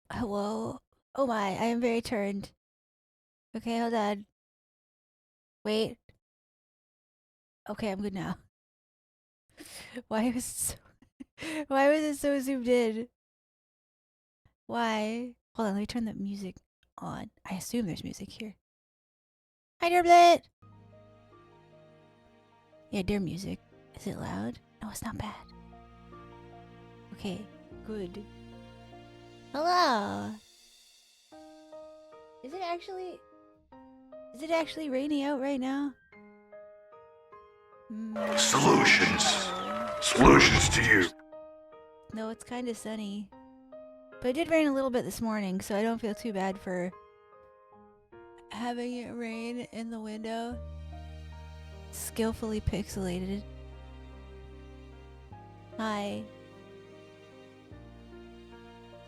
Hello? Oh my, I am very turned. Okay, hold on. Wait. Okay, I'm good now. Why was it so why was it so zoomed in? Why? Hold on, let me turn the music on. I assume there's music here. Hi, Derblet! Yeah, dear music. Is it loud? No, it's not bad. Okay, good. Hello! Is it actually raining out right now? Solutions. Solutions to you. No, it's kind of sunny. But it did rain a little bit this morning, so I don't feel too bad for having it rain in the window. Skillfully pixelated. Hi.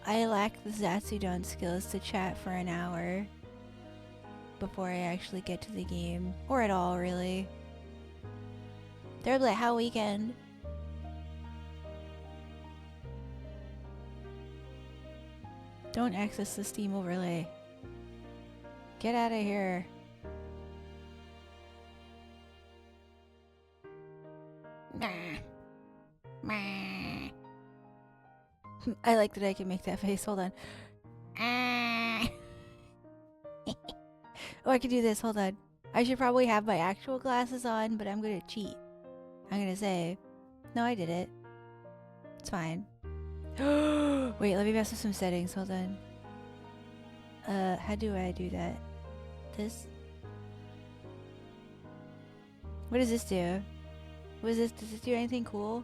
I lack the Zatsudon skills to chat for an hour before I actually get to the game. Or at all, really. They're like, how weekend? Don't access the Steam overlay. Get out of here. I like that I can make that face. Hold on. Oh, I can do this. Hold on. I should probably have my actual glasses on, but I'm gonna cheat. I'm gonna say, no, I did it. It's fine. Wait, let me mess with some settings. Hold on. How do I do that? This? What does this do? What is this? Does this do anything cool?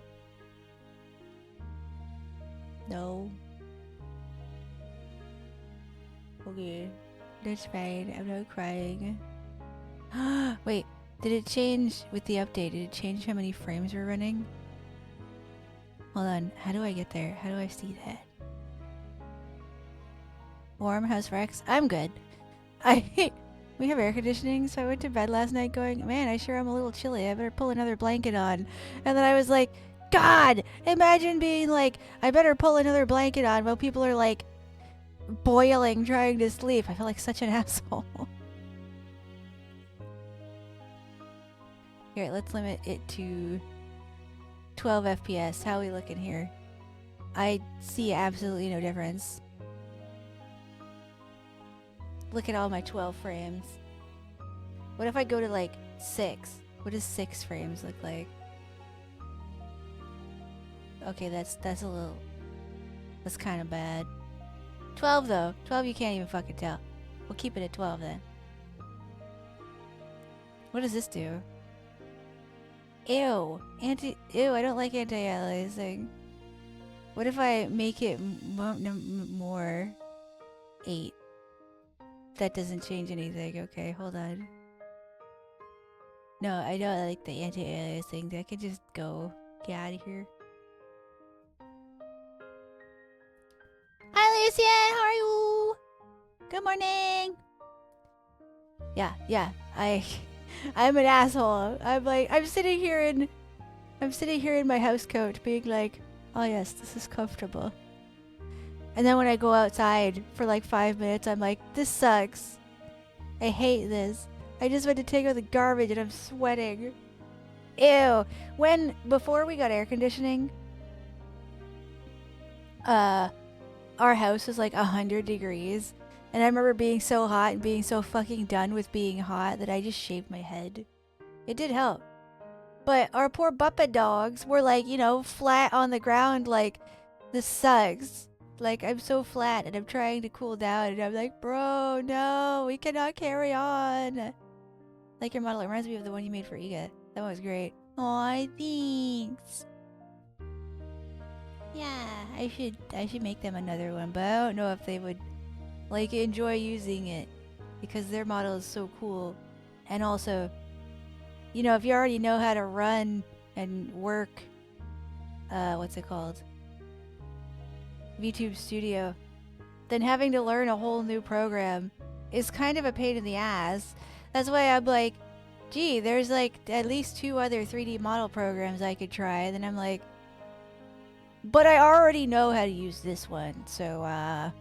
No. Okay. That's fine. I'm not crying. Wait, did it change with the update? Did it change how many frames we're running? Hold on. How do I get there? How do I see that? Warm, how's Rex? I'm good. We have air conditioning, so I went to bed last night going, man, I sure am a little chilly. I better pull another blanket on. And then I was like, God, imagine being like, I better pull another blanket on while people are like boiling trying to sleep. I feel like such an asshole. Here, let's limit it to 12 FPS. How are we looking here? I see absolutely no difference. Look at all my 12 frames. What if I go to like 6? What does 6 frames look like? Okay, that's a little... That's kind of bad. 12 though. 12 you can't even fucking tell. We'll keep it at 12 then. What does this do? Ew. Ew, I don't like anti-aliasing. What if I make it more? 8. That doesn't change anything. Okay, hold on. No, I don't like the anti-aliasing. I could just go. Get out of here. Hi, Lucian! How are you? Good morning! Yeah. I'm an asshole. I'm sitting here in my house coat being like, oh yes, this is comfortable. And then when I go outside for like 5 minutes, I'm like, this sucks. I hate this. I just went to take out the garbage and I'm sweating. Ew. Before we got air conditioning, our house was like 100 degrees. And I remember being so hot and being so fucking done with being hot that I just shaved my head. It did help. But our poor Buppa dogs were like, you know, flat on the ground like, this sucks. Like, I'm so flat and I'm trying to cool down and I'm like, bro, no, we cannot carry on. Like your model, it reminds me of the one you made for Iga. That one was great. Aw, thanks. Yeah, I should make them another one, but I don't know if they would like enjoy using it because their model is so cool. And also, you know, if you already know how to run and work, what's it called? VTube Studio, then having to learn a whole new program is kind of a pain in the ass. That's why I'm like, gee, there's like at least 2 other 3D model programs I could try. And then I'm like, but I already know how to use this one, so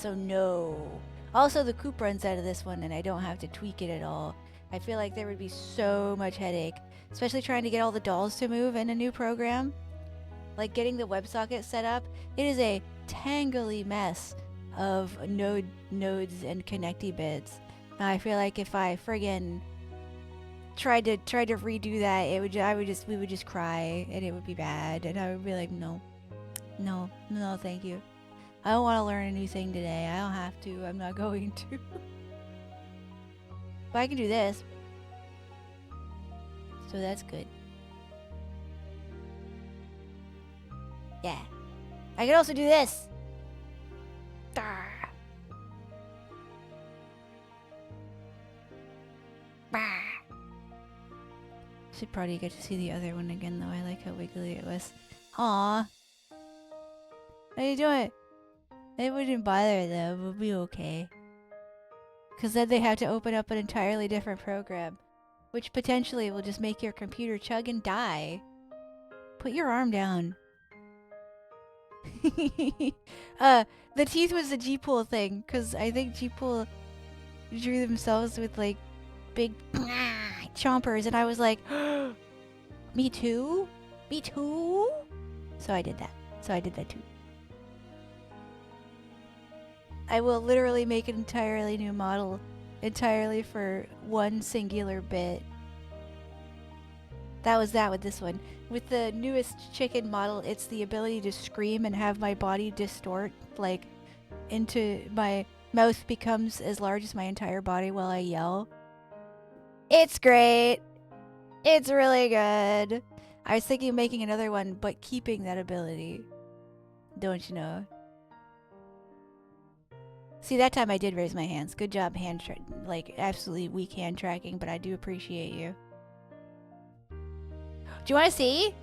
no. Also, the coop runs out of this one and I don't have to tweak it at all. I feel like there would be so much headache, especially trying to get all the dolls to move in a new program. Like getting the WebSocket set up, it is a tangly mess of nodes and connecty bits. Now I feel like if I friggin' tried to redo that, we would just cry and it would be bad, and I would be like, no, thank you. I don't want to learn a new thing today. I don't have to. I'm not going to. But I can do this, so that's good. Yeah. I can also do this. Bah. Should probably get to see the other one again though. I like how wiggly it was. Aw. How you doing? They wouldn't bother though. We'll be okay. Because then they have to open up an entirely different program, which potentially will just make your computer chug and die. Put your arm down. The teeth was the G-Pool thing, because I think G-Pool drew themselves with like big chompers, and I was like, me too? Me too? So I did that. Too. I will literally make an entirely new model entirely for one singular bit. That was that with this one. With the newest chicken model, it's the ability to scream and have my body distort, like, into my mouth becomes as large as my entire body while I yell. It's great. It's really good. I was thinking of making another one, but keeping that ability. Don't you know? See, that time I did raise my hands. Good job, like, absolutely weak hand tracking, but I do appreciate you. Do you want to see?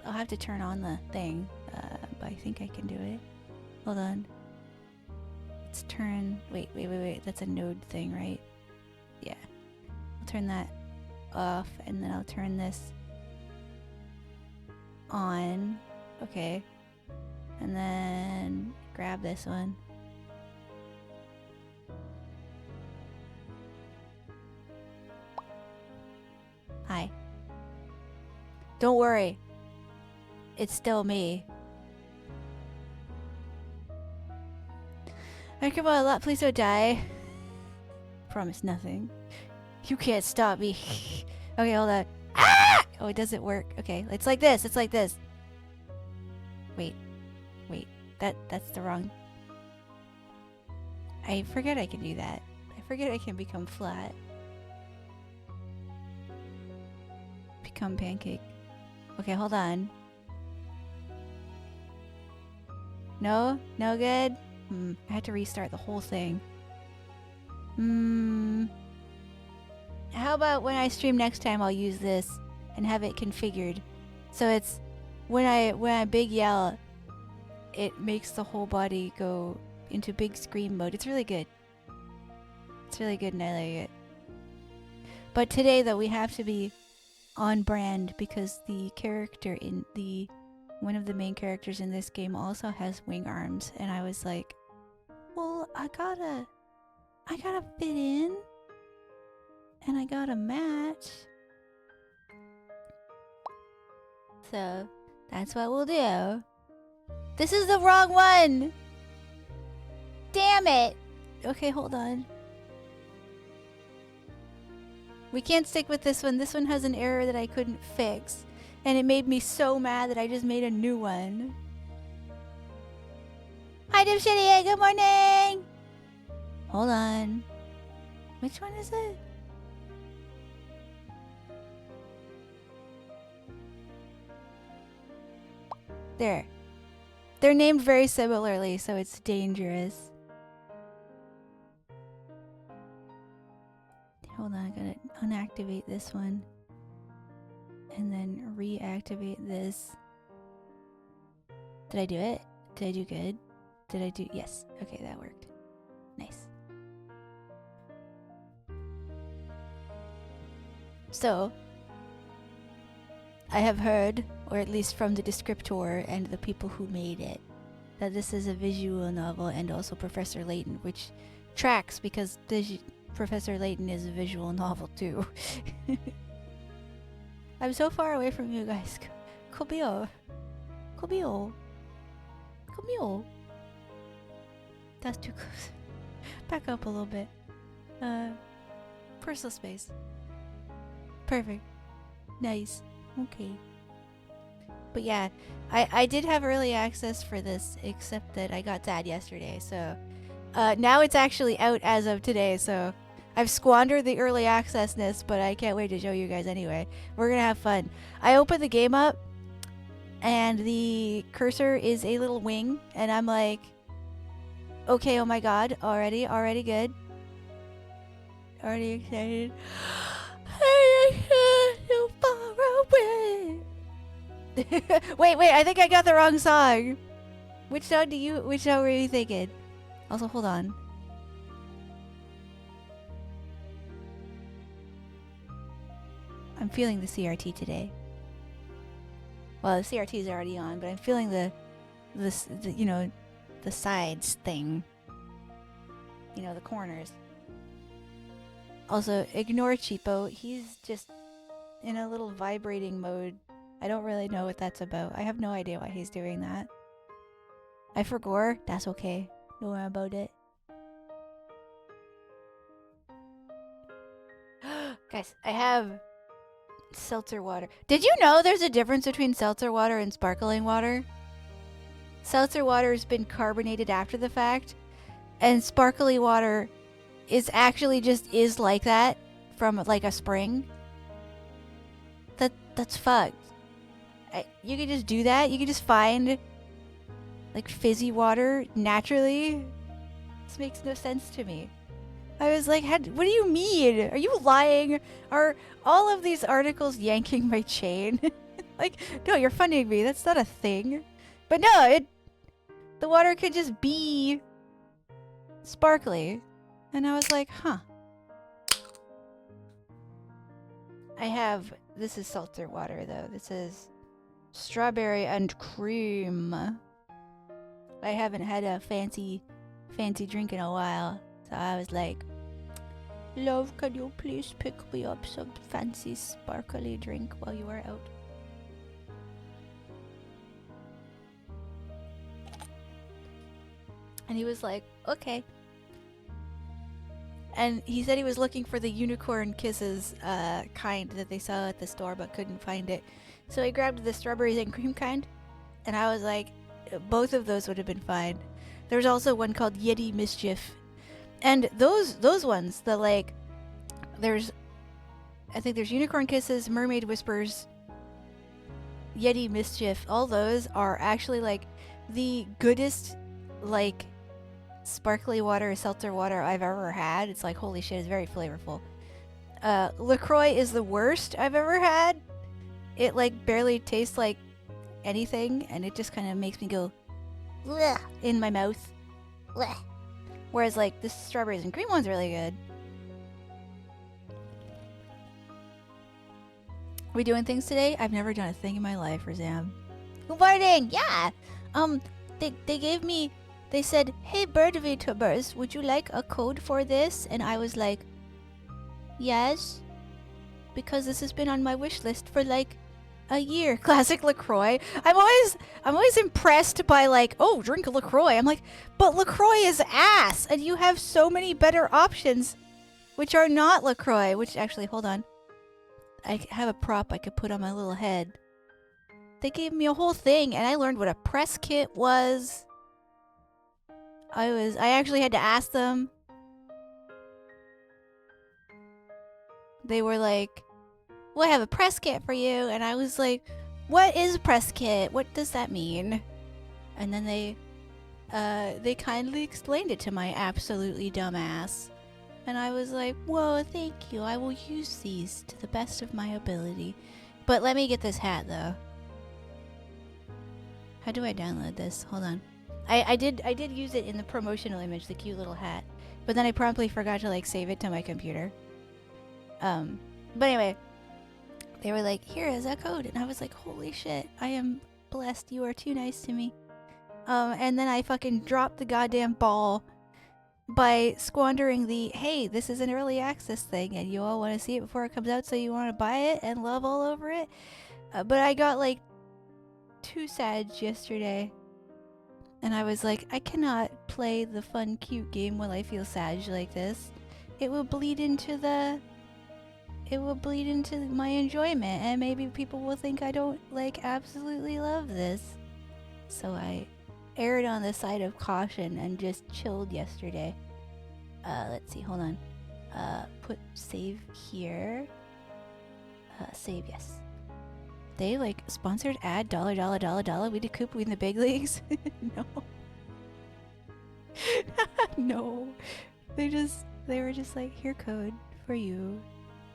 I'll have to turn on the thing, but I think I can do it. Hold on. Let's turn... Wait. That's a node thing, right? Yeah. I'll turn that off, and then I'll turn this on. Okay. And then grab this one. Hi. Don't worry. It's still me. I care about a lot. Please don't die. Promise nothing. You can't stop me. Okay, hold on. Ah! Oh, it doesn't work. Okay, it's like this. It's like this. Wait. That's the wrong... I forget I can do that. I forget I can become flat. Become pancake. Okay, hold on. No? No good? I had to restart the whole thing. How about when I stream next time I'll use this and have it configured. So it's when I big yell, it makes the whole body go into big scream mode. It's really good. It's really good and I like it. But today though we have to be on brand because the character in one of the main characters in this game also has wing arms, and I was like, well, I gotta fit in and I gotta match. So that's what we'll do. This is the wrong one! Damn it! Okay, hold on. We can't stick with this one. This one has an error that I couldn't fix. And it made me so mad that I just made a new one. Hi, Dipshitty! Good morning! Hold on. Which one is it? There. They're named very similarly, so it's dangerous. Hold on, I gotta unactivate this one. And then reactivate this. Did I do it? Did I do good? Did I do... Yes. Okay, that worked. Nice. So, I have heard, or at least from the descriptor and the people who made it, that this is a visual novel and also Professor Layton, which tracks because Professor Layton is a visual novel too. I'm so far away from you guys. Come here. Come here. Come here. That's too close. Back up a little bit. Personal space. Perfect. Nice. Okay. But yeah, I did have early access for this, except that I got sad yesterday, so... now it's actually out as of today, so... I've squandered the early accessness, but I can't wait to show you guys anyway. We're gonna have fun. I opened the game up, and the cursor is a little wing, and I'm like... Okay, oh my god, already good. Already excited. So far away. wait, I think I got the wrong song. Which song were you thinking? Also, hold on. I'm feeling the CRT today. Well, the CRT is already on, but I'm feeling the you know, the sides thing. You know, the corners. Also, ignore Cheapo. He's just in a little vibrating mode. I don't really know what that's about. I have no idea why he's doing that. I forgot. That's okay. Don't worry about it. Guys, I have seltzer water. Did you know there's a difference between seltzer water and sparkling water? Seltzer water has been carbonated after the fact, and sparkly water is actually just like that from like a spring. That's fucked. You could just do that. You could just find like fizzy water naturally. This makes no sense to me. I was like, what do you mean? Are you lying? Are all of these articles yanking my chain? Like, no, you're funding me. That's not a thing. But no, The water could just be sparkly. And I was like, huh. This is seltzer water though. This is strawberry and cream. I haven't had a fancy drink in a while. So I was like, love, can you please pick me up some fancy sparkly drink while you are out? And he was like, okay. And he said he was looking for the unicorn kisses kind that they saw at the store but couldn't find it. So he grabbed the strawberries and cream kind. And I was like, both of those would have been fine. There's also one called Yeti Mischief. And those ones, the like, I think there's Unicorn Kisses, Mermaid Whispers, Yeti Mischief. All those are actually like the goodest, like, sparkly water, seltzer water I've ever had. It's like, holy shit, it's very flavorful. LaCroix is the worst I've ever had. It like barely tastes like anything, and it just kind of makes me go bleh, in my mouth. Bleh. Whereas like this strawberries and cream one's really good. We doing things today? I've never done a thing in my life, Razam. Good morning! Yeah! They gave me... They said, hey, bird VTubers, would you like a code for this? And I was like, yes. Because this has been on my wish list for like a year. Classic LaCroix. I'm always impressed by like, oh, drink LaCroix. I'm like, but LaCroix is ass, and you have so many better options, which are not LaCroix. Which actually, hold on. I have a prop I could put on my little head. They gave me a whole thing, and I learned what a press kit was. I actually had to ask them. They were like, we'll have a press kit for you. And I was like, what is a press kit? What does that mean? And then they kindly explained it to my absolutely dumb ass. And I was like, whoa, thank you. I will use these to the best of my ability. But let me get this hat, though. How do I download this? Hold on. I did use it in the promotional image, the cute little hat. But then I promptly forgot to like save it to my computer. But anyway, they were like, here is a code. And I was like, holy shit, I am blessed. You are too nice to me. And then I fucking dropped the goddamn ball by squandering the, hey, this is an early access thing and you all want to see it before it comes out, so you want to buy it and love all over it. But I got like 2 sads yesterday. And I was like, I cannot play the fun, cute game while I feel sad like this. It will bleed into my enjoyment, and maybe people will think I don't, like, absolutely love this. So I erred on the side of caution and just chilled yesterday. Let's see, hold on. Put save here. Save, yes. They like sponsored ad $. We did Coop, we in the big leagues. No. No. They were just like, here code for you.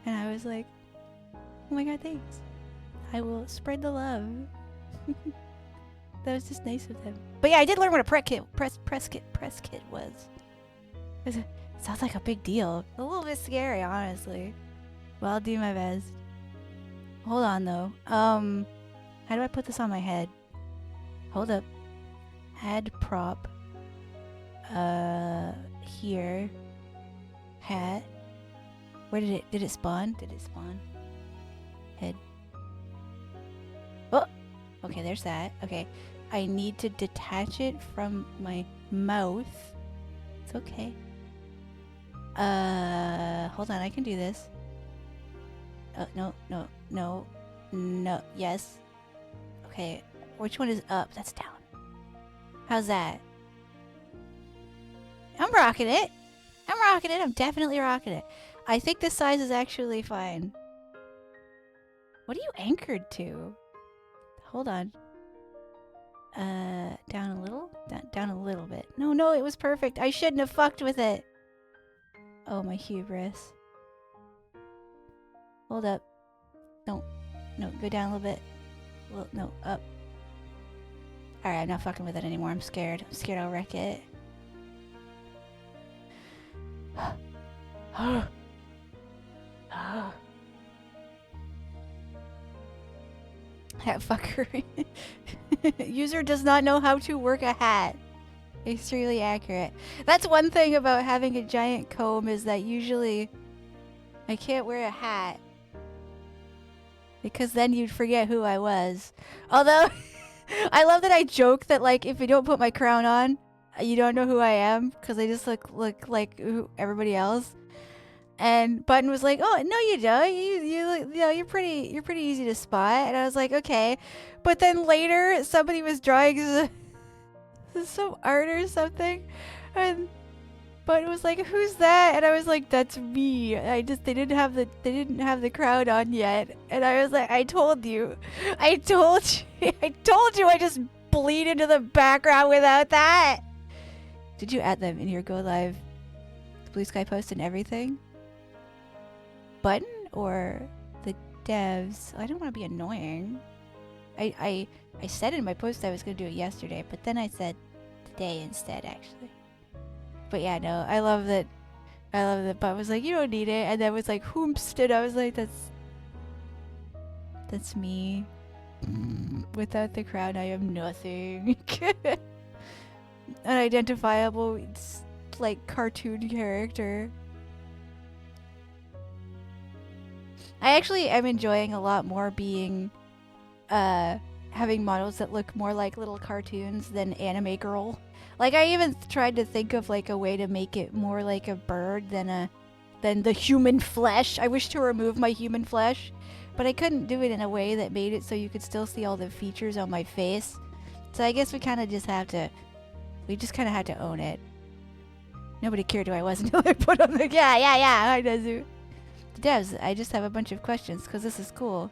And I was like, oh my god, thanks. I will spread the love. That was just nice of them. But yeah, I did learn what a press kit was. It sounds like a big deal. A little bit scary, honestly. Well, I'll do my best. Hold on, though. How do I put this on my head? Hold up. Head prop. Here. Hat. Where did it spawn? Did it spawn? Head. Oh! Okay, there's that. Okay. I need to detach it from my mouth. It's okay. Hold on, I can do this. No. Yes. Okay. Which one is up? That's down. How's that? I'm rocking it. I'm definitely rocking it. I think this size is actually fine. What are you anchored to? Hold on. Down a little? Down a little bit. No, it was perfect. I shouldn't have fucked with it. Oh, my hubris. Hold up. No, go down a little bit. Well, no, up. Alright, I'm not fucking with it anymore. I'm scared. I'm scared I'll wreck it. Hat fucker. User does not know how to work a hat. Extremely accurate. That's one thing about having a giant comb is that usually I can't wear a hat. Because then you'd forget who I was. Although, I love that I joke that like if you don't put my crown on, you don't know who I am because I just look like everybody else. And Button was like, "Oh no, you don't. You're pretty easy to spot." And I was like, "Okay," but then later somebody was drawing some art or something, and Button was like, "Who's that?" And I was like, "That's me. They didn't have the crown on yet." And I was like, "I told you, I told you, I just bleed into the background without that." Did you add them in your Go Live Blue Sky post and everything? Button or the devs? I don't want to be annoying. I said in my post I was going to do it yesterday, but then I said today instead, actually. But yeah, no, I love that Button was like, "You don't need it," and then was like, "Whoomst," and I was like, that's me. Without the crown, I am nothing. Unidentifiable, like, cartoon character. I actually am enjoying a lot more being, having models that look more like little cartoons than Anime Girl. Like, I even tried to think of, like, a way to make it more like a bird than the human flesh. I wish to remove my human flesh, but I couldn't do it in a way that made it so you could still see all the features on my face. So I guess we kind of just had to own it. Nobody cared who I was until I put on the, yeah, I do. Devs, I just have a bunch of questions because this is cool.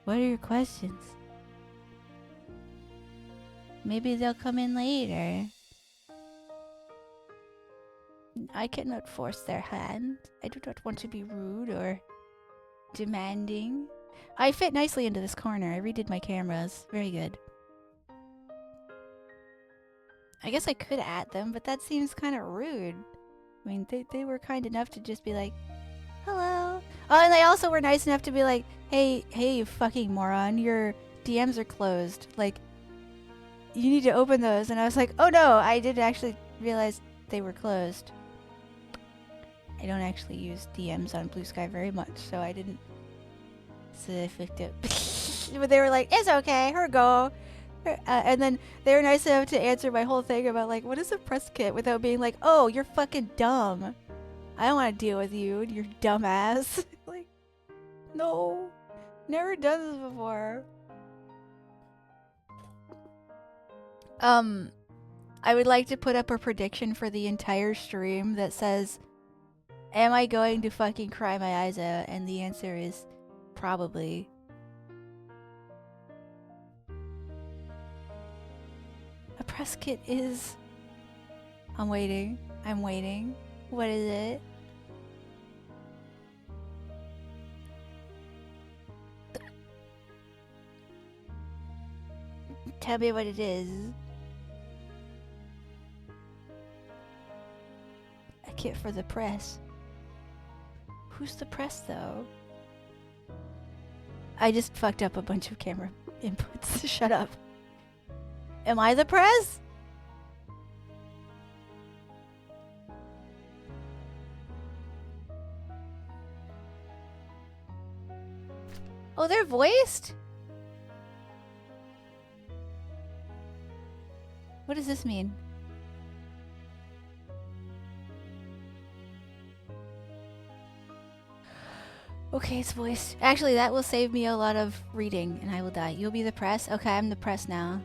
What are your questions? Maybe they'll come in later. I cannot force their hand. I do not want to be rude or demanding. I fit nicely into this corner. I redid my cameras. Very good. I guess I could add them, but that seems kind of rude. I mean, they were kind enough to just be like, "Hello." Oh, and they also were nice enough to be like, hey, you fucking moron, your DMs are closed. Like, you need to open those. And I was like, "Oh no, I didn't actually realize they were closed." I don't actually use DMs on Blue Sky very much, so I didn't but they were like, "It's okay, her go." And then they were nice enough to answer my whole thing about like, what is a press kit, without being like, "Oh, you're fucking dumb. I don't want to deal with you and your dumb ass." Like, no, never done this before. I would like to put up a prediction for the entire stream that says, am I going to fucking cry my eyes out? And the answer is probably. A press kit is... I'm waiting. What is it? Tell me what it is. A kit for the press. Who's the press, though? I just fucked up a bunch of camera inputs. Shut up. Am I the press? Oh, they're voiced? What does this mean? Okay, it's voiced. Actually, that will save me a lot of reading, and I will die. You'll be the press? Okay, I'm the press now.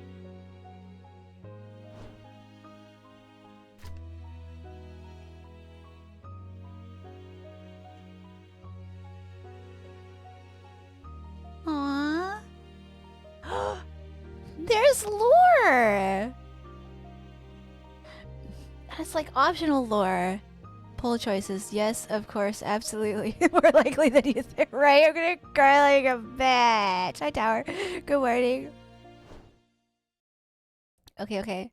Aww. There's lore! That's like optional lore. Poll choices. Yes, of course, absolutely. More likely than you think. Right? I'm gonna cry like a bitch. Hi, Tower. Good morning. Okay.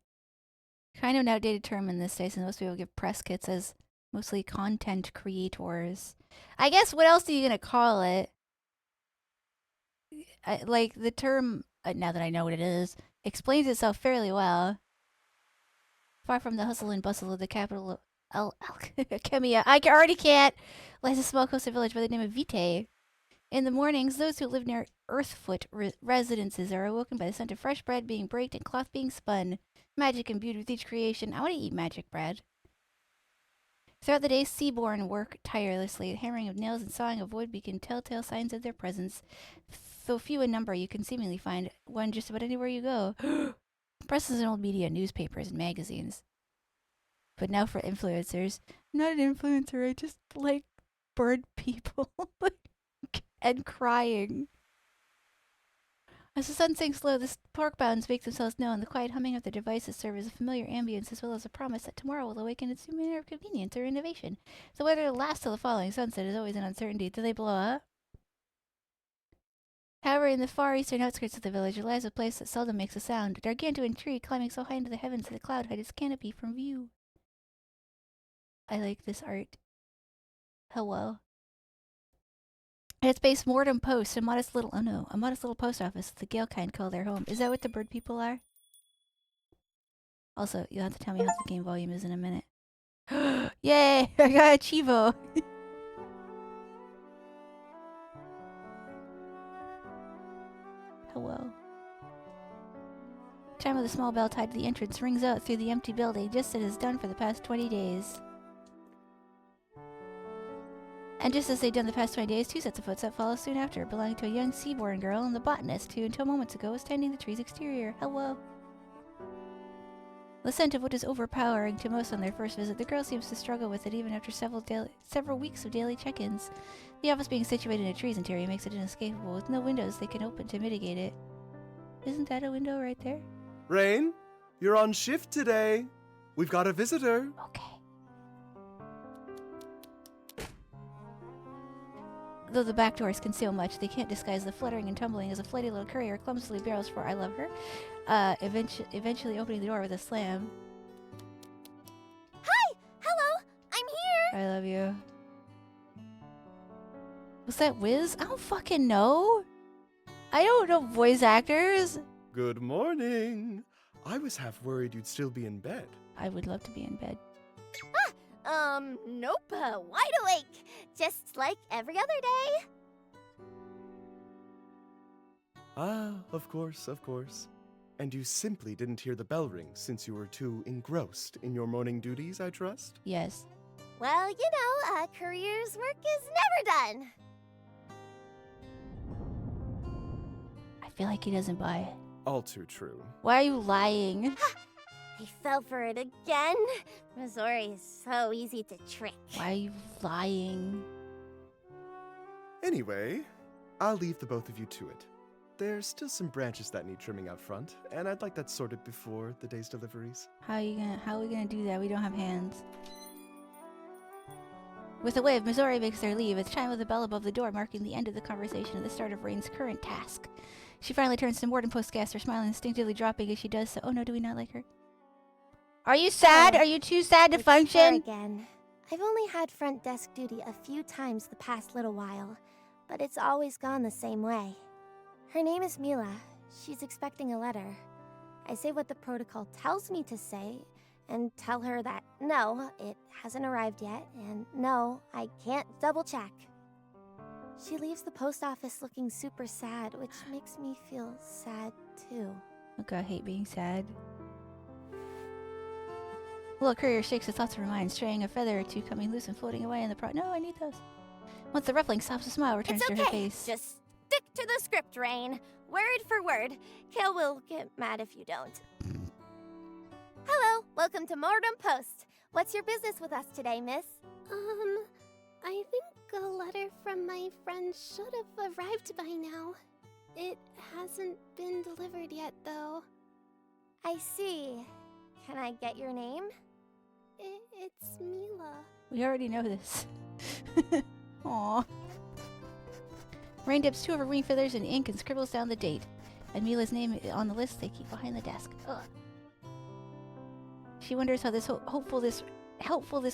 Kind of an outdated term in this day, since most people give press kits as mostly content creators. I guess what else are you gonna call it? Like the term, now that I know what it is, explains itself fairly well. Far from the hustle and bustle of the capital of Alchemia, I already can't. Lies a small coastal village by the name of Vitae. In the mornings, those who live near Earthfoot residences are awoken by the scent of fresh bread being baked and cloth being spun. Magic imbued with each creation. I want to eat magic bread. Throughout the day, Seaborn work tirelessly. The hammering of nails and sawing of wood become telltale signs of their presence. Though few in number, you can seemingly find one just about anywhere you go. Presses and old media, newspapers, and magazines. But now for influencers. I'm not an influencer, I just like bird people. And crying. As the sun sinks low, the porkbounds make themselves known. The quiet humming of their devices serve as a familiar ambience as well as a promise that tomorrow will awaken its new manner of convenience or innovation. So whether it'll last till the following sunset is always an uncertainty. Do they blow up? However, in the far eastern outskirts of the village lies a place that seldom makes a sound. A gargantuan tree climbing so high into the heavens that the cloud hides its canopy from view. I like this art. Hello. At its base, Mortem Post, a modest little post office the Gale kind call their home. Is that what the bird people are? Also, you'll have to tell me how the game volume is in a minute. Yay! I got a Chivo! Hello. Chime of the small bell tied to the entrance rings out through the empty building, just as it has done for the past 20 days. And just as they'd done the past 20 days, two sets of footsteps follow soon after, belonging to a young Seaborn girl and the botanist who, until moments ago, was tending the tree's exterior. Hello. The scent of what is overpowering to most on their first visit, the girl seems to struggle with it even after several weeks of daily check-ins. The office being situated in a tree's interior makes it inescapable, with no windows they can open to mitigate it. Isn't that a window right there? Rain, you're on shift today. We've got a visitor. Okay. Though the back doors conceal much, they can't disguise the fluttering and tumbling as a flighty little courier clumsily barrels for I love her, eventually opening the door with a slam. Hi! Hello! I'm here! I love you. Was that Wiz? I don't fucking know. I don't know voice actors. Good morning. I was half worried you'd still be in bed. I would love to be in bed. Nope, wide awake. Just like every other day. Ah, of course. And you simply didn't hear the bell ring since you were too engrossed in your morning duties, I trust? Yes. Well, you know, a courier's work is never done. I feel like he doesn't buy it. All too true. Why are you lying? I fell for it again. Missouri is so easy to trick. Why are you lying? Anyway, I'll leave the both of you to it. There's still some branches that need trimming out front, and I'd like that sorted before the day's deliveries. How are we gonna do that? We don't have hands. With a wave, Missouri makes their leave, with the chime of the bell above the door marking the end of the conversation and the start of Rain's current task. She finally turns to Morton Postgas, her smile instinctively dropping as she does so. Oh no, do we not like her? Are you sad? Are you too sad to It's her function? again. I've only had front desk duty a few times the past little while, but it's always gone the same way. Her name is Mila. She's expecting a letter. I say what the protocol tells me to say, and tell her that no, it hasn't arrived yet, and no, I can't double check. She leaves the post office looking super sad, which makes me feel sad too. Look, I hate being sad. The little courier shakes the thoughts of her mind, straying a feather or two coming loose and floating away in the No, I need those. Once the ruffling stops, a smile returns It's to okay. her face. Just stick to the script, Rain. Word for word. Kale will get mad if you don't. Hello, welcome to Mortem Post. What's your business with us today, miss? I think a letter from my friend should have arrived by now. It hasn't been delivered yet, though. I see. Can I get your name? It's Mila. We already know this. Aw. Rain dips 2 of her wing feathers in ink and scribbles down the date. And Mila's name on the list they keep behind the desk. Ugh. She wonders how helpful this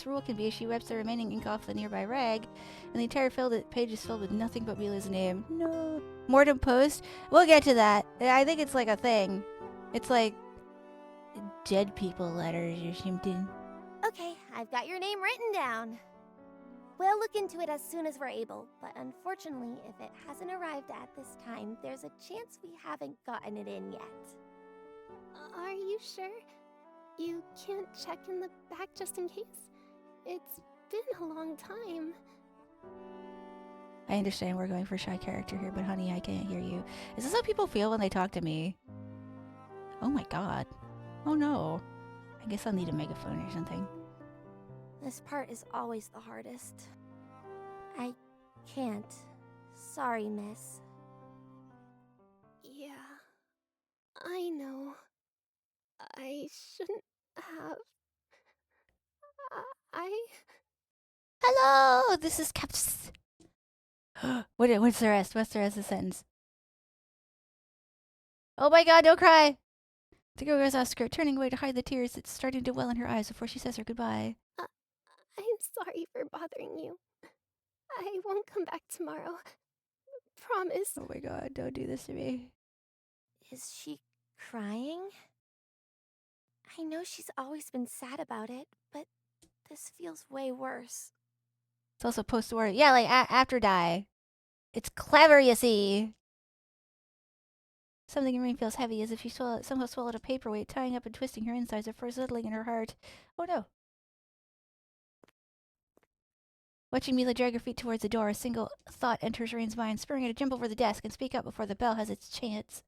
rule can be as she wipes the remaining ink off the nearby rag, and the entire page is filled with nothing but Mila's name. No. Mortem post? We'll get to that. I think it's like a thing. It's like dead people letters or something. Okay, I've got your name written down. We'll look into it as soon as we're able, but unfortunately, if it hasn't arrived at this time, there's a chance we haven't gotten it in yet. Are you sure? You can't check in the back just in case? It's been a long time. I understand we're going for shy character here, but honey, I can't hear you. Is this how people feel when they talk to me? Oh my god. Oh no. I guess I'll need a megaphone or something. This part is always the hardest. I can't. Sorry, miss. Yeah, I know. I shouldn't have. Hello! This is Caps. What's the rest? What's the rest of the sentence? Oh my god, don't cry! The girl goes off script, turning away to hide the tears that's starting to well in her eyes before she says her goodbye. I'm sorry for bothering you. I won't come back tomorrow. Promise. Oh my god, don't do this to me. Is she crying? I know she's always been sad about it, but this feels way worse. It's also post-war. Yeah, like after die. It's clever, you see. Something in Rain feels heavy, as if she somehow swallowed a paperweight, tying up and twisting her insides before settling in her heart. Oh no. Watching Mila drag her feet towards the door, a single thought enters Rain's mind, spurring her to jump over the desk and speak up before the bell has its chance.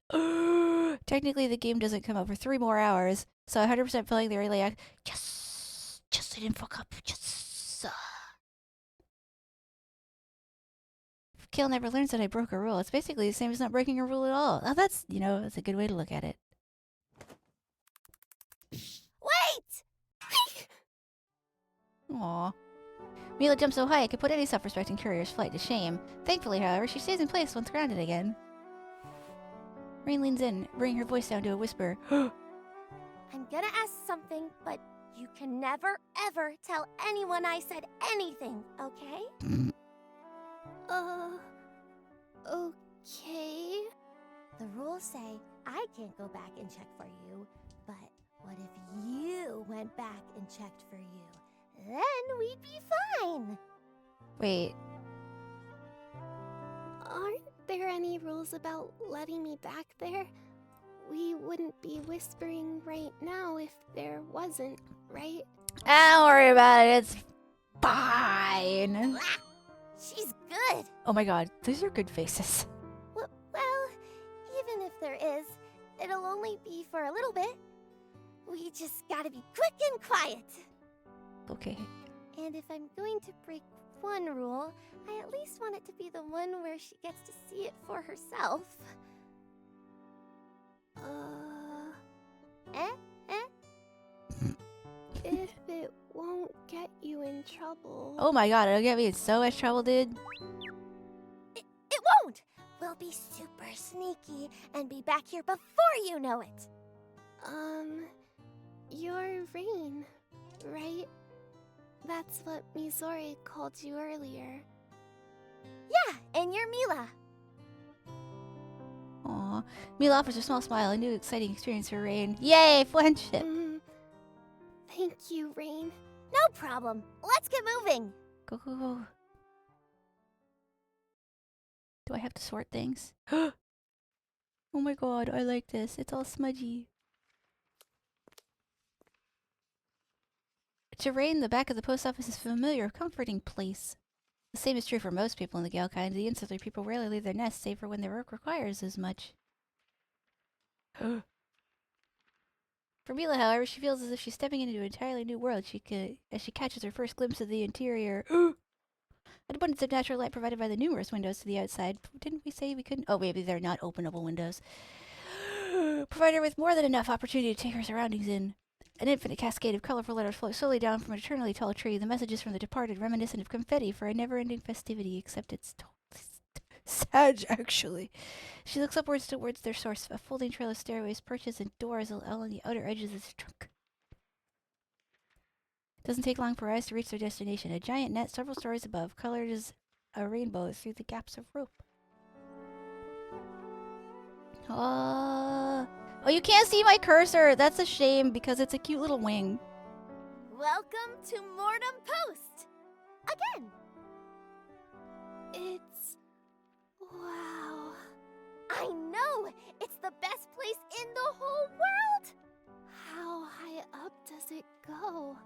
Technically, the game doesn't come out for 3 more hours, so 100% feeling the relay just I didn't fuck up. Kale never learns that I broke a rule. It's basically the same as not breaking a rule at all. Now that's, that's a good way to look at it. Wait! Aww. Mila jumps so high it could put any self-respecting courier's flight to shame. Thankfully, however, she stays in place once grounded again. Rain leans in, bringing her voice down to a whisper. I'm gonna ask something, but you can never, ever tell anyone I said anything, okay? Okay. The rules say I can't go back and check for you, but what if you went back and checked for you? Then we'd be fine. Wait. Aren't there any rules about letting me back there? We wouldn't be whispering right now if there wasn't, right? Don't worry about it. It's fine. She's good. Oh my god, these are good faces. Well, even if there is, it'll only be for a little bit. We just gotta be quick and quiet. Okay. And if I'm going to break one rule, I at least want it to be the one where she gets to see it for herself. If it won't get you in trouble. Oh my god, it'll get me in so much trouble, dude. It won't! We'll be super sneaky and be back here before you know it. You're Rain, right? That's what Mizore called you earlier. Yeah, and you're Mila. Aw. Mila offers a small smile, a new exciting experience for Rain. Yay, friendship! Thank you, Rain. No problem. Let's get moving. Go, go, go. Do I have to sort things? Oh my god, I like this. It's all smudgy. To Rain, the back of the post office is a familiar, comforting place. The same is true for most people in the Gale kind. The insular people rarely leave their nests, save for when their work requires as much. For Mila, however, she feels as if she's stepping into an entirely new world as she catches her first glimpse of the interior. An abundance of natural light provided by the numerous windows to the outside. Didn't we say we couldn't? Oh, maybe they're not openable windows. Provide her with more than enough opportunity to take her surroundings in. An infinite cascade of colorful letters float slowly down from an eternally tall tree. The messages from the departed, reminiscent of confetti for a never-ending festivity, except it's sad, actually. She looks upwards towards their source, a folding trail of stairways, perches, and doors along the outer edges of the trunk. It doesn't take long for eyes to reach their destination. A giant net several stories above, colored as a rainbow through the gaps of rope. Oh, you can't see my cursor. That's a shame because it's a cute little wing. Welcome to Mortem Post! Again! It's... wow. I know! It's the best place in the whole world! How high up does it go?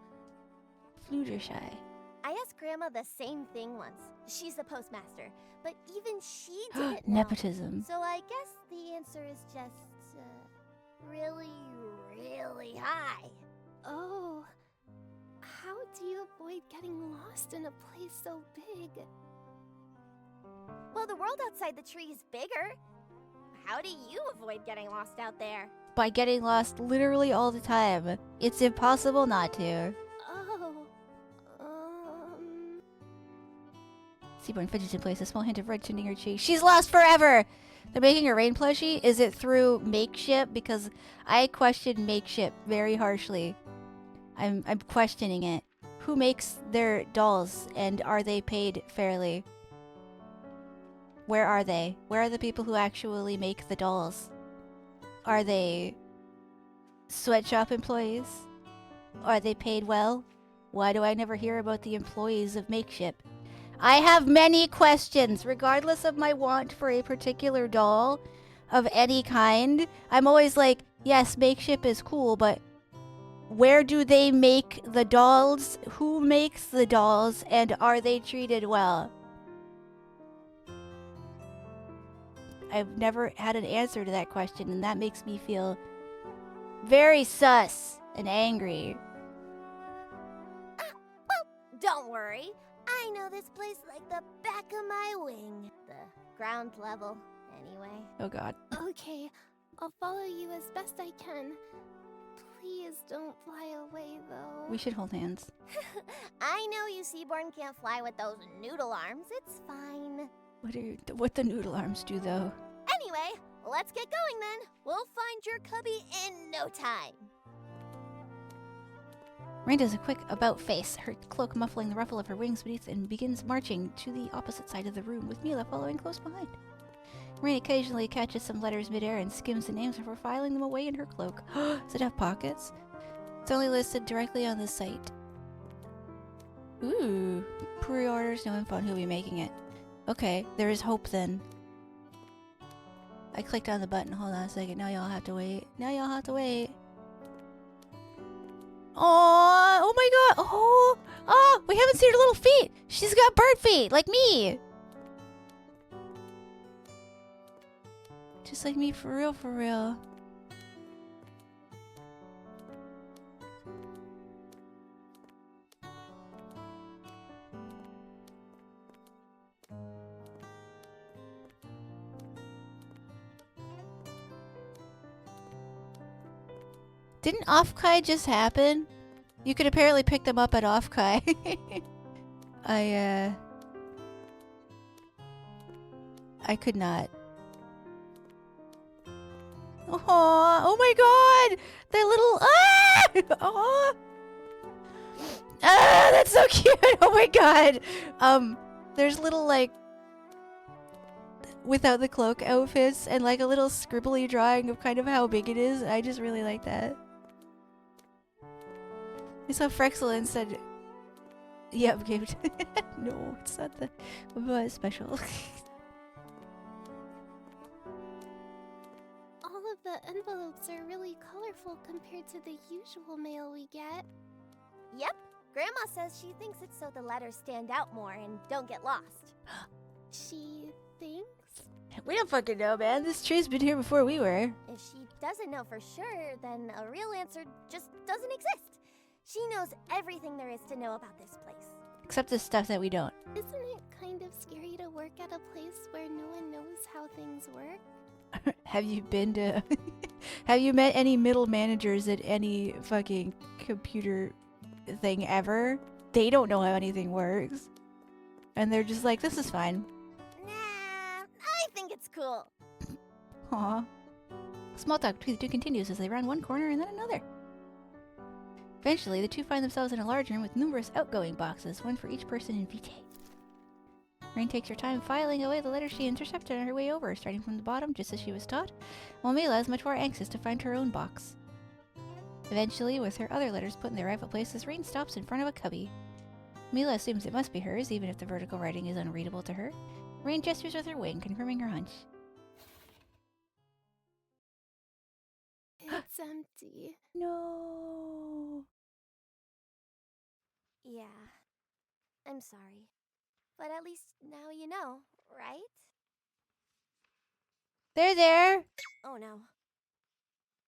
Fluttershy. I asked Grandma the same thing once. She's the postmaster, but even she didn't know. Nepotism. So I guess the answer is just, really, really high. Oh. How do you avoid getting lost in a place so big? Well, the world outside the tree is bigger. How do you avoid getting lost out there? By getting lost literally all the time. It's impossible not to. Seaborn fidgets in place, a small hint of red tinting her cheek. She's lost forever! They're making a rain plushie? Is it through Makeship? Because I question Makeship very harshly. I'm questioning it. Who makes their dolls, and are they paid fairly? Where are they? Where are the people who actually make the dolls? Are they sweatshop employees? Are they paid well? Why do I never hear about the employees of Makeship? I have many questions, regardless of my want for a particular doll of any kind. I'm always like, yes, Makeship is cool, but where do they make the dolls? Who makes the dolls? And are they treated well? I've never had an answer to that question, and that makes me feel very sus and angry. Well, don't worry. I know this place like the back of my wing. The ground level, anyway. Oh god. Okay, I'll follow you as best I can. Please don't fly away, though. We should hold hands. I know you Seaborn can't fly with those noodle arms. It's fine. What the noodle arms do, though? Anyway, let's get going then. We'll find your cubby in no time. Rain does a quick about-face, her cloak muffling the ruffle of her wings beneath, and begins marching to the opposite side of the room, with Mila following close behind. Rain occasionally catches some letters midair and skims the names before filing them away in her cloak. Does it have pockets? It's only listed directly on the site. Ooh. Pre-orders, no info on who'll be making it. Okay, there is hope then. I clicked on the button. Hold on a second. Now y'all have to wait. Now y'all have to wait. Oh my god. Oh, we haven't seen her little feet. She's got bird feet, like me. Just like me, for real, for real. Didn't Offkai just happen? You could apparently pick them up at Offkai. I could not. Oh my god! They're little oh. That's so cute! Oh my god! There's little like without the cloak outfits and like a little scribbly drawing of kind of how big it is. I just really like that. I saw Frexel and said, yep, gift. No, it's not the special. All of the envelopes are really colorful compared to the usual mail we get. Yep. Grandma says she thinks it's so the letters stand out more and don't get lost. She thinks? We don't fucking know, man. This tree's been here before we were. If she doesn't know for sure, then a real answer just doesn't exist. She knows everything there is to know about this place. Except the stuff that we don't. Isn't it kind of scary to work at a place where no one knows how things work? Have you been to... Have you met any middle managers at any fucking computer thing ever? They don't know how anything works. And they're just like, this is fine. Nah, I think it's cool. Aw. Small talk between the two continues as they round one corner and then another. Eventually, the two find themselves in a large room with numerous outgoing boxes, one for each person in Vitae. Rain takes her time filing away the letters she intercepted on her way over, starting from the bottom, just as she was taught, while Mila is much more anxious to find her own box. Eventually, with her other letters put in their rightful places, Rain stops in front of a cubby. Mila assumes it must be hers, even if the vertical writing is unreadable to her. Rain gestures with her wing, confirming her hunch. It's empty. No. Yeah, I'm sorry. But at least now you know, right? There. Oh no.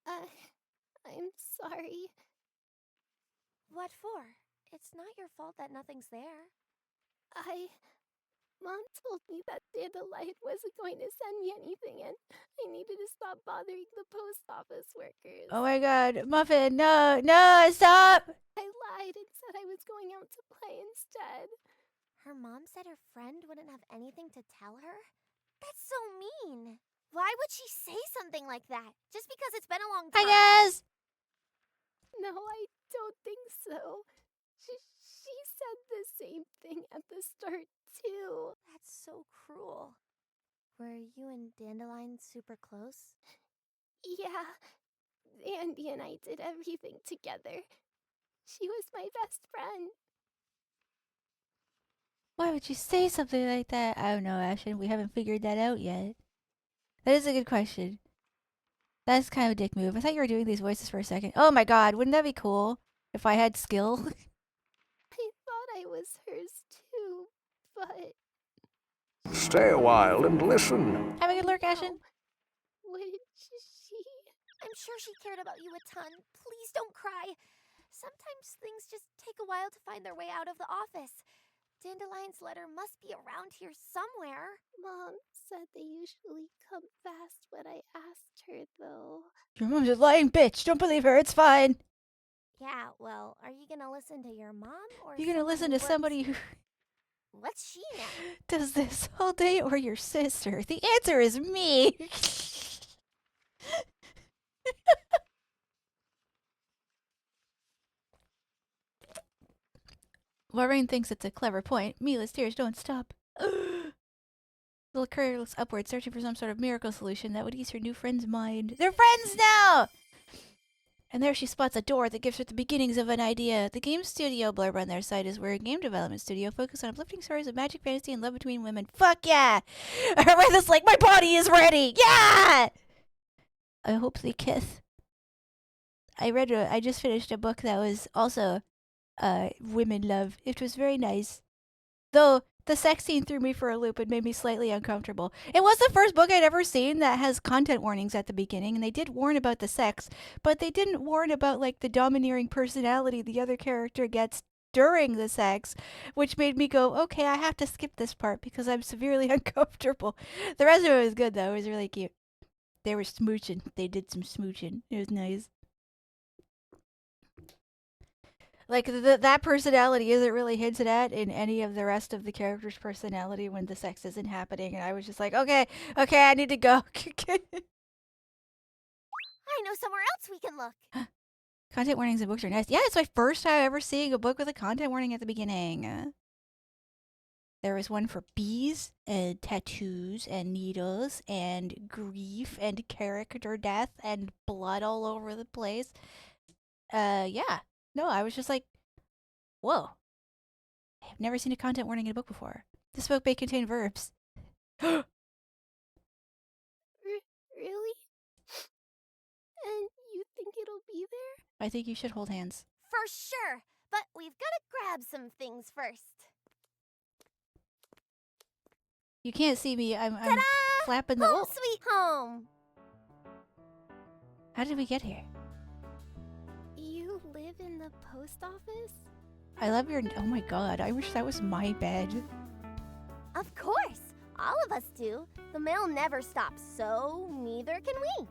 I'm sorry. What for? It's not your fault that nothing's there. Mom told me that Dandelion wasn't going to send me anything and I needed to stop bothering the post office workers. Oh my god. Muffin, no, stop! I lied and said I was going out to play instead. Her mom said her friend wouldn't have anything to tell her? That's so mean. Why would she say something like that? Just because it's been a long time? I guess! No, I don't think so. She said the same thing at the start, too. That's so cruel. Were you and Dandelion super close? Yeah, Andy and I did everything together. She was my best friend. Why would you say something like that? I don't know, Ashen. We haven't figured that out yet. That is a good question. That's kind of a dick move. I thought you were doing these voices for a second. Oh my god, wouldn't that be cool? If I had skill? I thought I was hers, too, but... Stay a while and listen. Have a good lurk, Ashen. Would she... I'm sure she cared about you a ton. Please don't cry. Sometimes things just take a while to find their way out of the office. Dandelion's letter must be around here somewhere. Mom said they usually come fast when I asked her, though. Your mom's a lying bitch. Don't believe her. It's fine. Yeah, well, are you gonna listen to your mom or You're gonna listen to somebody who What's she now? does this all day or your sister? The answer is me. Lorraine thinks it's a clever point. Mila's tears don't stop. Little curls upward, searching for some sort of miracle solution that would ease her new friend's mind. They're friends now! And there she spots a door that gives her the beginnings of an idea. The game studio blurb on their site is we're a game development studio focused on uplifting stories of magic, fantasy, and love between women. Fuck yeah! I read this like my body is ready! Yeah! I hope they kiss. I just finished a book that was also women love. It was very nice. Though the sex scene threw me for a loop and made me slightly uncomfortable. It was the first book I'd ever seen that has content warnings at the beginning, and they did warn about the sex, but they didn't warn about like the domineering personality the other character gets during the sex, which made me go, okay, I have to skip this part because I'm severely uncomfortable. The rest of it was good though. It was really cute. They were smooching. They did some smooching. It was nice. Like, that personality isn't really hinted at in any of the rest of the character's personality when the sex isn't happening. And I was just like, okay, I need to go. I know somewhere else we can look. Content warnings in books are nice. Yeah, it's my first time ever seeing a book with a content warning at the beginning. There was one for bees and tattoos and needles and grief and character death and blood all over the place. Yeah. No, I was just like, whoa. I've never seen a content warning in a book before. This book may contain verbs. Really? And you think it'll be there? I think you should hold hands. For sure. But we've got to grab some things first. You can't see me. I'm Ta-da! flapping the... Home Oh, sweet home. how did we get here? You live in the post office? I love your... Oh my god, I wish that was my bed. Of course. All of us do. The mail never stops, so neither can we.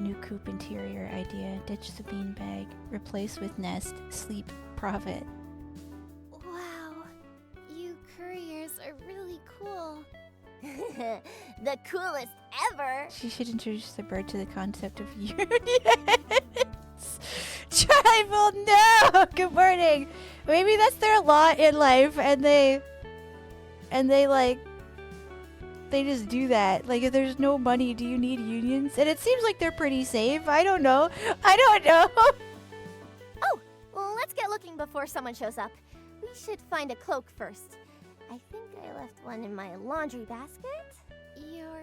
New coop interior idea. Ditch the beanbag. Replace with nest. Sleep. Profit. Wow, you couriers are really cool. The coolest ever! She should introduce the bird to the concept of unions. Tribal, no! Good morning. Maybe that's their lot in life, and they like, they just do that. Like, if there's no money, do you need unions? And it seems like they're pretty safe. I don't know. Oh, well, let's get looking before someone shows up. We should find a cloak first. I think I left one in my laundry basket. Your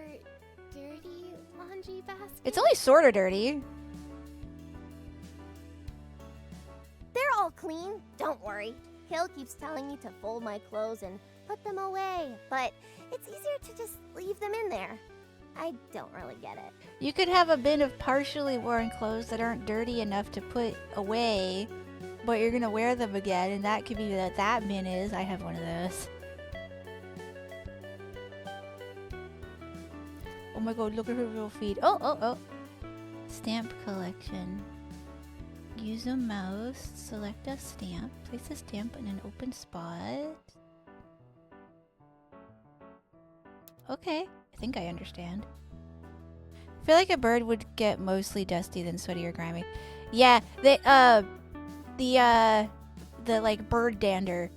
dirty laundry basket? It's only sort of dirty. They're all clean, don't worry. Kale keeps telling me to fold my clothes and put them away, but it's easier to just leave them in there. I don't really get it. You could have a bin of partially worn clothes that aren't dirty enough to put away, but you're gonna wear them again, and that could be what that bin is. I have one of those. Oh my god, look at her little feet. Oh. Stamp collection. Use a mouse, select a stamp, place a stamp in an open spot. Okay, I think I understand. I feel like a bird would get mostly dusty than sweaty or grimy. Yeah, the like bird dander.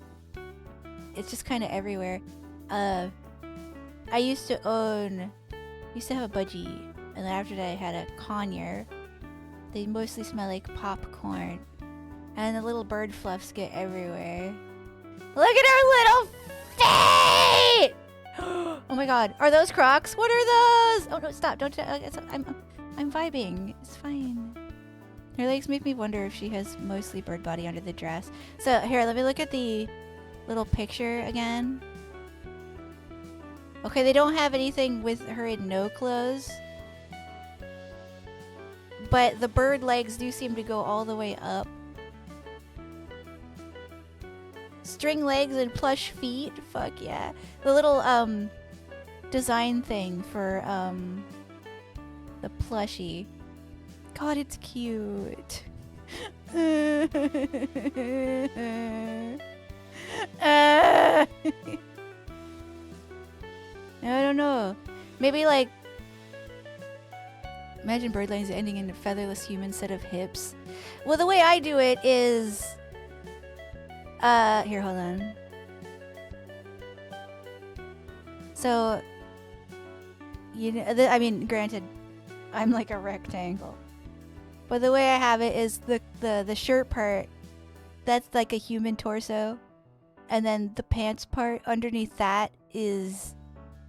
It's just kind of everywhere. I used to have a budgie, and then after that I had a conure. They mostly smell like popcorn, and the little bird fluffs get everywhere. Look at her little feet! Oh my god, are those Crocs? What are those? Oh no, stop! Don't. I'm vibing. It's fine. Her legs make me wonder if she has mostly bird body under the dress. So here, let me look at the little picture again. Okay, they don't have anything with her in no clothes. But the bird legs do seem to go all the way up. String legs and plush feet. Fuck yeah. The little design thing for the plushie. God, it's cute. I don't know. Maybe like, imagine Birdlines ending in a featherless human set of hips. Well, the way I do it is, here, hold on. So, you know, I mean, granted, I'm like a rectangle, but the way I have it is the shirt part, that's like a human torso, and then the pants part underneath that is,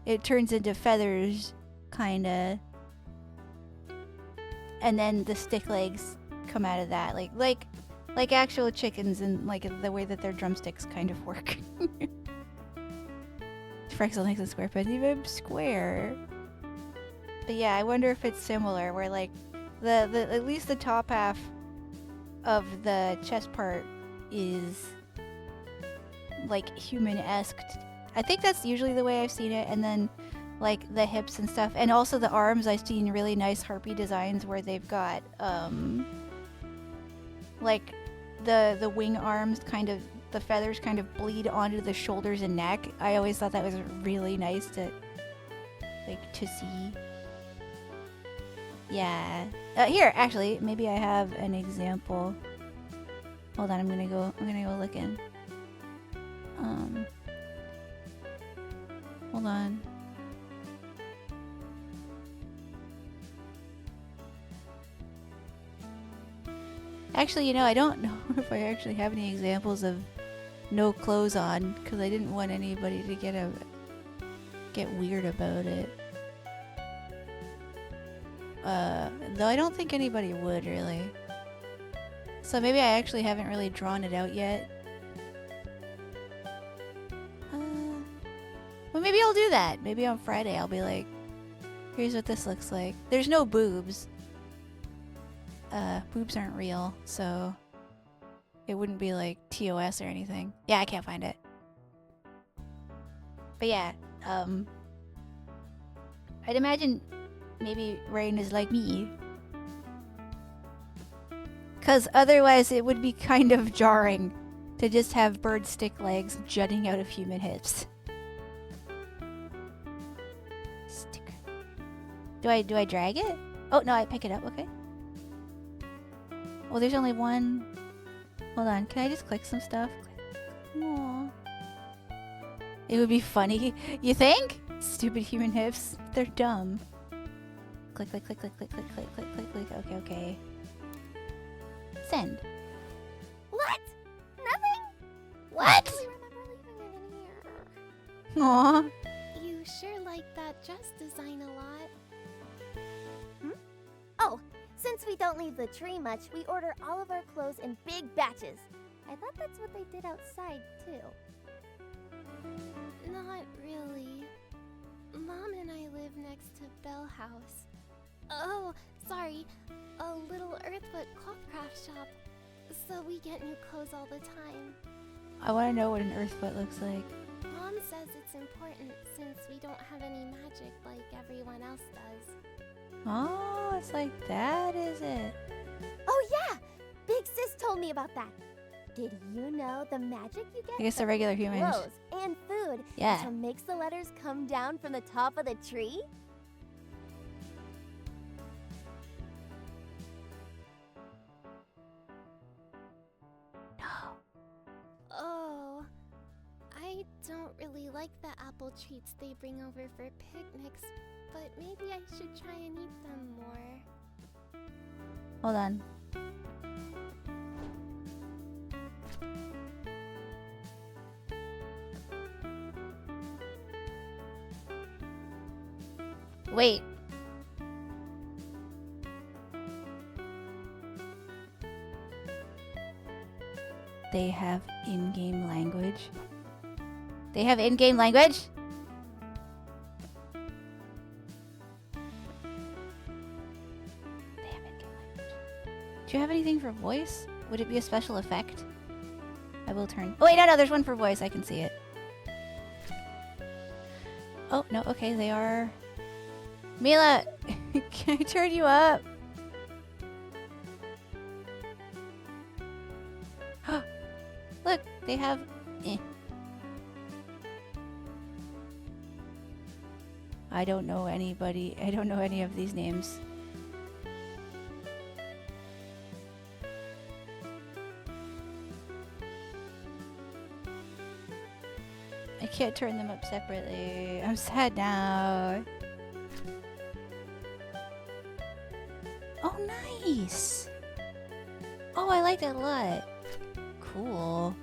it turns into feathers, kinda. And then the stick legs come out of that, like actual chickens, and like the way that their drumsticks kind of work. Frexel makes a square even square. But yeah, I wonder if it's similar, where like the at least the top half of the chest part is like human-esque. I think that's usually the way I've seen it, and then like the hips and stuff, and also the arms. I've seen really nice harpy designs where they've got like the wing arms, kind of the feathers kind of bleed onto the shoulders and neck. I always thought that was really nice to see. Yeah. Here, actually, maybe I have an example. Hold on, I'm gonna go looking. Hold on. Actually, you know, I don't know if I actually have any examples of no clothes on, because I didn't want anybody to get weird about it. Though I don't think anybody would, really. So maybe I actually haven't really drawn it out yet. Well, maybe I'll do that. Maybe on Friday I'll be like, here's what this looks like. There's no boobs. Boobs aren't real, so it wouldn't be like TOS or anything. Yeah, I can't find it. But yeah, I'd imagine maybe Rain is like me, Because otherwise it would be kind of jarring to just have bird stick legs jutting out of human hips. Sticker. Do I drag it? Oh no, I pick it up, okay. Oh, there's only one. Hold on, can I just click some stuff? Aww. It would be funny. You think? Stupid human hips. They're dumb. Click, click, click, click, click, click, click, click, click, click. Okay, okay. Send. What? Nothing? What? I really remember leaving it in here. Aw. You sure like that dress design a lot. Oh, since we don't leave the tree much, we order all of our clothes in big batches. I thought that's what they did outside, too. Not really. Mom and I live next to Bell House. Oh, sorry. A little Earthfoot clothcraft shop. So we get new clothes all the time. I want to know what an Earthfoot looks like. Mom says it's important since we don't have any magic like everyone else does. Oh, it's like that, is it? Oh, yeah! Big Sis told me about that. Did you know the magic you get I guess from the regular humans. clothes and food Yeah. is what makes the letters come down from the top of the tree? Oh, I don't really like the apple treats they bring over for picnics, but maybe I should try and eat them more. Hold on. Wait. They have in-game language. They have in-game language? They have in-game language. Do you have anything for voice? Would it be a special effect? I will turn. Oh wait, no, there's one for voice. I can see it. Oh, no, okay, they are... Mila, can I turn you up? Look, they have... I don't know anybody. I don't know any of these names. I can't turn them up separately. I'm sad now. Oh, nice. Oh, I like that a lot. Cool.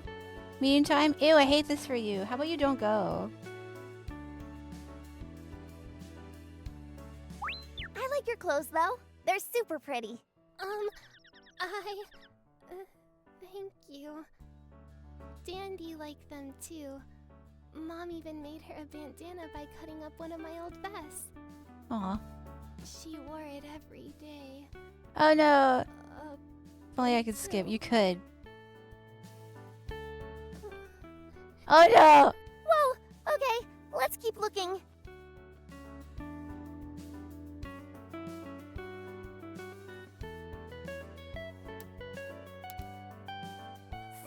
Meantime, ew, I hate this for you. How about you don't go? I like your clothes, though. They're super pretty. Thank you. Dandy liked them too. Mom even made her a bandana by cutting up one of my old vests. Aw. She wore it every day. Oh no. Uh, If only I could skip. You could. Oh no! Whoa, okay, let's keep looking.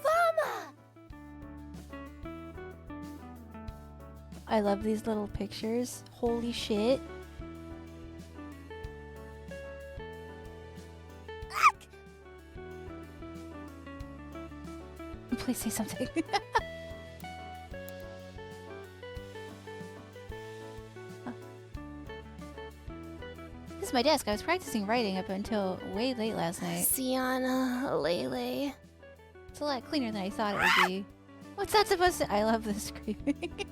Fama! I love these little pictures. Holy shit. Please say something. Huh. This is my desk. I was practicing writing up until way late last night. Sienna, Lele. It's a lot cleaner than I thought it would be. What's that supposed to? I love the screaming.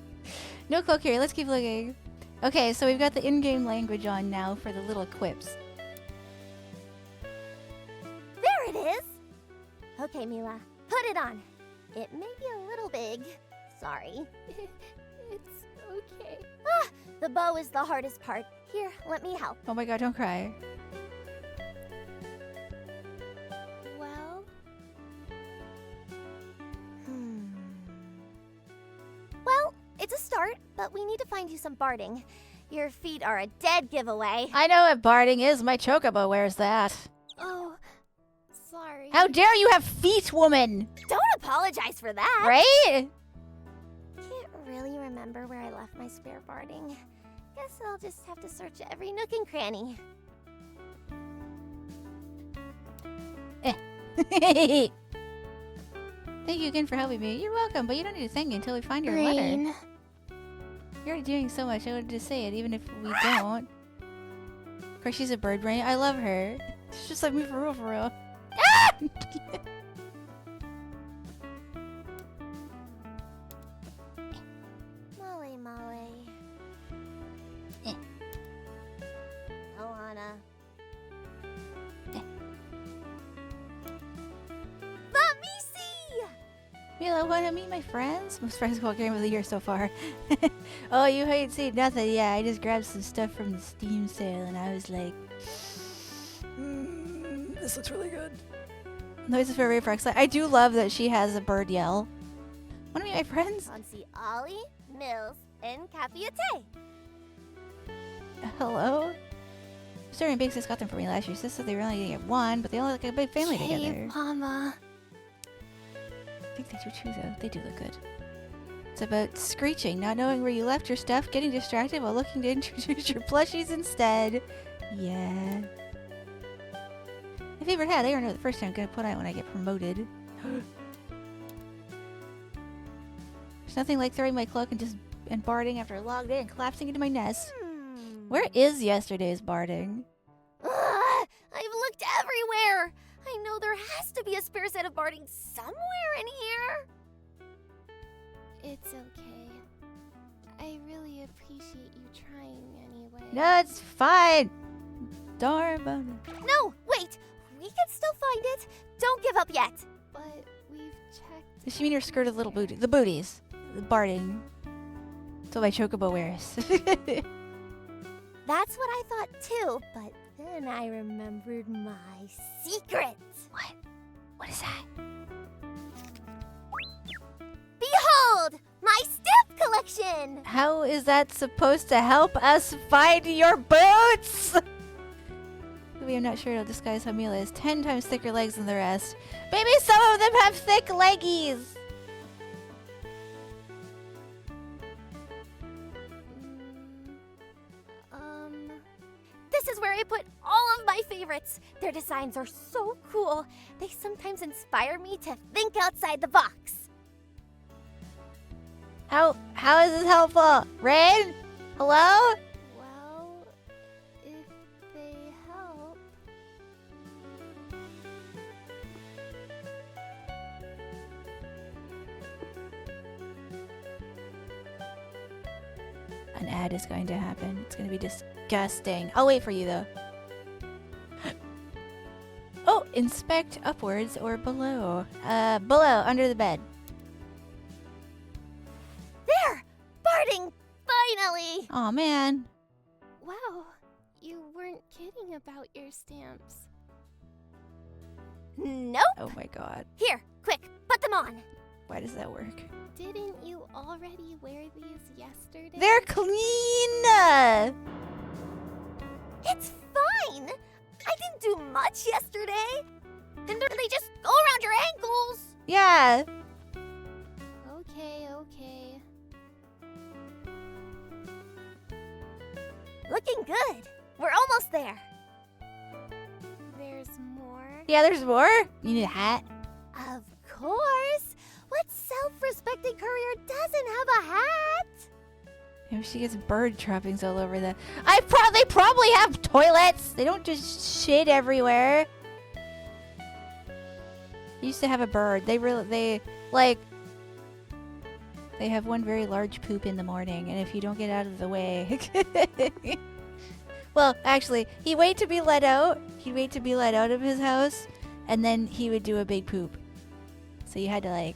No cloak here. Let's keep looking. Okay, so we've got the in-game language on now for the little quips. There it is! Okay, Mila, put it on. It may be a little big. Sorry. It's okay. Ah, the bow is the hardest part. Here, let me help. Oh my god, don't cry. Well, Well, it's a start, but we need to find you some barding. Your feet are a dead giveaway. I know what barding is. My chocobo wears that. oh, sorry. How dare you have feet, woman? Don't apologize for that. Right? Can't really remember where I left my spare barding. Guess I'll just have to search every nook and cranny. Thank you again for helping me. You're welcome, but you don't need to thank me until we find your letter. Rain. You're already doing so much. I wanted to say it, even if we don't. Of course, she's a bird brain. I love her. She's just like me for real, for real. Ah! Molly, Molly. Eh. Ohana. Eh. Let me see! Mila, wanna meet my friends? Most friends called game of the year so far. Oh, you ain't seen nothing. Yeah, I just grabbed some stuff from the Steam sale and I was like, this looks really good. Noises for Rayfrox. I do love that she has a bird yell. Wanna meet my friends? On see Ollie, Mills, and Capiate. Hello? Story Banks got them for me last year. She said they were only gonna get one, but they all look like a big family together. Hey, Mama. I think they do too, though. They do look good. It's about screeching, not knowing where you left your stuff, getting distracted while looking to introduce your plushies instead. Yeah. My favorite hat. I don't know the first time I'm gonna put on when I get promoted. There's nothing like throwing my cloak and barding after a long day and collapsing into my nest. Where is yesterday's barding? Ugh, I've looked everywhere. I know there has to be a spare set of barding somewhere in here. It's okay. I really appreciate you trying anyway. No, it's fine. Don't worry about it. No, wait. We can still find it. Don't give up yet. But we've checked. Does she mean her skirt of little booty? The booties. The barding. That's what my chocobo wears. That's what I thought too, but then I remembered my secret. What? What is that? Behold, my stamp collection. How is that supposed to help us find your boots? I'm not sure it'll disguise how Mila has 10 times thicker legs than the rest. Maybe some of them have thick leggies. This is where I put all of my favorites. Their designs are so cool. They sometimes inspire me to think outside the box. How is this helpful? Rain? Hello? Well, if they help. An ad is going to happen. It's going to be disgusting. I'll wait for you though. Oh, inspect upwards or below. Below, under the bed. There! Barding! Finally! Oh man. Wow, you weren't kidding about your stamps. Nope! Oh my god. Here, quick, put them on. Why does that work? Didn't you already wear these yesterday? They're clean! It's fine! I didn't do much yesterday. And they just go around your ankles. Yeah. Okay, okay. Looking good. We're almost there. There's more? Yeah, there's more. You need a hat? Of course. What self-respecting courier doesn't have a hat? Maybe she gets bird trappings all over the... They probably have toilets! They don't just shit everywhere. I used to have a bird. They have one very large poop in the morning, and if you don't get out of the way... Well, actually, he'd wait to be let out. He'd wait to be let out of his house, and then he would do a big poop. So you had to,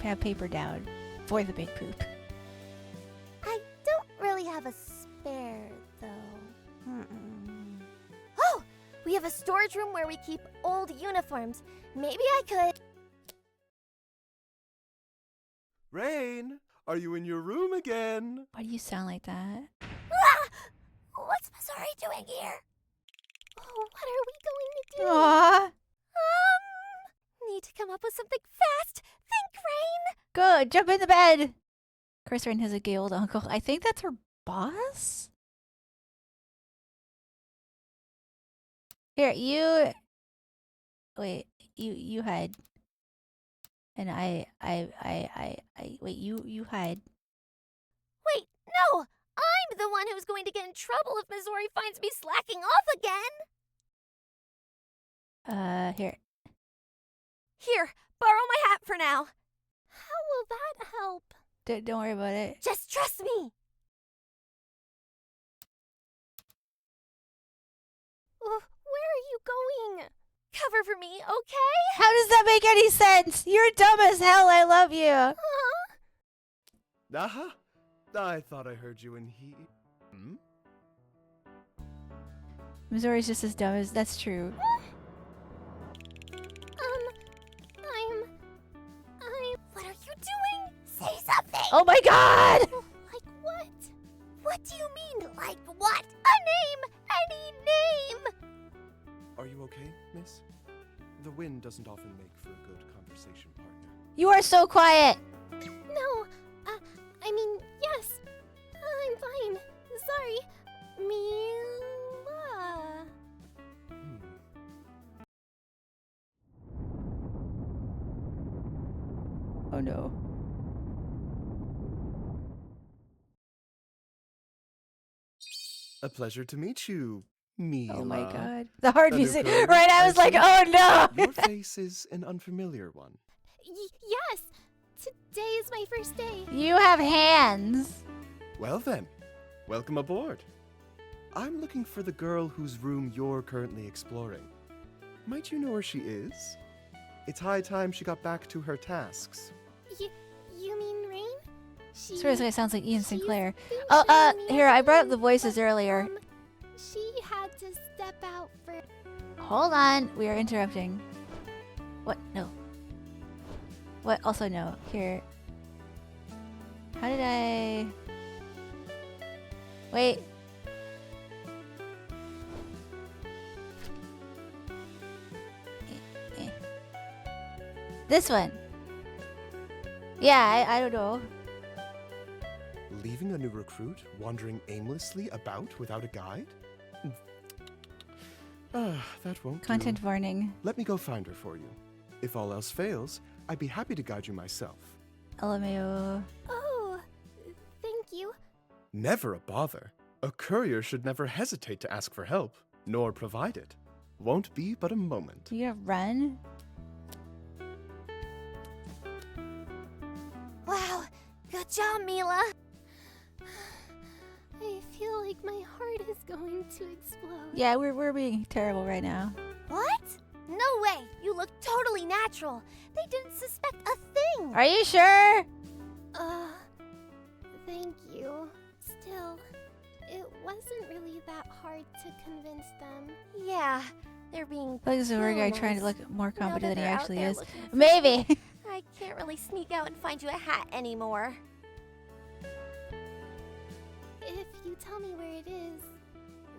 have paper down for the big poop. I don't really have a spare, though. Oh! We have a storage room where we keep old uniforms. Maybe I could... Rain, are you in your room again? Why do you sound like that? Ah! What's Masari doing here? Oh, What are we going to do? Aww. Need to come up with something fast. Think, Rain. Go, jump in the bed. Of course, Rain has a gay old uncle. I think that's her boss? Here, you... Wait, you hide. And wait, you hide. Wait, no! I'm the one who's going to get in trouble if Missouri finds me slacking off again! Here. Here, borrow my hat for now. How will that help? Don't worry about it. Just trust me! Where are you going? Cover for me, okay? How does that make any sense? You're dumb as hell. I love you. Huh? Aha! I thought I heard you in he. Hmm? Missouri's just as dumb as that's true. What are you doing? Say something! Oh my god! Like what? What do you mean, like what? A name! Any name! Are you okay, miss? The wind doesn't often make for a good conversation partner. You are so quiet. No, I mean, yes. I'm fine. Sorry. Mila. Hmm. Oh no. A pleasure to meet you, Mila. Oh my god. The hard The music. newcomer, Right, I I was like, see. oh no! Your face is an unfamiliar one. Yes. Today is my first day. You have hands. Well then, welcome aboard. I'm looking for the girl whose room you're currently exploring. Might you know where she is? It's high time she got back to her tasks. You mean Rain? Seriously, it sounds like Ian she's Sinclair. been Oh, showing me here, I brought up around, the voices but, earlier. She had to step out for... Hold on. We are interrupting. What? No. What? Also, no. Here. How did I... Wait. This one. Yeah, I don't know. Leaving a new recruit wandering aimlessly about without a guide? That won't Content do. warning. Let me go find her for you. If all else fails, I'd be happy to guide you myself. LMAO. Oh, thank you. Never a bother. A courier should never hesitate to ask for help, nor provide it. Won't be but a moment. You gonna run? Wow, good job, Mila. I feel like my heart is going to explode. Yeah, we're being terrible right now. What? No way, you look totally natural. They didn't suspect a thing. Are you sure? Thank you. Still, it wasn't really that hard to convince them. Yeah, they're being I feel like this is where guy trying to nice. look more Now that competent than he they're out actually there is. looking for Maybe. me, I can't really sneak out and find you a hat anymore. If you tell me where it is,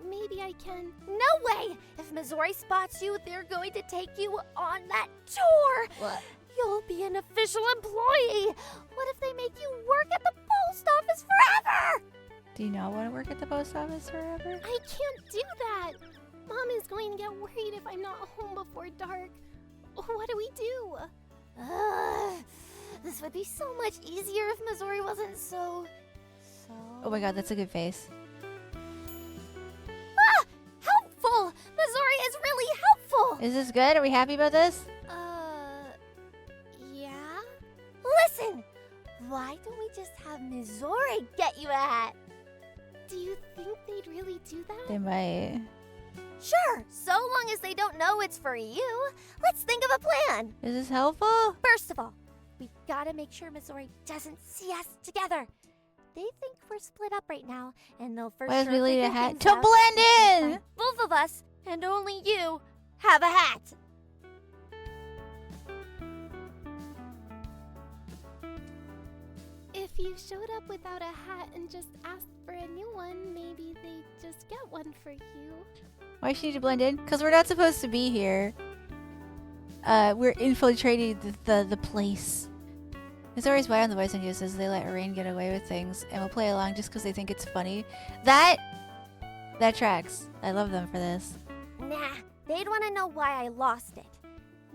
maybe I can. No way! If Missouri spots you, they're going to take you on that tour! What? You'll be an official employee! What if they make you work at the post office forever? Do you not want to work at the post office forever? I can't do that. Mom is going to get worried if I'm not home before dark. What do we do? This would be so much easier if Missouri wasn't so... Oh my god, that's a good face. Ah! Helpful! Missouri is really helpful! Is this good? Are we happy about this? Yeah? Listen! Why don't we just have Missouri get you a hat? Do you think they'd really do that? They might. Sure, so long as they don't know it's for you. Let's think of a plan. Is this helpful? First of all, we gotta make sure Missouri doesn't see us together. They think we're split up right now, and they'll for Why sure does we need a figure hat? things To out blend and in! find both of us, and only you, have a hat. If you showed up without a hat and just asked for a new one, maybe they'd just get one. one for you. Why should you need to blend in? Because we're not supposed to be here. We're infiltrating the place. It's always why on the voice and uses they let Rain get away with things and will play along just because they think it's funny. That tracks. I love them for this. Nah, they'd want to know why I lost it.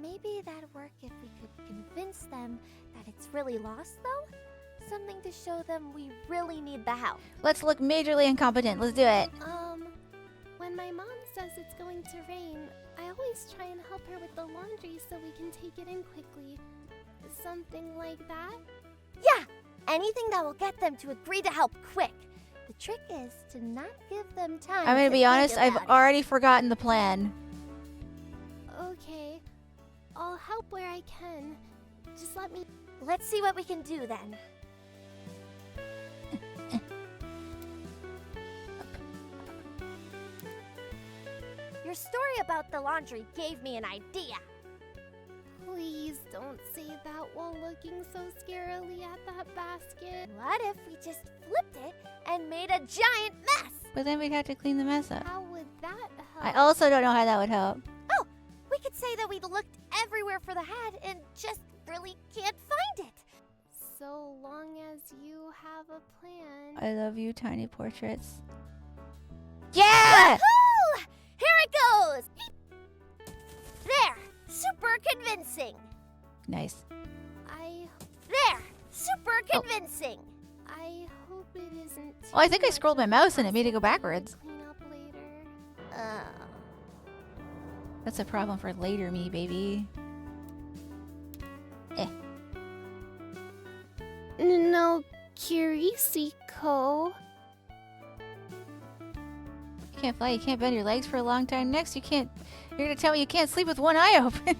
Maybe that'd work if we could convince them that it's really lost, though? Something to show them we really need the help. Let's look majorly incompetent. Let's do it. When my mom says it's going to rain, I always try and help her with the laundry so we can take it in quickly. Something like that? Yeah, anything that will get them to agree to help quick. The trick is to not give them time. I'm gonna be honest, I've already forgotten the plan. Okay, I'll help where I can. Just let me... Let's see what we can do then. Your story about the laundry gave me an idea. Please don't say that while looking so scarily at that basket. What if we just flipped it and made a giant mess? But then we'd have to clean the mess up. How would that help? I also don't know how that would help. Oh, we could say that we looked everywhere for the hat and just really can't find it. So long as you have a plan. I love you, tiny portraits. Yeah! Woohoo! Here it goes! There! Super convincing! Nice. There! Super convincing! I hope it isn't Oh, I think I too scrolled my much mouse and it made it go hassle backwards. to clean up later. That's a problem for later me, baby. No, Kirisico. You can't fly, you can't bend your legs for a long time. Next, you're gonna tell me you can't sleep with one eye open.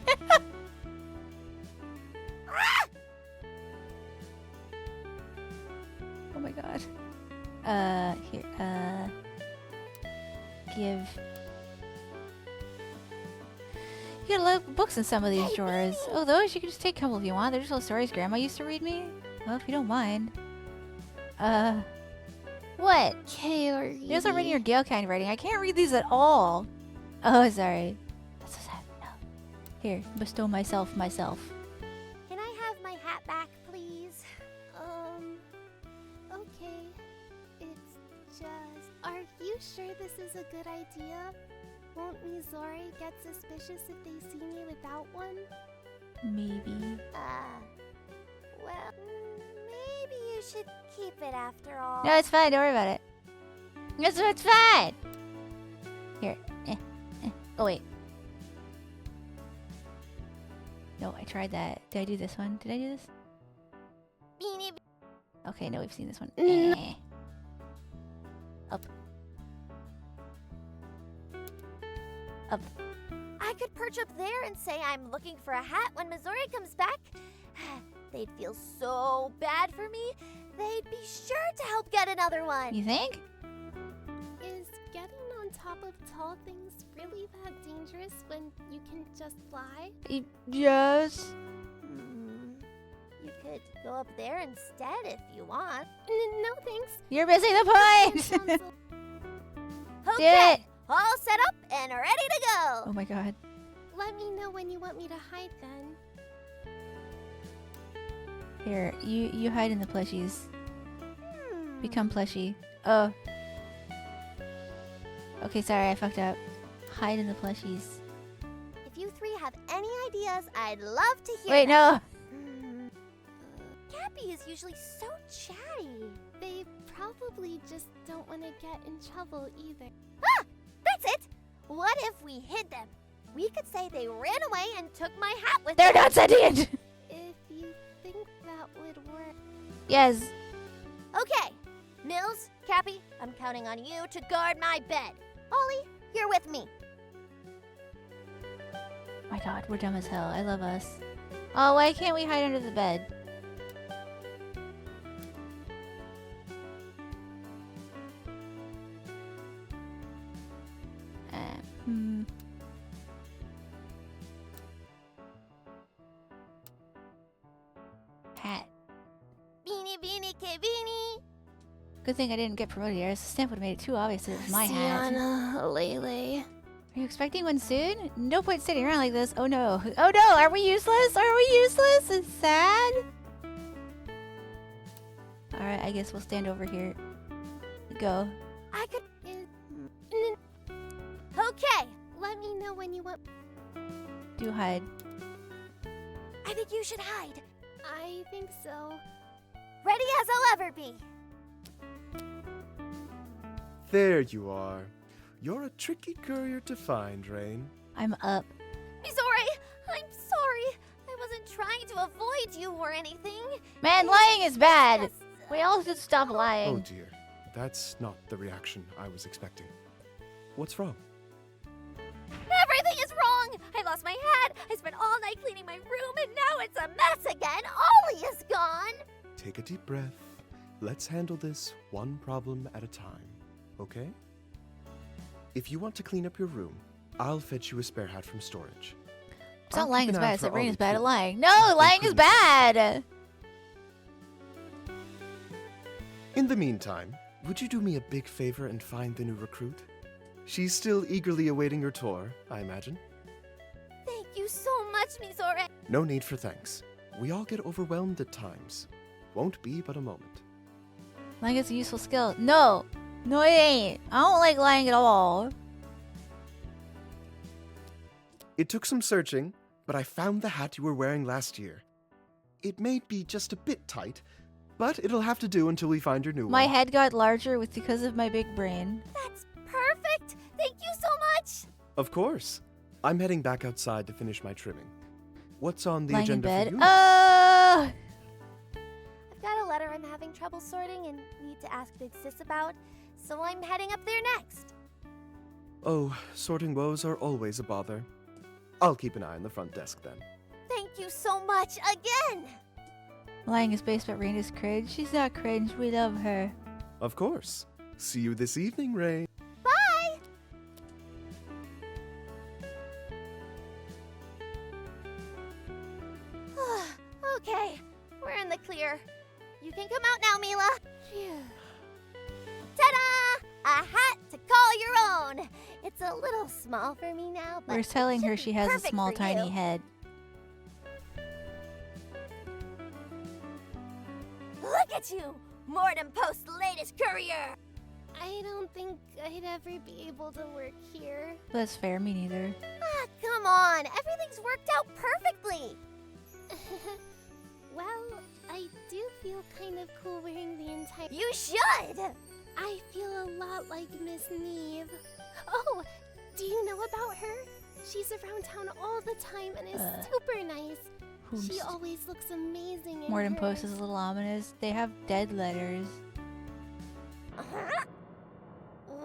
Oh my god. Here, give. You got a lot of books in some of these drawers. Oh, those? You can just take a couple if you want. They're just little stories Grandma used to read me. Well, if you don't mind. What? Carrie. You're also reading your Gale kind writing. I can't read these at all. Oh, sorry. That's so sad. No. Here, bestow myself. Can I have my hat back, please? Okay. It's just... Are you sure this is a good idea? Won't Mizore get suspicious if they see me without one? Maybe. Well, maybe you should keep it after all. No, it's fine. Don't worry about it. It's fine. Here. Oh, wait. No, I tried that. Did I do this one? Did I do this? Beanie Okay, no, we've seen this one. No. Up. I could perch up there and say I'm looking for a hat when Missouri comes back. They'd feel so bad for me. They'd be sure to help get another one. You think? Is getting on top of tall things really that dangerous when you can just fly? Yes. You could go up there instead if you want. No thanks. You're missing the That point. sounds Okay, it. all set up and ready to go. Oh my god. Let me know when you want me to hide then. Here, you hide in the plushies. Hmm. Become plushie. Oh. Okay, sorry, I fucked up. Hide in the plushies. If you three have any ideas, I'd love to hear Wait, them. no. Cappy is usually so chatty. They probably just don't want to get in trouble either. Ah! That's it! What if we hid them? We could say they ran away and took my hat with They're them. not sentient! If you think that would work. Yes. Okay. Mills, Cappy, I'm counting on you to guard my bed. Ollie, you're with me. My god, we're dumb as hell. I love us. Oh, why can't we hide under the bed? Hat. Beanie, beanie, ke beanie. Good thing I didn't get promoted here. The stamp would have made it too obvious that it was my hat. Sienna, Lele. Are you expecting one soon? No point sitting around like this. Oh no. Oh no, are we useless? Are we useless? It's sad. Alright, I guess we'll stand over here. Go. I could. N- Okay, Let me know when you want. Do hide. I think you should hide. I think so. Ready as I'll ever be. There you are. You're a tricky courier to find, Rain. I'm up. Misori, I'm sorry. I wasn't trying to avoid you or anything. Man, lying is bad. Just, We all should stop Oh lying. dear. That's not the reaction I was expecting. What's wrong? Everything is wrong. I lost my hat. I spent all night cleaning my room, and now it's a mess again. Ollie is gone. Take a deep breath. Let's handle this one problem at a time, okay? If you want to clean up your room, I'll fetch you a spare hat from storage. It's not I'll lying keep is an eye bad, for so Rain is Ollie, bad too. at lying. No, lying is Including- bad! In the meantime, would you do me a big favor and find the new recruit? She's still eagerly awaiting your tour, I imagine. Thank you so much, Misori. No need for thanks. We all get overwhelmed at times. Won't be but a moment. Lying is a useful skill. No! No, it ain't. I don't like lying at all. It took some searching, but I found the hat you were wearing last year. It may be just a bit tight, but it'll have to do until we find your new My one. head got larger because of my big brain. That's perfect. Thank you so much. Of course. I'm heading back outside to finish my trimming. What's on the Lying in agenda bed. for you? I've got a letter I'm having trouble sorting and need to ask Big Sis about, so I'm heading up there next. Oh, sorting woes are always a bother. I'll keep an eye on the front desk then. Thank you so much again. Lying is based, but Rain is cringe. She's not cringe. We love her. Of course. See you this evening, Ray. Bye. Okay, we're in the clear. You can come out now, Mila. Phew. Ta-da! A hat to call your own. It's a little small for me now, but We're telling it her should she be has a perfect small, for tiny you. head. Look at you, Mordem Post's latest courier. I don't think I'd ever be able to work here. That's fair. Me neither. Ah, come on, everything's worked out perfectly. Well, I do feel kind of cool wearing the entire. You should. I feel a lot like Miss Neve. Oh, do you know about her? She's around town all the time and is super nice. She Who's- always looks amazing in Morden hers. Post is a little ominous. They have dead letters. Huh?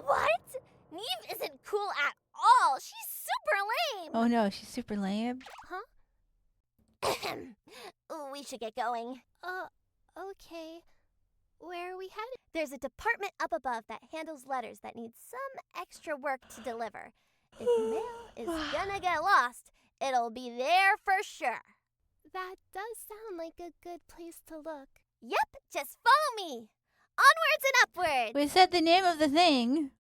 What? Neve isn't cool at all. She's super lame. Oh no, she's super lame. We should get going. Okay. Where are we headed? There's a department up above that handles letters that need some extra work to deliver. If mail is gonna get lost, it'll be there for sure. That does sound like a good place to look. Yep, just follow me. Onwards and upwards. We said the name of the thing.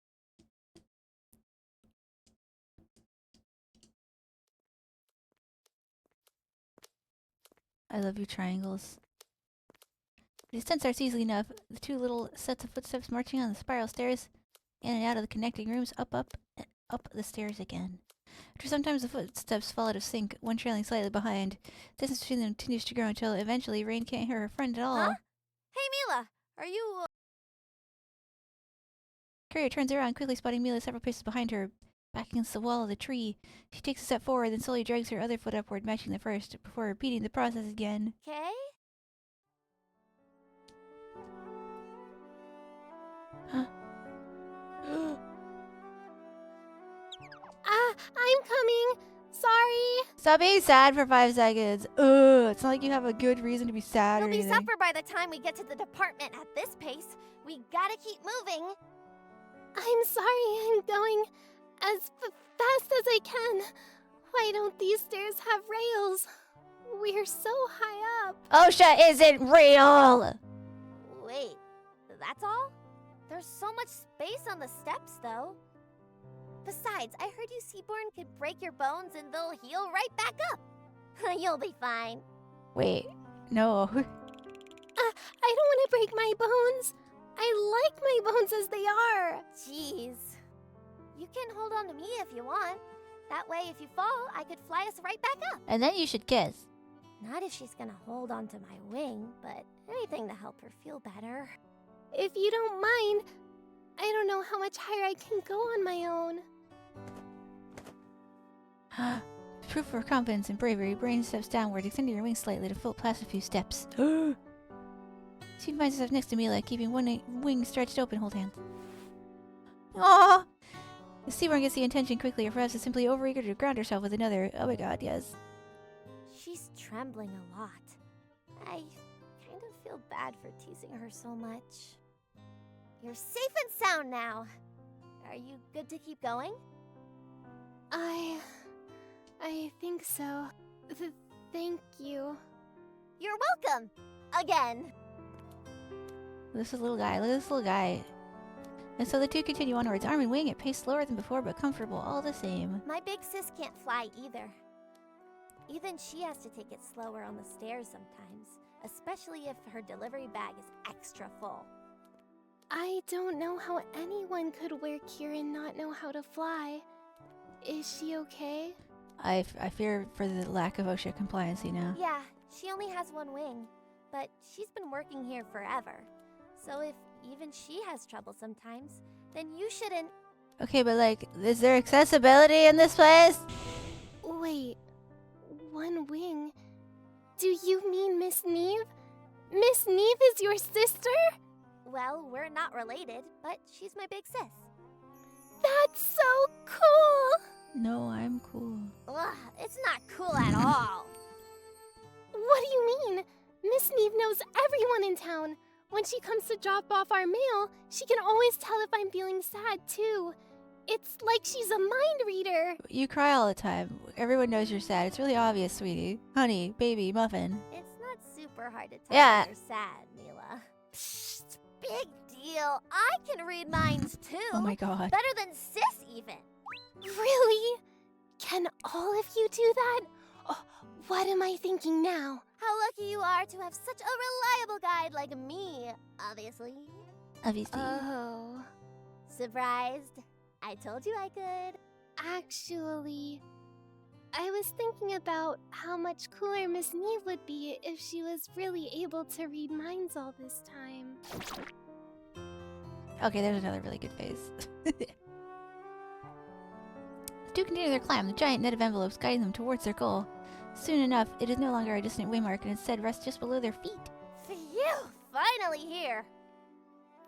I love you, triangles. The descent starts easily enough. The two little sets of footsteps marching on the spiral stairs, in and out of the connecting rooms, up the stairs again. After sometimes the footsteps fall out of sync, one trailing slightly behind. The distance between them continues to grow until eventually Rain can't hear her friend at all. Huh? Hey, Mila, are you... Courier turns around, quickly spotting Mila several paces behind her, back against the wall of the tree. She takes a step forward, then slowly drags her other foot upward, matching the first, before repeating the process again. Okay? I'm coming. Sorry. Stop being sad for 5 seconds. Ugh, it's not like you have a good reason to be sad You'll or be anything. supper by the time we get to the department at this pace. We gotta keep moving. I'm sorry. I'm going as fast as I can. Why don't these stairs have rails? We're so high up. OSHA isn't real! Wait, that's all? There's so much space on the steps, though. Besides, I heard you Seaborn could break your bones and they'll heal right back up. You'll be fine. Wait, no. I don't want to break my bones. I like my bones as they are. Jeez. You can hold on to me if you want. That way, if you fall, I could fly us right back up. And then you should kiss. Not if she's gonna hold on to my wing, but anything to help her feel better. If you don't mind, I don't know how much higher I can go on my own. Proof of her confidence and bravery, Brain steps downward, extending her wings slightly to float past a few steps. She finds herself next to Mila, keeping one wing stretched open. Hold hands. Aww! The Seaborn gets the intention quickly, or perhaps is simply overeager to ground herself with another. Oh my god, yes. She's trembling a lot. I kind of feel bad for teasing her so much. You're safe and sound now. Are you good to keep going? I think so. Thank you. You're welcome! Again! This is little guy. Look at this little guy. And so the two continue onwards, arm and wing at pace slower than before, but comfortable all the same. My big sis can't fly either. Even she has to take it slower on the stairs sometimes, especially if her delivery bag is extra full. I don't know how anyone could work here and not know how to fly. Is she okay? I fear for the lack of OSHA compliancy now. Yeah, she only has one wing, but she's been working here forever. So if even she has trouble sometimes, then you shouldn't. Okay, but like, is there accessibility in this place? Wait, one wing? Do you mean Miss Neve? Miss Neve is your sister? Well, we're not related, but she's my big sis. That's so cool! No, I'm cool. Ugh, it's not cool at all. What do you mean? Miss Neve knows everyone in town. When she comes to drop off our mail, she can always tell if I'm feeling sad, too. It's like she's a mind reader. You cry all the time. Everyone knows you're sad. It's really obvious, sweetie. Honey, baby, muffin. It's not super hard to tell Yeah. when you're sad, Mila. Psst, big deal. I can read minds too. Oh my god. Better than sis even. Really? Can all of you do that? Oh, what am I thinking now? How lucky you are to have such a reliable guide like me, obviously. Obviously. Oh. Surprised? I told you I could. Actually, I was thinking about how much cooler Miss Neve would be if she was really able to read minds all this time. Okay, there's another really good phase. The two continue their climb, the giant net of envelopes guiding them towards their goal. Soon enough, it is no longer a distant waymark and instead rests just below their feet. Phew! Finally here.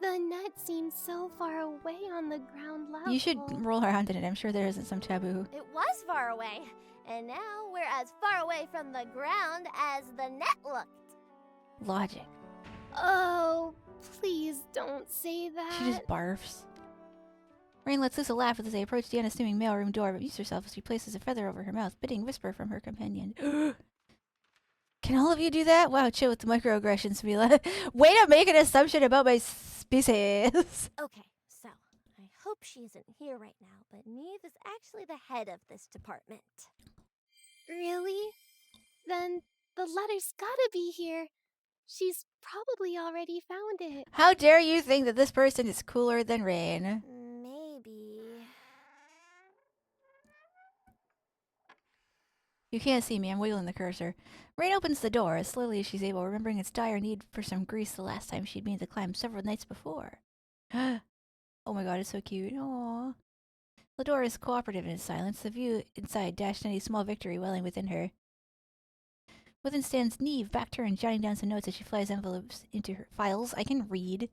The net seems so far away on the ground level. You should roll around in it. I'm sure there isn't some taboo. It was far away, and now we're as far away from the ground as the net looked. Logic. Oh, please don't say that. She just barfs. Rain lets loose a laugh as they approach the unassuming mailroom door, but mutes herself as she places a feather over her mouth, bidding whisper from her companion. Can all of you do that? Wow, chill with the microaggressions, Mila. Way to make an assumption about my species. Okay, so I hope she isn't here right now, but Neve is actually the head of this department. Really? Then the letter's gotta be here. She's probably already found it. How dare you think that this person is cooler than Rain? Maybe. You can't see me, I'm wiggling the cursor. Rain opens the door as slowly as she's able, remembering its dire need for some grease the last time she'd made the climb several nights before. Oh my god, it's so cute. Aww. The door is cooperative in its silence, the view inside dashed any small victory welling within her. Within stands Neve, back turned, jotting down some notes as she flies envelopes into her files. I can read.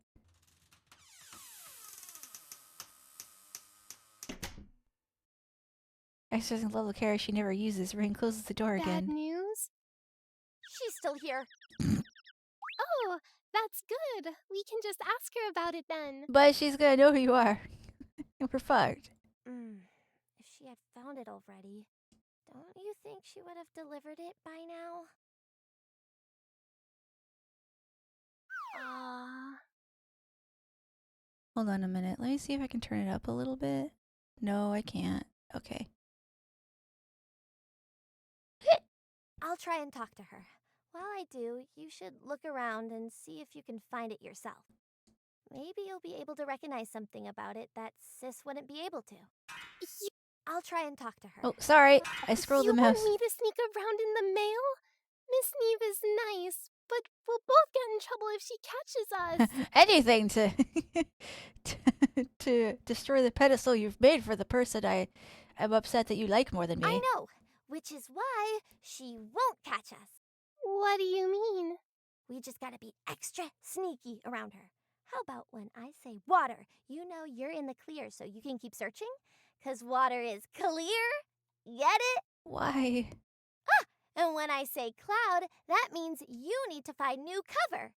Exercising the level of care she never uses, Rain closes the door Bad again. news? She's still here. Oh, that's good. We can just ask her about it then. But she's gonna know who you are. We're fucked. If she had found it already, don't you think she would have delivered it by now? Hold on a minute. Let me see if I can turn it up a little bit. No, I can't. Okay. I'll try and talk to her. While I do, you should look around and see if you can find it yourself. Maybe you'll be able to recognize something about it that Sis wouldn't be able to. I'll try and talk to her. Oh, sorry. I scrolled you the mouse. want me to sneak around in the mail? Miss Neve is nice, but we'll both get in trouble if she catches us. Anything to destroy the pedestal you've made for the person I am upset that you like more than me. I know, which is why she won't catch us. What do you mean? We just gotta be extra sneaky around her. How about when I say water, you know you're in the clear so you can keep searching? 'Cause water is clear. Get it? Why? And when I say cloud, that means you need to find new cover.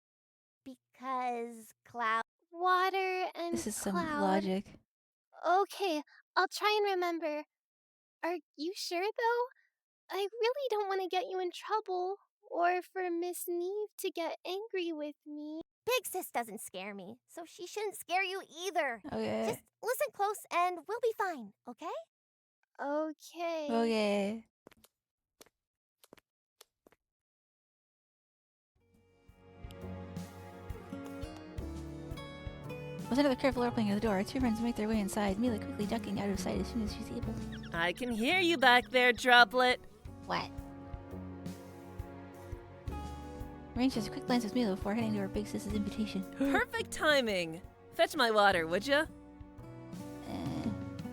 Because cloud. Water and This is some cloud. logic. Okay, I'll try and remember. Are you sure, though? I really don't want to get you in trouble, or for Miss Neve to get angry with me. Big Sis doesn't scare me, so she shouldn't scare you either. Okay. Just listen close and we'll be fine, okay? Okay. Okay. With another careful opening of the door, two friends make their way inside, Mila quickly ducking out of sight as soon as she's able. I can hear you back there, Droplet. What? Range just a quick glance with Mila before heading to her big sis's invitation. Perfect timing. Fetch my water, would ya?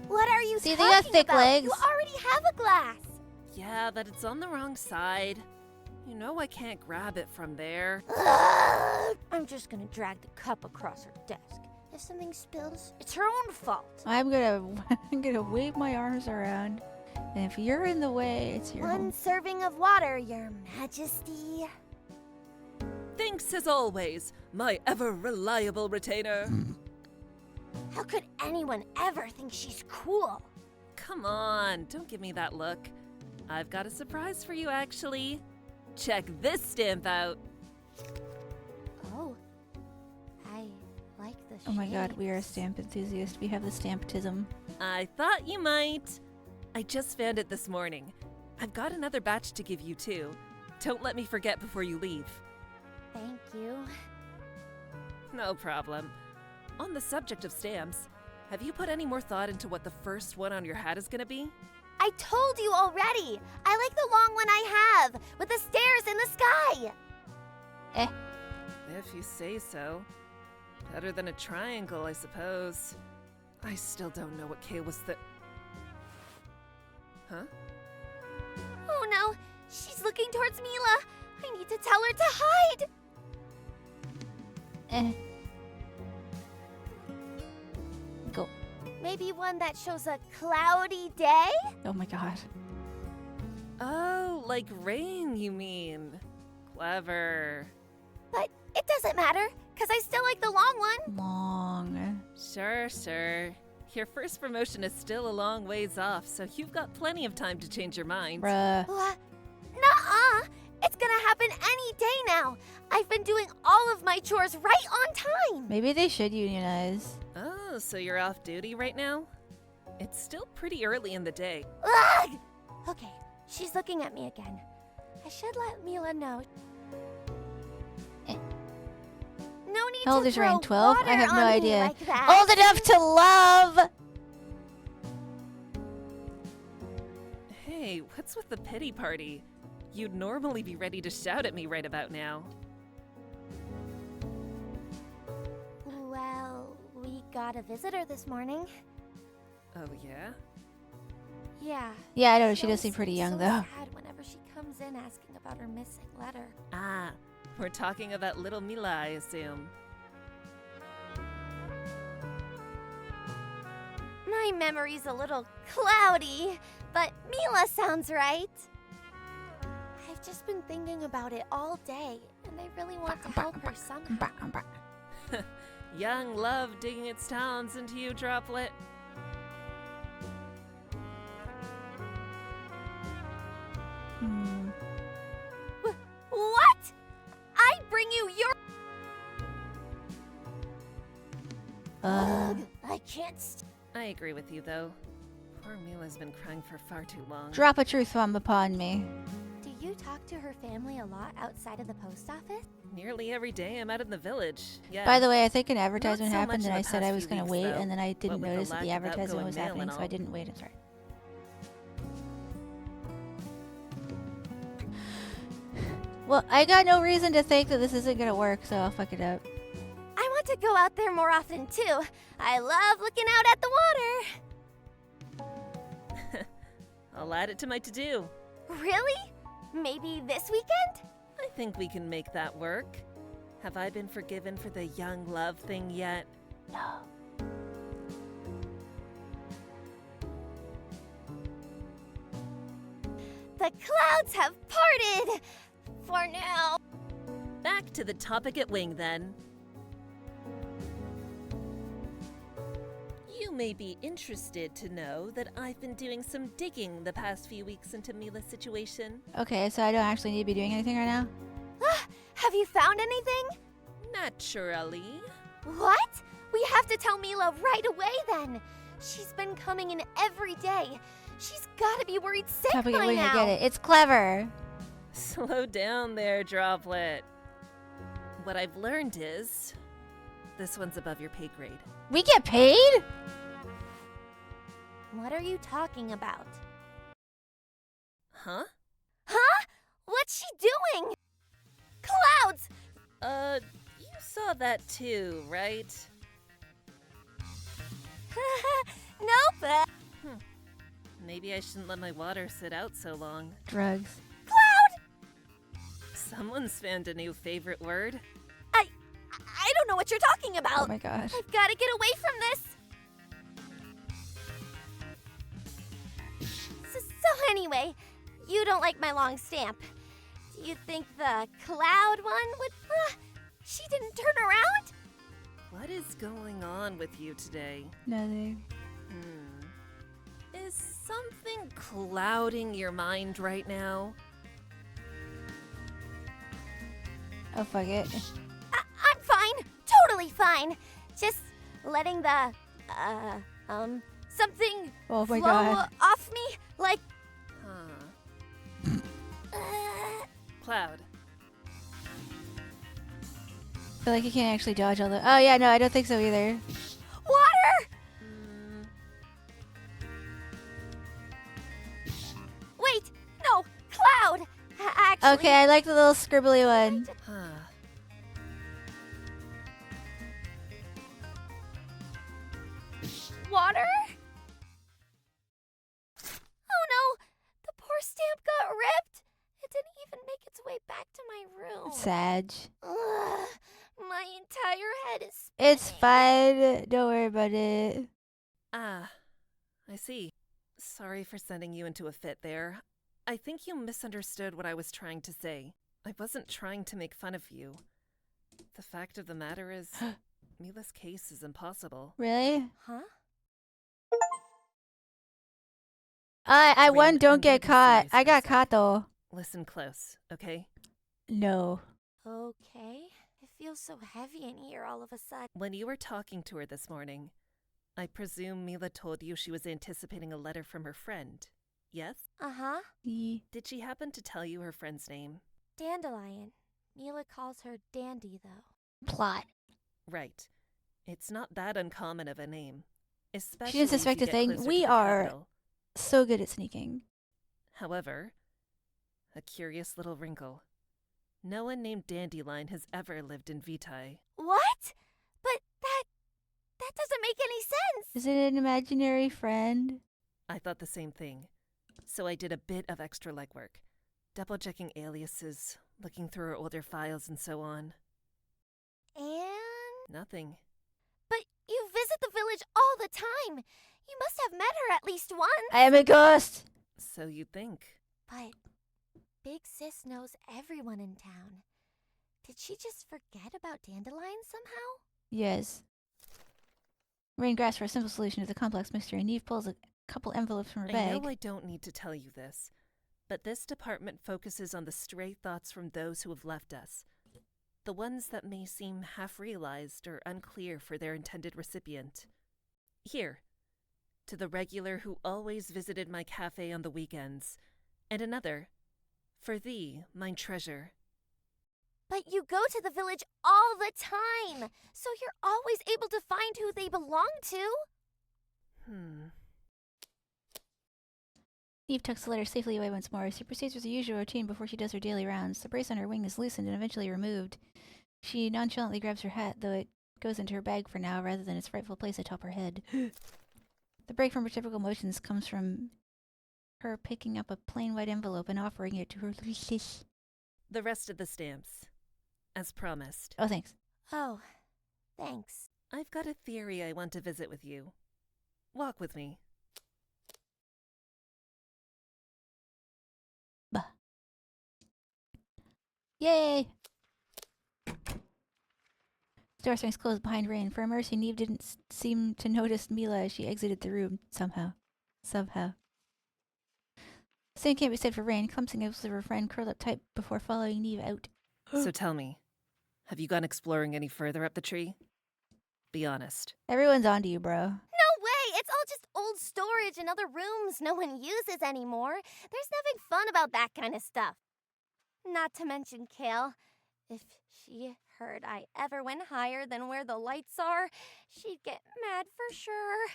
What are you See, they talking got thick about? legs. You already have a glass. Yeah, but it's on the wrong side. You know I can't grab it from there. Ugh, I'm just gonna drag the cup across her desk. If something spills, it's her own fault. I'm gonna wave my arms around, and if you're in the way, it's your One own. serving of water, Your Majesty. Thanks as always, my ever-reliable retainer. How could anyone ever think she's cool? Come on, don't give me that look. I've got a surprise for you, actually. Check this stamp out. Oh, I like the Oh my god, we are a shapes. stamp enthusiast. We have the stamptism. I thought you might. I just found it this morning. I've got another batch to give you, too. Don't let me forget before you leave. Thank you. No problem. On the subject of stamps, have you put any more thought into what the first one on your hat is gonna be? I told you already. I like the long one I have, with the stairs in the sky. If you say so. Better than a triangle, I suppose. I still don't know what Kay was Huh? Oh no, she's looking towards Mila. I need to tell her to hide. Go. Maybe one that shows a cloudy day? Oh my god. Oh, like rain, you mean? Clever. But it doesn't matter, because I still like the long one. Long. Sure, sure. Your first promotion is still a long ways off, so you've got plenty of time to change your mind. Bruh. Nuh-uh. It's gonna happen any day now. I've been doing all of my chores right on time. Maybe they should unionize. Oh, so you're off duty right now? It's still pretty early in the day. Ugh! Okay, she's looking at me again. I should let Mila know. No need How old to is throw Rain? 12? I water have no on me idea. like that. Old enough to love! Hey, what's with the pity party? You'd normally be ready to shout at me right about now. Well, we got a visitor this morning. Oh, yeah? Yeah. Yeah, I know. She does always seem pretty seems young, so though. sad whenever she comes in asking about her missing letter. Ah, we're talking about little Mila, I assume. My memory's a little cloudy, but Mila sounds right. I've just been thinking about it all day, and I really want to help her somehow. Young love digging its talons into you, Droplet. Hmm. What? I bring you your... Ugh, I can't I agree with you, though. Poor Mila's been crying for far too long. Drop a truth bomb upon me. Do you talk to her family a lot outside of the post office? Nearly every day I'm out in the village. Yeah. By the way, I think an advertisement so happened much and in I the said I past was few going to weeks, wait, though. and then I didn't What with the notice that the lack of advertisement outgoing was mail happening, and so I all. didn't wait. I'm sorry. Well, I got no reason to think that this isn't going to work, so I'll fuck it up. I want to go out there more often too. I love looking out at the water. I'll add it to my to-do. Really? Maybe this weekend? I think we can make that work. Have I been forgiven for the young love thing yet? No. The clouds have parted! For now. Back to the topic at Wing, then. You may be interested to know that I've been doing some digging the past few weeks into Mila's situation. Okay, so I don't actually need to be doing anything right now? Have you found anything? Naturally. What? We have to tell Mila right away then. She's been coming in every day. She's gotta be worried sick Topic by at Wing, now. I get it. It's clever. Slow down there, Droplet. What I've learned is... this one's above your pay grade. We get paid? What are you talking about? Huh? Huh? What's she doing? Clouds! You saw that too, right? Nope. Maybe I shouldn't let my water sit out so long. Drugs. Cloud! Someone's found a new favorite word. I don't know what you're talking Oh about. my gosh. I've got to get away from this. So anyway, you don't like my long stamp. Do you think the cloud one would... she didn't turn around? What is going on with you today? Nothing. Is something clouding your mind right now? Oh, fuck it. I'm fine. Totally fine. Just letting the... something Oh my flow god. off me. Like... Huh. Cloud. I feel like you can't actually dodge all the... Oh yeah, no, I don't think so either. water! Wait, no, cloud! Actually... Okay, I like the little scribbly one. Huh. Water? Oh no! The poor stamp got ripped! It didn't even make its way back to my room. Sag. Ugh, my entire head is It's spinning. fine. Don't worry about it. Ah, I see. Sorry for sending you into a fit there. I think you misunderstood what I was trying to say. I wasn't trying to make fun of you. The fact of the matter is, Mila's case is impossible. Really? Huh? I won, Rin, don't I'm gonna get be caught. serious I for a got sec. caught though. Listen close, okay? No. Okay. It feels so heavy in here all of a sudden. When you were talking to her this morning, I presume Mila told you she was anticipating a letter from her friend. Yes? Uh-huh. Did she happen to tell you her friend's name? Dandelion. Mila calls her Dandy, though. Plot. Right. It's not that uncommon of a name. Especially She didn't if suspect you a get thing. closer to We the are capital. so good at sneaking. However, a curious little wrinkle. No one named Dandelion has ever lived in Vitae. What? But that doesn't make any sense. Is it an imaginary friend? I thought the same thing. So I did a bit of extra legwork. Double-checking aliases, looking through her older files and so on. And... Nothing. But you visit the village all the time. You must have met her at least once. I am a ghost! So you'd think. But Big Sis knows everyone in town. Did she just forget about Dandelion somehow? Yes. Rain grasps for a simple solution to the complex mystery. Neve pulls a couple envelopes from her I bag. know I don't need to tell you this, but this department focuses on the stray thoughts from those who have left us. the ones that may seem half-realized or unclear for their intended recipient. Here, to the regular who always visited my cafe on the weekends, and another, for thee, mine treasure. But you go to the village all the time, so you're always able to find who they belong to. Eve tucks the letter safely away once more. She proceeds with her usual routine before she does her daily rounds. The brace on her wing is loosened and eventually removed. She nonchalantly grabs her hat, though it goes into her bag for now rather than its rightful place atop her head. The break from her typical motions comes from her picking up a plain white envelope and offering it to her little sis. The rest of the stamps, as promised. Oh, thanks. Oh, thanks. I've got a theory I want to visit with you. Walk with me. Bah. Yay! The door swings closed behind Rain. For a mercy, Neve didn't seem to notice Mila as she exited the room somehow. Same can't be said for Rain, clumpsing up with her friend curled up tight before following Neve out. So tell me, have you gone exploring any further up the tree? Be honest. Everyone's onto you, bro. No way! It's all just old storage in other rooms no one uses anymore. There's nothing fun about that kind of stuff. Not to mention Kale. If she heard I ever went higher than where the lights are, she'd get mad for sure.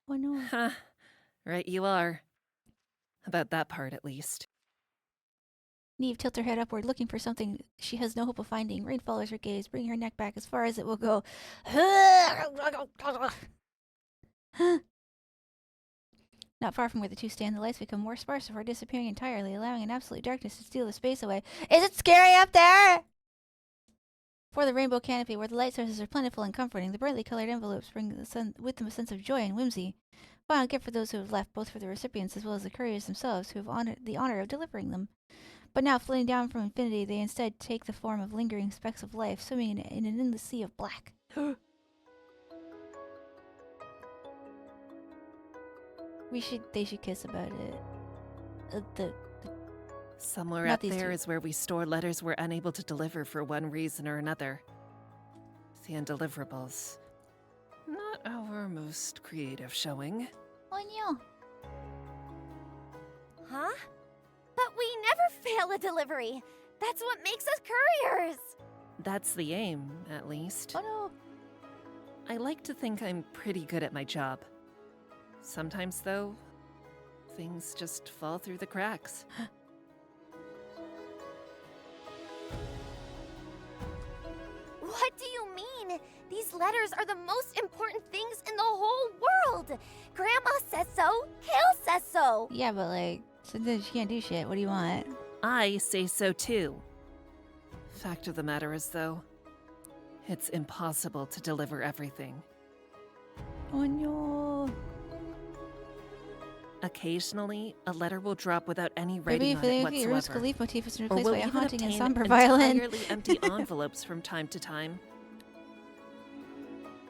Oh no. Huh. Right you are. About that part, at least. Neve tilts her head upward, looking for something she has no hope of finding. Rain follows her gaze, bringing her neck back as far as it will go. Not far from where the two stand, the lights become more sparse before disappearing entirely, allowing an absolute darkness to steal the space away. Is it scary up there? For the rainbow canopy, where the light sources are plentiful and comforting, the brightly colored envelopes bring with them a sense of joy and whimsy. Final gift for those who have left, both for the recipients as well as the couriers themselves, who have the honor of delivering them. But now, floating down from infinity, they instead take the form of lingering specks of life, swimming in an endless sea of black. They should kiss about it. Somewhere Not up these there two. is where we store letters we're unable to deliver for one reason or another. The undeliverables. Not our most creative showing. Oh no. Huh? But we never fail a delivery. That's what makes us couriers. That's the aim, at least. Oh no. I like to think I'm pretty good at my job. Sometimes, though, things just fall through the cracks. What do you mean? These letters are the most important things in the whole world. Grandma says so. Kale says so. Yeah, but like, sometimes you can't do shit. What do you want? I say so too. Fact of the matter is, though, it's impossible to deliver everything. Oh no. Occasionally, a letter will drop without any Maybe writing if on it the Rose whatsoever. Leaf motif is Or replaced we'll by a even haunting and obtain somber violin. entirely empty envelopes from time to time.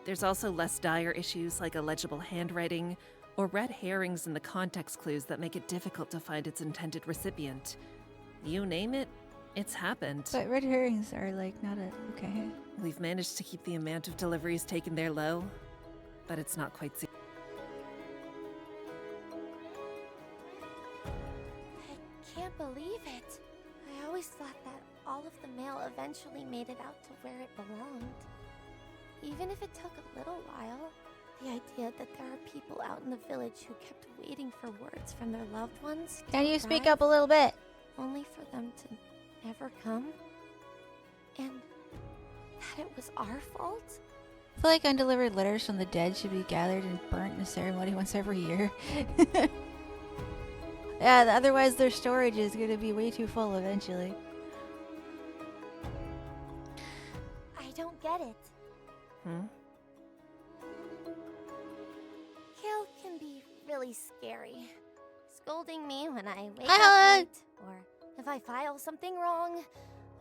There's also less dire issues like illegible handwriting or red herrings in the context clues that make it difficult to find its intended recipient. You name it, it's happened. But red herrings are like not a okay. We've managed to keep the amount of deliveries taken there low, but it's not quite zero. I can't believe it. I always thought that all of the mail eventually made it out to where it belonged. Even if it took a little while, the idea that there are people out in the village who kept waiting for words from their loved ones. Can you to speak arrive, up a little bit? only for them to never come? And that it was our fault? I feel like undelivered letters from the dead should be gathered and burnt in a ceremony once every year. Yeah, otherwise their storage is going to be way too full eventually. I don't get it. Kale can be really scary. Scolding me when I wake Hi, up Helen. late, or if I file something wrong,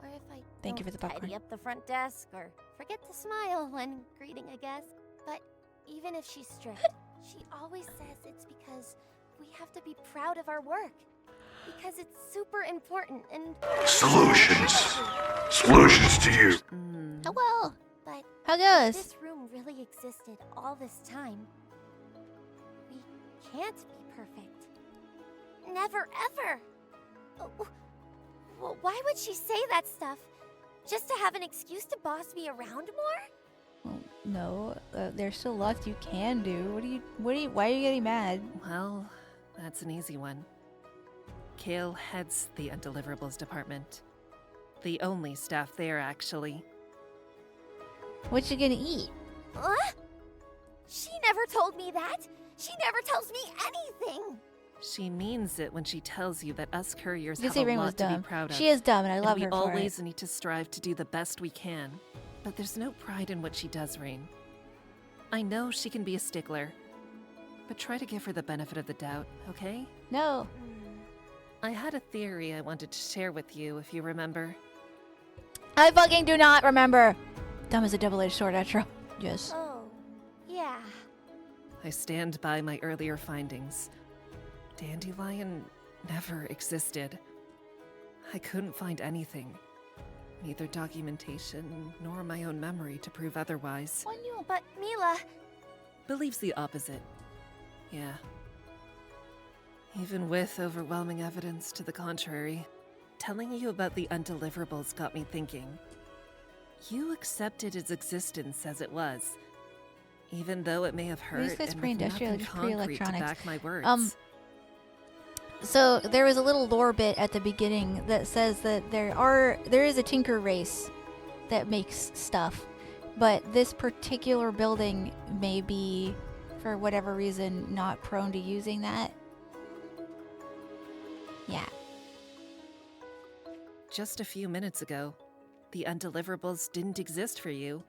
or if I Thank you don't for the popcorn. tidy up the front desk, or forget to smile when greeting a guest. But even if she's strict, she always says it's because we have to be proud of our work. because it's super important and Solutions. Solutions to you. Oh well. but How goes? this room really existed all this time. We can't be perfect. Never ever. Why would she say that stuff? Just to have an excuse to boss me around more? Well, no, there's still lots you can do. Why are you getting mad? Well, that's an easy one. Kale heads the Undeliverables department. The only staff there, actually. What you gonna eat? She never told me that. She never tells me anything. She means it when she tells you that us couriers You can have say a Rain was lot to be dumb. proud of. She is dumb, and I and love we her for always it. need to strive to do the best we can. But there's no pride in what she does, Rain. I know she can be a stickler, but try to give her the benefit of the doubt, okay? No. I had a theory I wanted to share with you, if you remember. I fucking do not remember. Dumb as a double-edged sword, Etro. Yes. Oh, yeah. I stand by my earlier findings. Dandelion never existed. I couldn't find anything. Neither documentation nor my own memory to prove otherwise. But Mila, Believes the opposite. Yeah. Even with overwhelming evidence to the contrary, telling you about the Undeliverables got me thinking. You accepted its existence as it was, even though it may have hurt These guys and with pre-industrial, nothing just concrete to pre-electronics. back my words. So there was a little lore bit at the beginning that says that there is a tinker race that makes stuff, but this particular building may be, for whatever reason, not prone to using that. Yeah. Just a few minutes ago, the Undeliverables didn't exist for you.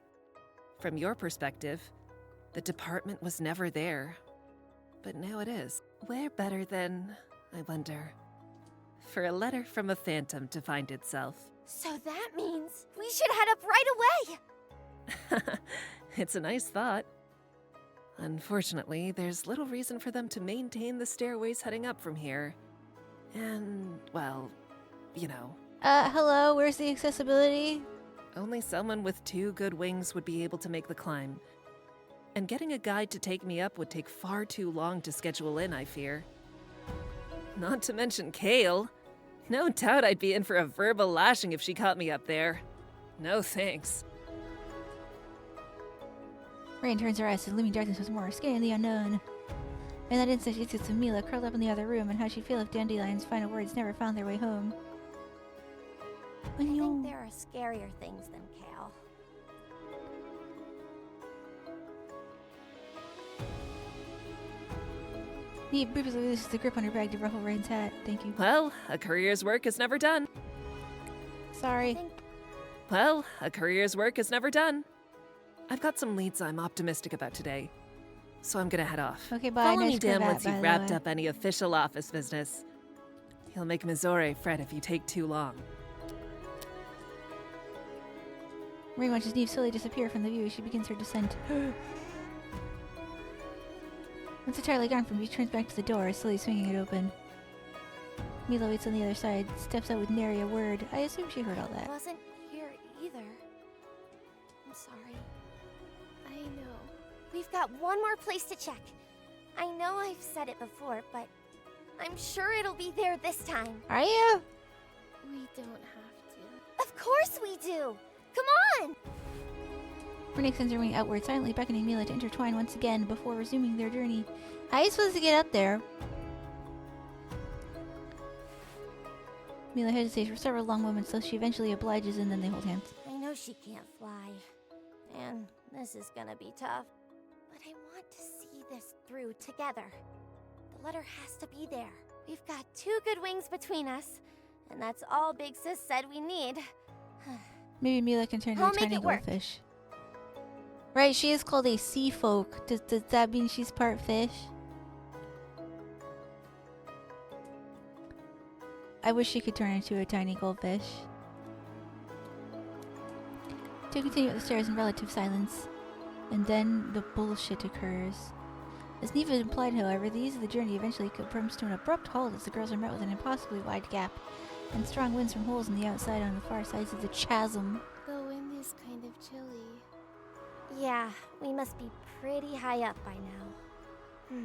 From your perspective, the department was never there. But now it is. Where better than, I wonder, for a letter from a phantom to find itself? so that means we should head up right away. It's a nice thought. Unfortunately, there's little reason for them to maintain the stairways heading up from here. And, well, you know, Hello, where's the accessibility? only someone with 2 good wings would be able to make the climb. And getting a guide to take me up would take far too long to schedule in, I fear. Not to mention Kale. No doubt I'd be in for a verbal lashing if she caught me up there. No thanks. Rain turns her eyes to the looming darkness with more scanning the unknown. In that instant, she sees Mila curled up in the other room, and how she'd feel if Dandelion's final words never found their way home. I think there are scarier things than Kale. He briefly releases the grip on her bag to ruffle Rain's hat. Thank you. Well, a courier's work is never done. I Sorry. think Well, a courier's work is never done. I've got some leads I'm optimistic about today, so I'm gonna head off. Okay, bye. Follow Nice me down cravat, once by you've the wrapped way. up any official office business. He'll make Mizore fret if you take too long. Rain watches Neve slowly disappear from the view as she begins her descent. Once entirely gone from view, she turns back to the door, slowly swinging it open. Mila waits on the other side, steps out with nary a word. I assume she heard all I that. wasn't here either. I'm sorry. I know. We've got one more place to check. I know I've said it before, but I'm sure it'll be there this time. Are you? We don't have to. Of course we do! Come on! Renee sends her wing outward, silently beckoning Mila to intertwine once again before resuming their journey. How are you supposed to get up there? Mila hesitates for several long moments, till she eventually obliges, and then they hold hands. I know she can't fly. And this is gonna be tough. But I want to see this through together. The letter has to be there. We've got 2 good wings between us. And that's all Big Sis said we need. Maybe Mila can turn into I'll a make tiny it work. goldfish. Right, she is called a sea folk. Does that mean she's part fish? I wish she could turn into a tiny goldfish. Two continue up the stairs in relative silence, and then the bullshit occurs. As Neva implied, however, the ease of the journey eventually comes to an abrupt halt as the girls are met with an impossibly wide gap and strong winds from holes in the outside on the far sides of the chasm. The wind is kind of chilly. Yeah, we must be pretty high up by now.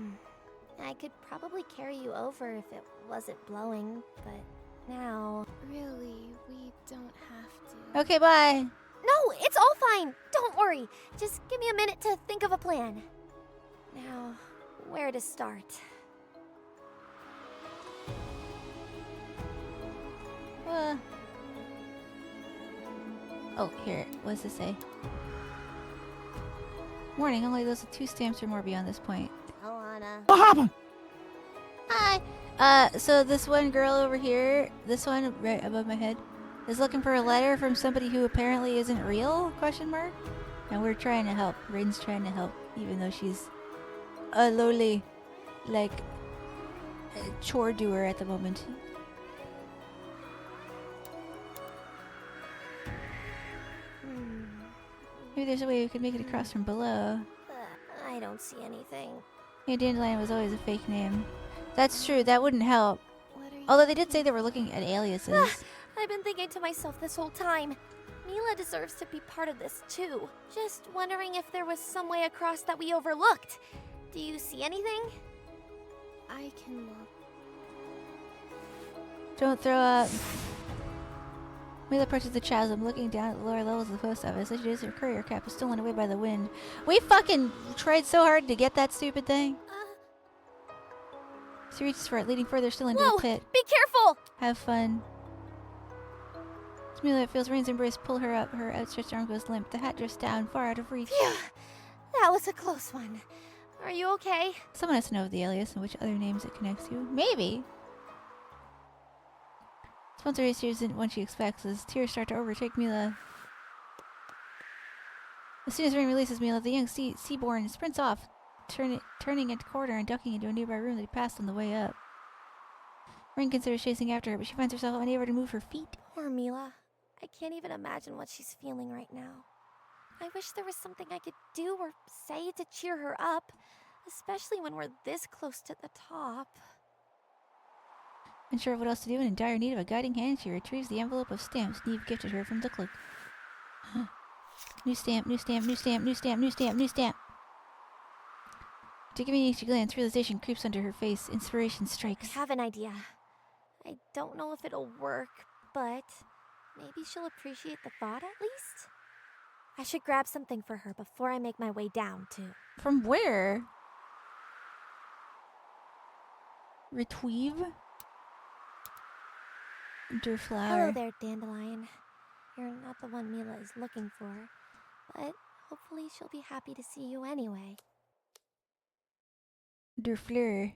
I could probably carry you over if it wasn't blowing, but now... Really, we don't have to. Okay, bye. No, it's all fine. Don't worry. Just give me a minute to think of a plan. Now, where to start? Oh, here. What does it say? Warning, only those with 2 stamps or more beyond this point. Alana. What happened? Hi! So this one girl over here, this one right above my head, is looking for a letter from somebody who apparently isn't real, question mark? And we're trying to help. Raiden's trying to help, even though she's a lowly, like, chore doer at the moment. Maybe there's a way we could make it across from below. I don't see anything. Yeah, Dandelion was always a fake name. That's true, that wouldn't help. What are you Although they did say they were looking at aliases. I've been thinking to myself this whole time. Mila deserves to be part of this too. Just wondering if there was some way across that we overlooked. Do you see anything? I can look. Don't throw up. Mila approaches the chasm, looking down at the lower levels of the post office. As she does, her courier cap is stolen away by the wind. We fucking tried so hard to get that stupid thing. She reaches for it, leading further still into Whoa! the pit. Be careful! Have fun. As Mila feels Rain's embrace pull her up, her outstretched arm goes limp. The hat drifts down, far out of reach. Phew! That was a close one. Are you okay? Someone has to know of the alias and which other names it connects to. Maybe. Sponsor isn't one she expects as tears start to overtake Mila. As soon as Rain releases Mila, the young Seaborn sprints off, turning into corner and ducking into a nearby room that he passed on the way up. Rain considers chasing after her, but she finds herself unable to move her feet. Poor Mila. I can't even imagine what she's feeling right now. I wish there was something I could do or say to cheer her up, especially when we're this close to the top. Unsure of what else to do and in dire need of a guiding hand, she retrieves the envelope of stamps Neve gifted her from the cloak. New stamp, new stamp, new stamp, new stamp, new stamp, new stamp. Taking an each glance, realization creeps under her face. Inspiration I strikes. have an idea. I don't know if it'll work, but maybe she'll appreciate the thought at least? I should grab something for her before I make my way down, too. From where? Retrieve? Hello Derflower. there, Dandelion. You're not the one Mila is looking for, but hopefully she'll be happy to see you anyway. Derfleur.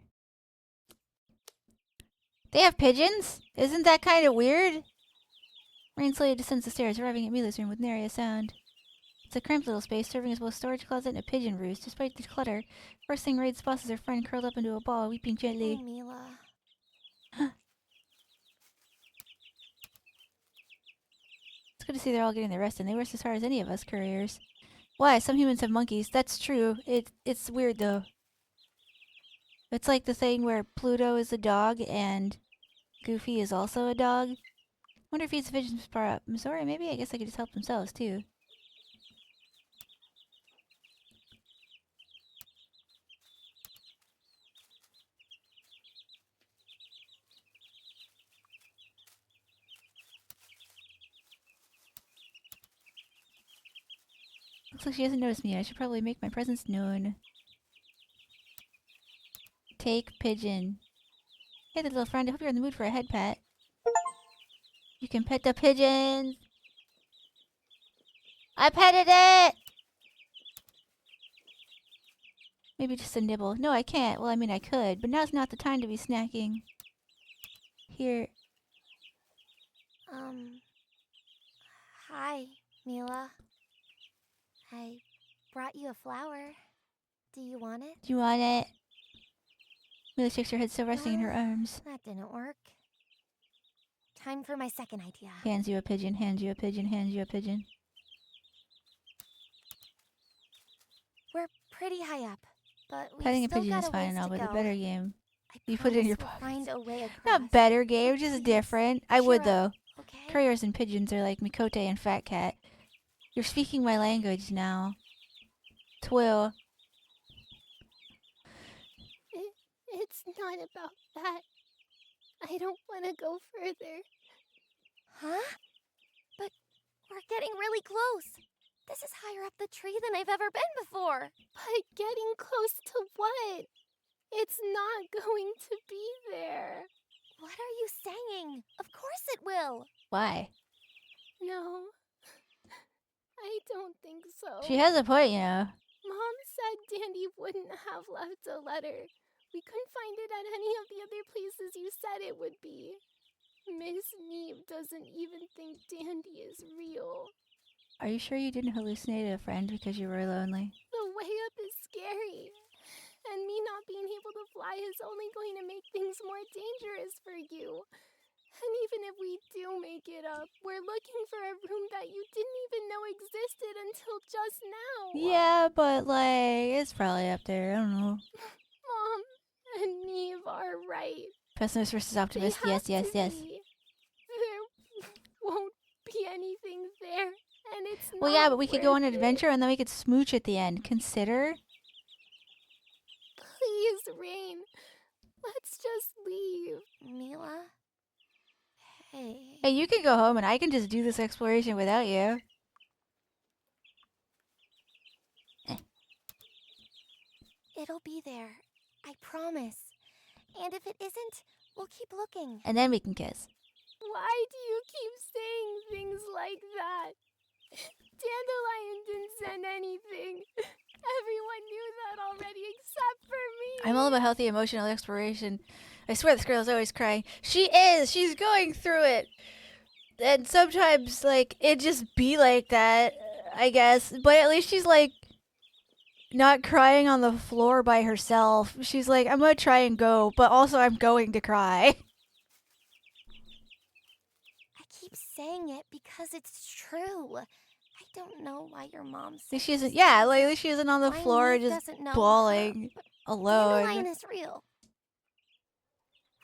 They have pigeons? Isn't that kind of weird? Rain slowly descends the stairs, arriving at Mila's room with nary a sound. It's a cramped little space, serving as both storage closet and a pigeon roost. Despite the clutter, first thing Raid spots is her friend curled up into a ball, weeping Oh, gently. Mila. It's good to see they're all getting their rest, and they rest as hard as any of us couriers. Why? Some humans have monkeys. That's true. It's weird though. It's like the thing where Pluto is a dog and Goofy is also a dog. Wonder if he's a pigeon spar up. Missouri, maybe? I guess they could just help themselves too. Looks like she hasn't noticed me yet. I should probably make my presence known. Take pigeon. Hey there, little friend. I hope you're in the mood for a head pat. You can pet the pigeons. I petted it! Maybe just a nibble. No, I can't. Well, I mean, I could, but now's not the time to be snacking. Here. Hi, Mila. I brought you a flower. Do you want it? Do you want it? Mila shakes her head, still resting in her arms. That didn't work. Time for my second idea. Hands you a pigeon, hands you a pigeon, hands you a pigeon. We're pretty high up. but we Petting a still pigeon got is a fine ways and all, to but a go. better game. I You put it in your promise we'll pockets. find a way across. Not better game, Oh, just please. different. I would Cheer up, though. okay? Couriers and pigeons are like Mikote and Fat Cat. You're speaking my language now. Twill. It's not about that. I don't want to go further. Huh? But we're getting really close. This is higher up the tree than I've ever been before. But getting close to what? It's not going to be there. What are you saying? Of course it will. Why? No, I don't think so. She has a point, you know. Mom said Dandy wouldn't have left a letter. We couldn't find it at any of the other places you said it would be. Miss Neve doesn't even think Dandy is real. Are you sure you didn't hallucinate a friend because you were lonely? The way up is scary. And me not being able to fly is only going to make things more dangerous for you. And even if we do make it up, we're looking for a room that you didn't even know existed until just now. Yeah, but like, it's probably up there. I don't know. Mom and Neve are right. Pessimist versus They optimist. have Yes. to be. There won't be anything there. And it's Well, yeah, not but we could go on an worth it. adventure and then we could smooch at the end. Consider. Please, Rain. Let's just leave. Mila? Hey. Hey, you can go home and I can just do this exploration without you. It'll be there. I promise. And if it isn't, we'll keep looking. And then we can kiss. Why do you keep saying things like that? Dandelion didn't send anything. Everyone knew that already except for me. I'm all about healthy emotional exploration. I swear this girl is always crying. She is! She's going through it! And sometimes, like, it just be like that, I guess. But at least she's, like, not crying on the floor by herself. She's like, I'm gonna try and go, but also I'm going to cry. I keep saying it because it's true. I don't know why your mom At said least she these isn't, yeah, things. like, at least she isn't on the Why floor Neve just doesn't know, bawling but alone. Dandelion is real.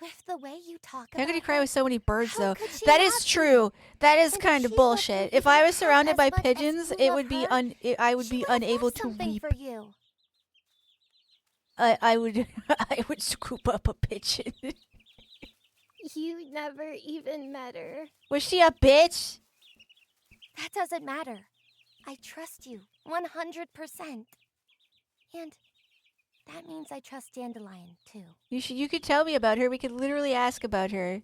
With the way you talk How could about you cry her, with so many birds, how though? could she That not is be? true. That is And kind if of she loved bullshit. you If I even was surrounded half by as much as pigeons, you it love would be her, I would she be might have unable to something weep. for you. I would I would scoop up a pigeon. You never even met her. Was she a bitch? That doesn't matter. I trust you 100%. And that means I trust Dandelion too. You could tell me about her. We could literally ask about her.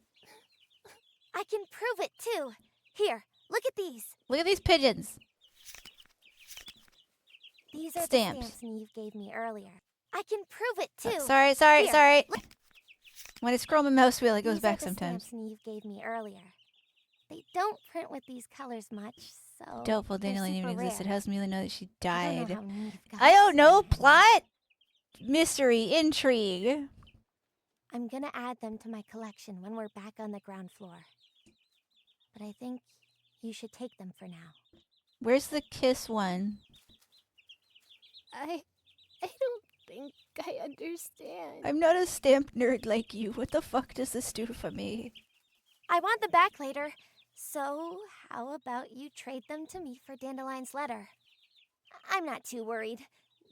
I can prove it too. Here, look at these. Look at these pigeons. These are Stamps. the stamps Neve gave me earlier. I can prove it too. Sorry. Here, look. When I scroll my mouse wheel, it goes These back are the sometimes. stamps Neve gave me earlier. They don't print with these colors much, so Doubtful they're Dandelion even super existed. rare. How does Mila know that she I don't died? know how Neve got I don't so know. many. Plot? Mystery. Intrigue. I'm gonna add them to my collection when we're back on the ground floor. But I think you should take them for now. Where's the kiss one? I don't think I understand. I'm not a stamp nerd like you. What the fuck does this do for me? I want them back later. So, how about you trade them to me for Dandelion's letter? I'm not too worried.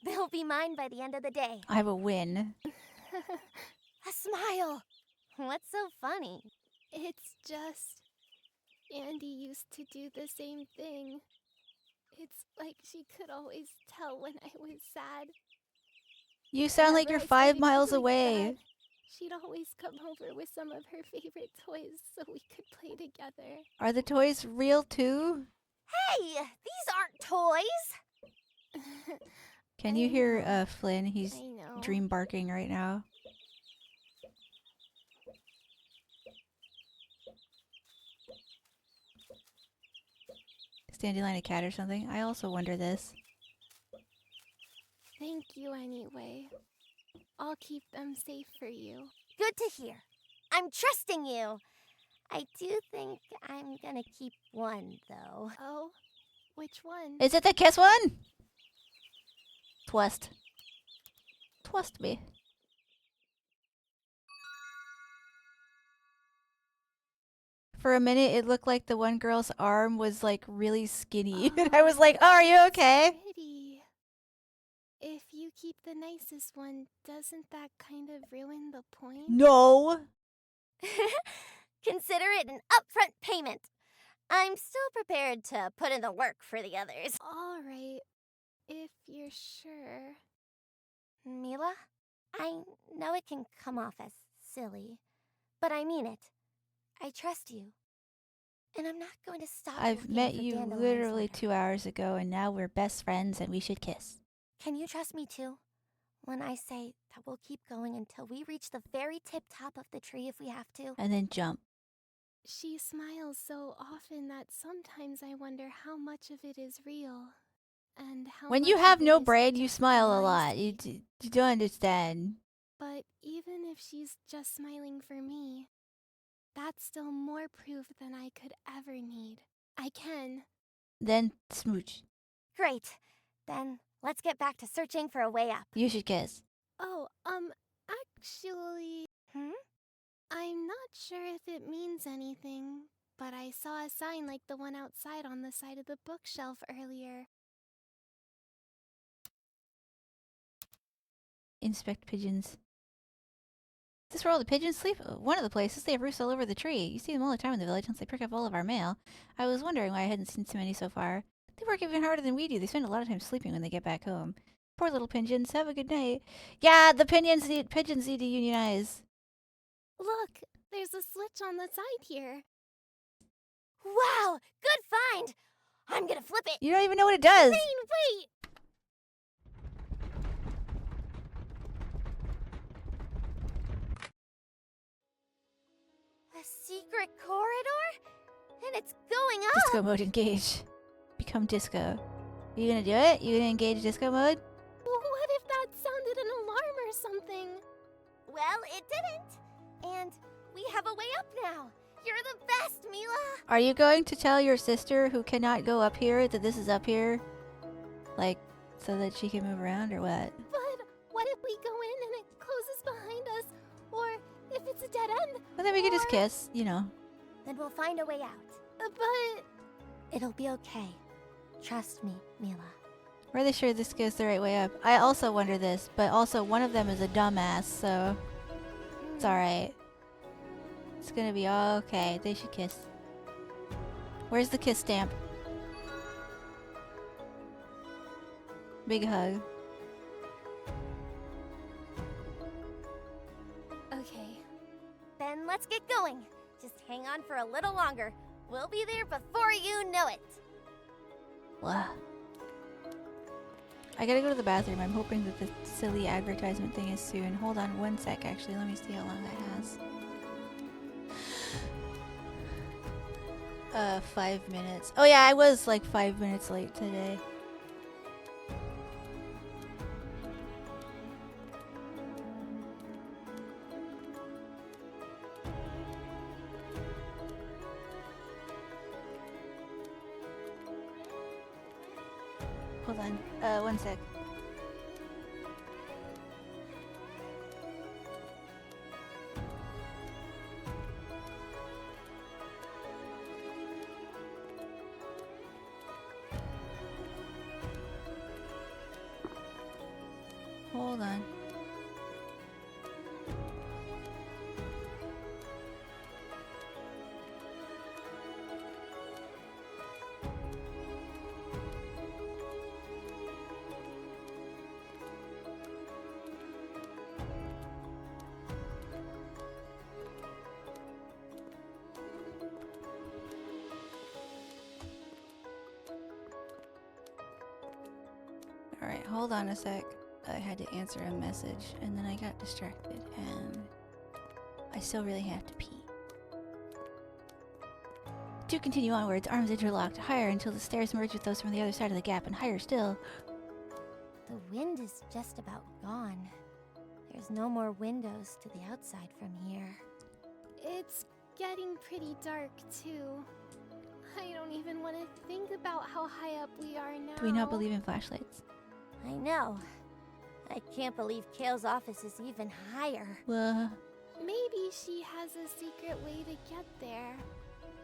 They'll be mine by the end of the day. I have a win. A smile! What's so funny? It's just Andy used to do the same thing. It's like she could always tell when I was sad. You sound like Whenever you're I 5 started miles feeling away. sad, she'd always come over with some of her favorite toys so we could play together. Are the toys real too? Hey! These aren't toys! Can I you hear know. Flynn? He's I know. dream barking right now. Is Dandelion a cat or something? I also wonder this. Thank you anyway. I'll keep them safe for you. Good to hear. I'm trusting you. I do think I'm gonna keep one, though. Oh, which one? Is it the kiss one? Twist. Trust me. For a minute, it looked like the one girl's arm was like really skinny. And I was like, oh, are you okay? Pretty. If you keep the nicest one, doesn't that kind of ruin the point? No. Consider it an upfront payment. I'm still prepared to put in the work for the others. All right, if you're sure. Mila, I know it can come off as silly, but I mean it. I trust you. And I'm not going to stop I've looking met for you Dandelion's literally letter. 2 hours ago, and now we're best friends and we should kiss. Can you trust me too? When I say that we'll keep going until we reach the very tip-top of the tree if we have to. And then jump. She smiles so often that sometimes I wonder how much of it is real. And how When much you of have it no is brain, you just smile a lies lot. to You, me. you don't understand. But even if she's just smiling for me, that's still more proof than I could ever need. I can. Then smooch. Great. Then let's get back to searching for a way up. You should kiss. Oh, actually, Hmm? I'm not sure if it means anything, but I saw a sign like the one outside on the side of the bookshelf earlier. Inspect pigeons. Is this where all the pigeons sleep? One of the places, they have roosts all over the tree. You see them all the time in the village since they pick up all of our mail. I was wondering why I hadn't seen so many so far. They work even harder than we do. They spend a lot of time sleeping when they get back home. Poor little pigeons. Have a good night. Yeah, the pigeons need to unionize. Look, there's a switch on the side here. Wow! Good find! I'm gonna flip it! You don't even know what it does. Rain, wait! A secret corridor? And it's going up! Disco mode engage. Become disco. You gonna do it? You gonna engage disco mode? What if that sounded an alarm or something? Well, it didn't. And we have a way up now. You're the best, Mila! Are you going to tell your sister who cannot go up here that this is up here? Like, so that she can move around or what? But what if we go in and it closes behind us? Or if it's a dead end? Well, then we could just Or- kiss, you know. Then we'll find a way out. But It'll be okay. Trust me, Mila. Really sure this goes the right way up. I also wonder this, but also one of them is a dumbass, so it's alright. It's gonna be okay. They should kiss. Where's the kiss stamp? Big hug. okay. Then let's get going. Just hang on for a little longer. We'll be there before you know it. Blah. I gotta go to the bathroom. I'm hoping that the silly advertisement thing is soon. Hold on one sec, actually. Let me see how long that has. 5 minutes. Oh yeah, I was like 5 minutes late today. Hold on. One sec. Hold on. Alright, hold on a sec. I had to answer a message and then I got distracted and I still really have to pee. To continue onwards, arms interlocked, higher until the stairs merge with those from the other side of the gap, and higher still. The wind is just about gone. There's no more windows to the outside from here. It's getting pretty dark, too. I don't even want to think about how high up we are now. Do we not believe in flashlights? I know. I can't believe Kale's office is even higher. Maybe she has a secret way to get there.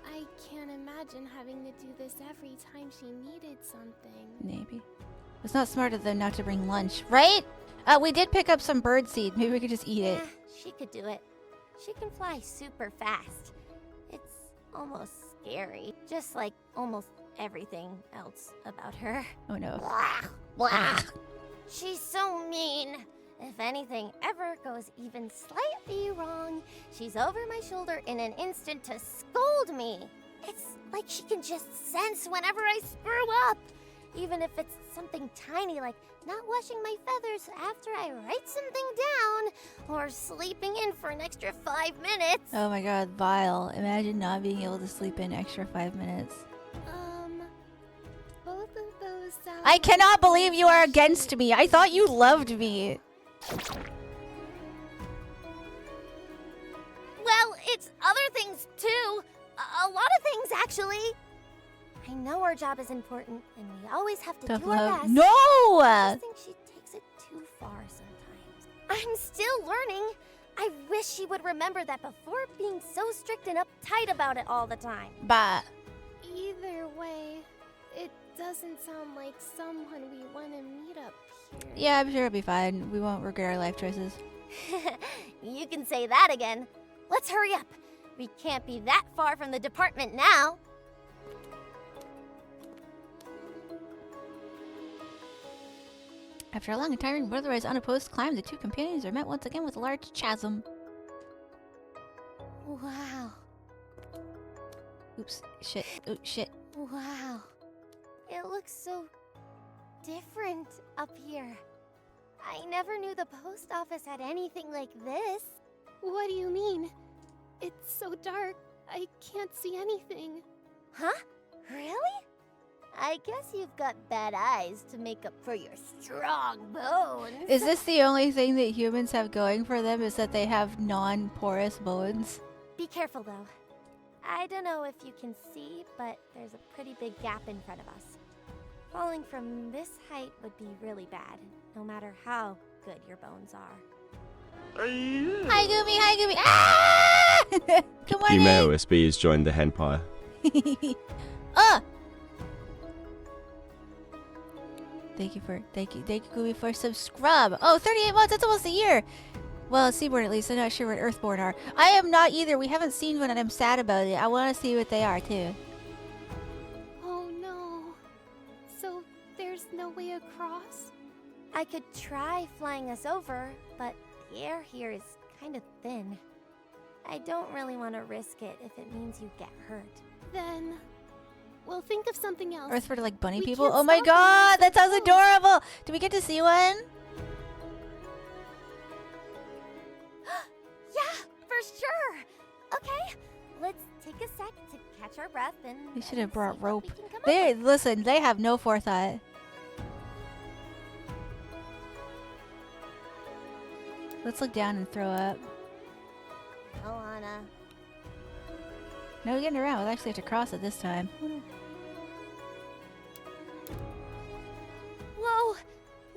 I can't imagine having to do this every time she needed something. Maybe. It's not smart of them not to bring lunch, right? We did pick up some bird seed. Maybe we could just eat it. Yeah, she could do it. She can fly super fast. It's almost scary. Just like almost everything else about her. Oh no. Blah, blah. She's so mean. If anything ever goes even slightly wrong, she's over my shoulder in an instant to scold me. It's like she can just sense whenever I screw up. Even if it's something tiny like not washing my feathers after I write something down, or sleeping in for an extra 5 minutes. Oh my god, vile. Imagine not being able to sleep in extra 5 minutes. Both of those sound I cannot believe you are against me. I thought you loved me. Well, it's other things too. A lot of things, actually. I know our job is important, and we always have to Tough do our love. best. No! I just think she takes it too far sometimes. I'm still learning. I wish she would remember that before being so strict and uptight about it all the time. Bah. Either way, it doesn't sound like someone we want to meet up here. Yeah, I'm sure it'll be fine. We won't regret our life choices. You can say that again. Let's hurry up. We can't be that far from the department now. After a long and tiring but otherwise unopposed climb, the two companions are met once again with a large chasm. Wow. Oops. Shit. Oh, shit. Wow. It looks so different up here. I never knew the post office had anything like this. What do you mean? It's so dark, I can't see anything. Huh? Really? I guess you've got bad eyes to make up for your strong bones. Is this the only thing that humans have going for them, is that they have non-porous bones? Be careful, though. I don't know if you can see, but there's a pretty big gap in front of us. Falling from this height would be really bad, no matter how good your bones are. Hi, Gumi! Hi, Gumi! Ah! Good morning! Female OSB has joined the Henpire. Thank you, Gumi, for some scrub. Oh, 38 months, that's almost a year. Well, Seaborn at least, I'm not sure what Earthborn are. I am not either, we haven't seen one and I'm sad about it. I want to see what they are, too. Oh no. So there's no way across? I could try flying us over, but the air here is kind of thin. I don't really want to risk it if it means you get hurt. Then we'll think of something else. Earth for like bunny We people? can't Oh my stop them, god, that so sounds close. adorable! Do we get to see one? Yeah, for sure. Okay, let's take a sec to catch our breath and We should have see brought what rope. we can come up They, with. listen, they have no forethought. Let's look down and throw up. Oh, Anna. No getting around, we'll actually have to cross it this time. Whoa,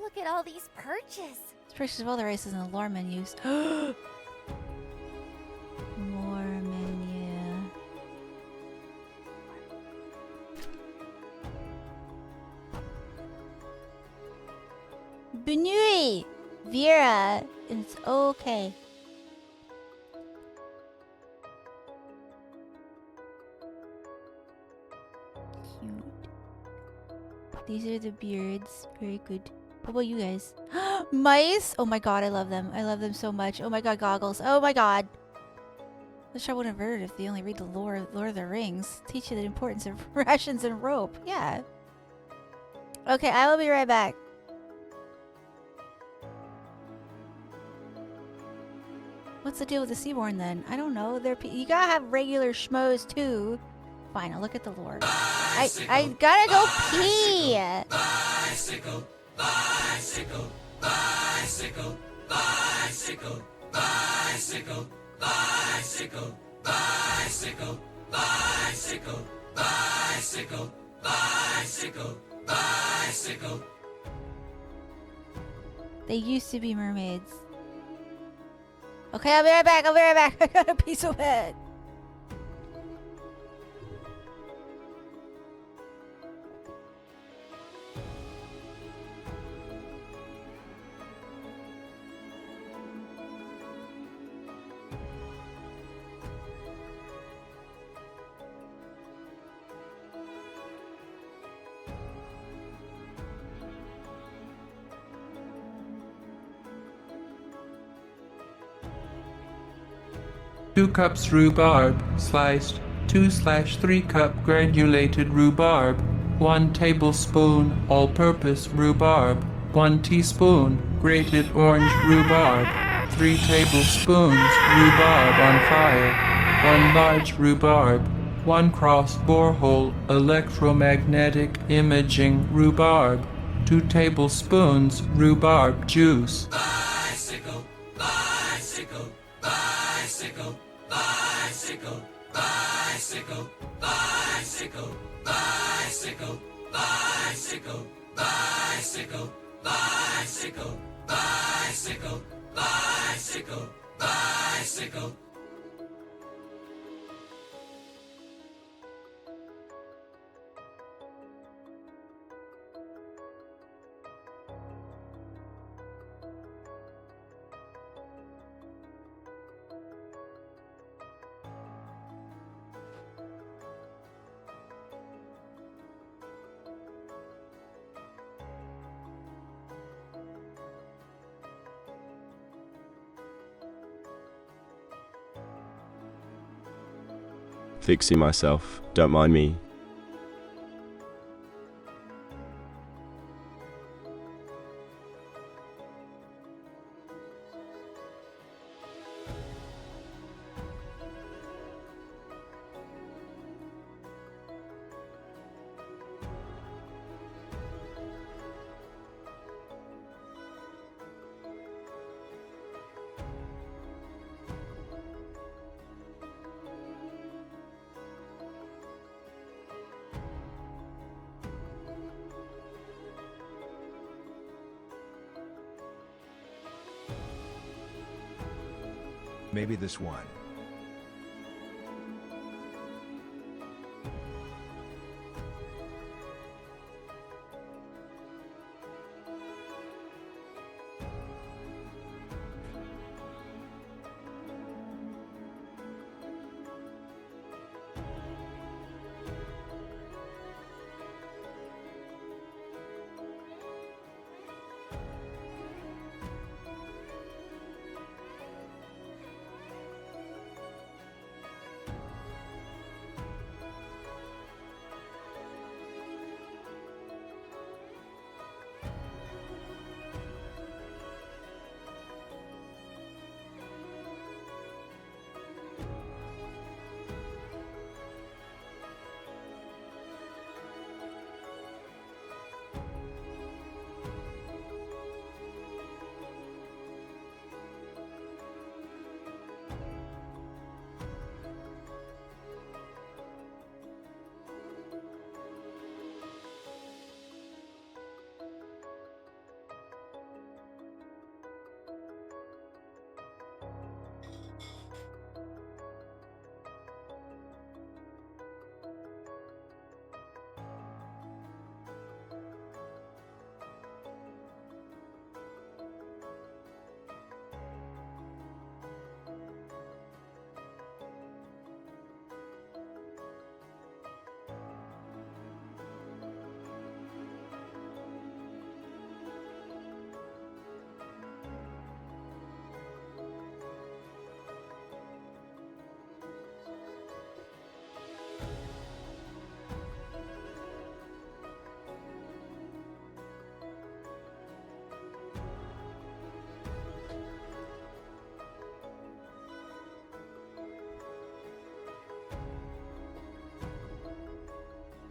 look at all these perches. Let's purchase all the races in the lore menus. Lore menu. Benui! Vera! It's okay. Cute. These are the beards. Very good. What about you guys? Mice! Oh my god, I love them. I love them so much. Oh my god, goggles. Oh my god. Wish I would have heard if they only read the Lord of the Rings. Teach you the importance of rations and rope. Yeah. Okay, I will be right back. What's the deal with the Seaborn then? I don't know. You gotta have regular schmoes too. Fine, I'll look at the lore. I gotta go pee. Bicycle, bicycle, bicycle, bicycle, bicycle, bicycle, bicycle, bicycle, bicycle, bicycle, bicycle. They used to be mermaids. Okay, I'll be right back. I'll be right back. I got a piece of head. Two cups rhubarb, sliced. 2/3 cup granulated rhubarb. 1 tablespoon all-purpose rhubarb. 1 teaspoon grated orange rhubarb. 3 tablespoons rhubarb on fire. 1 large rhubarb. 1 cross borehole electromagnetic imaging rhubarb. 2 tablespoons rhubarb juice. Bicycle, bicycle, bicycle, bicycle, bicycle, bicycle, bicycle, bicycle, bicycle, bicycle, bicycle, bicycle, bicycle. Fixing myself, don't mind me. Maybe this one.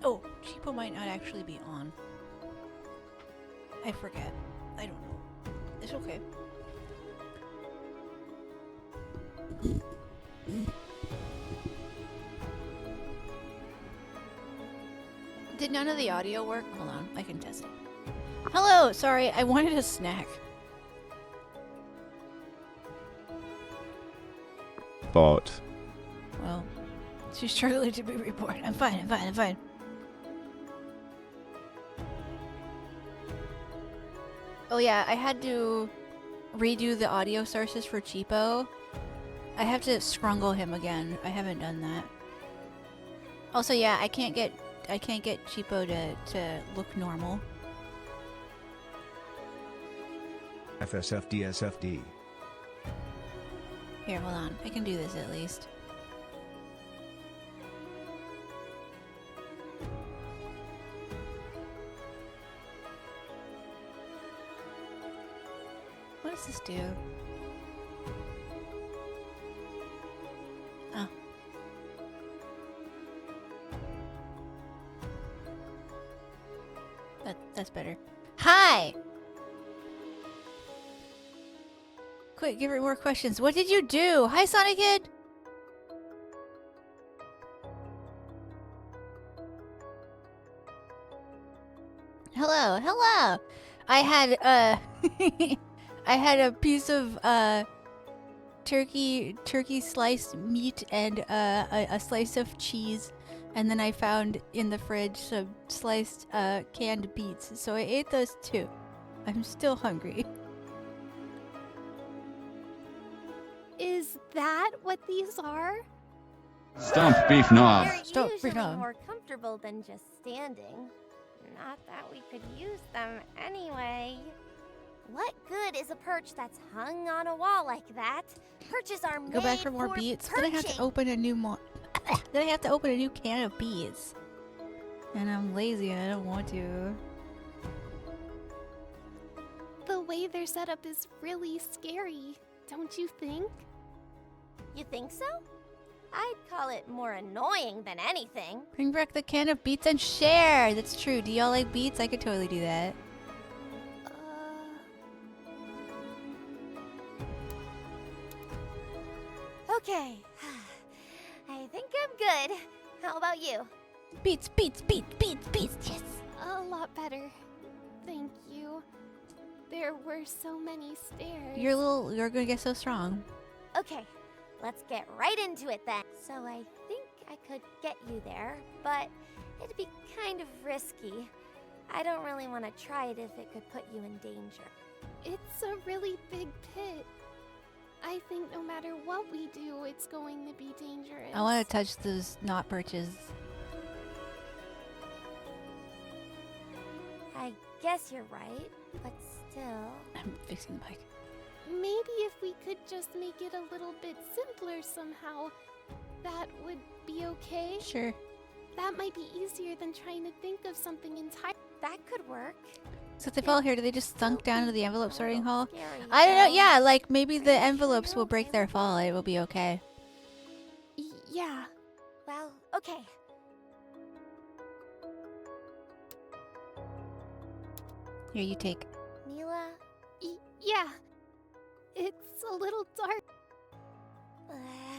Oh, Cheapo might not actually be on. I forget. I don't know. It's okay. Did none of the audio work? Hold on, I can test it. Hello, sorry, I wanted a snack. but Well, she's struggling to be reborn. I'm fine. Oh yeah, I had to redo the audio sources for Cheapo. I have to scrungle him again. I haven't done that. Also, yeah, I can't get Cheapo to look normal. FSFDSFD. Here, hold on. I can do this at least. What does this do? Oh. That's better. Hi! Quick, give her more questions. What did you do? Hi, Sonic Kid! Hello. I had, I had a piece of, turkey sliced meat and, a slice of cheese. And then I found in the fridge some sliced, canned beets. So I ate those too. I'm still hungry. Is that what these are? Stump beef knob. They're Stop, usually freak on. more comfortable than just standing. Not that we could use them anyway. What good is a perch that's hung on a wall like that? Perches are made Go back for more beets. Then I have to perching. open a new then I have to open a new can of beets. And I'm lazy and I don't want to. The way they're set up is really scary, don't you think? You think so? I'd call it more annoying than anything. Bring back the can of beets and share. That's true. Do y'all like beets? I could totally do that. Okay. I think I'm good. How about you? Beets, yes. A lot better. Thank you. There were so many stairs. You're gonna get so strong. Okay, let's get right into it then. So I think I could get you there, but it'd be kind of risky. I don't really want to try it if it could put you in danger. It's a really big pit. I think no matter what we do, it's going to be dangerous. I want to touch those knot perches. I guess you're right, but still. I'm fixing the mic. Maybe if we could just make it a little bit simpler somehow, that would be okay? Sure. That might be easier than trying to think of something entirely. That could work. So if they fall here, do they just sunk down into the envelope sorting hole? Scary, I don't know. though. Yeah, like maybe the envelopes will break their fall. It will be okay. Yeah. Well, okay. Here, you take. Mila, Yeah. It's a little dark.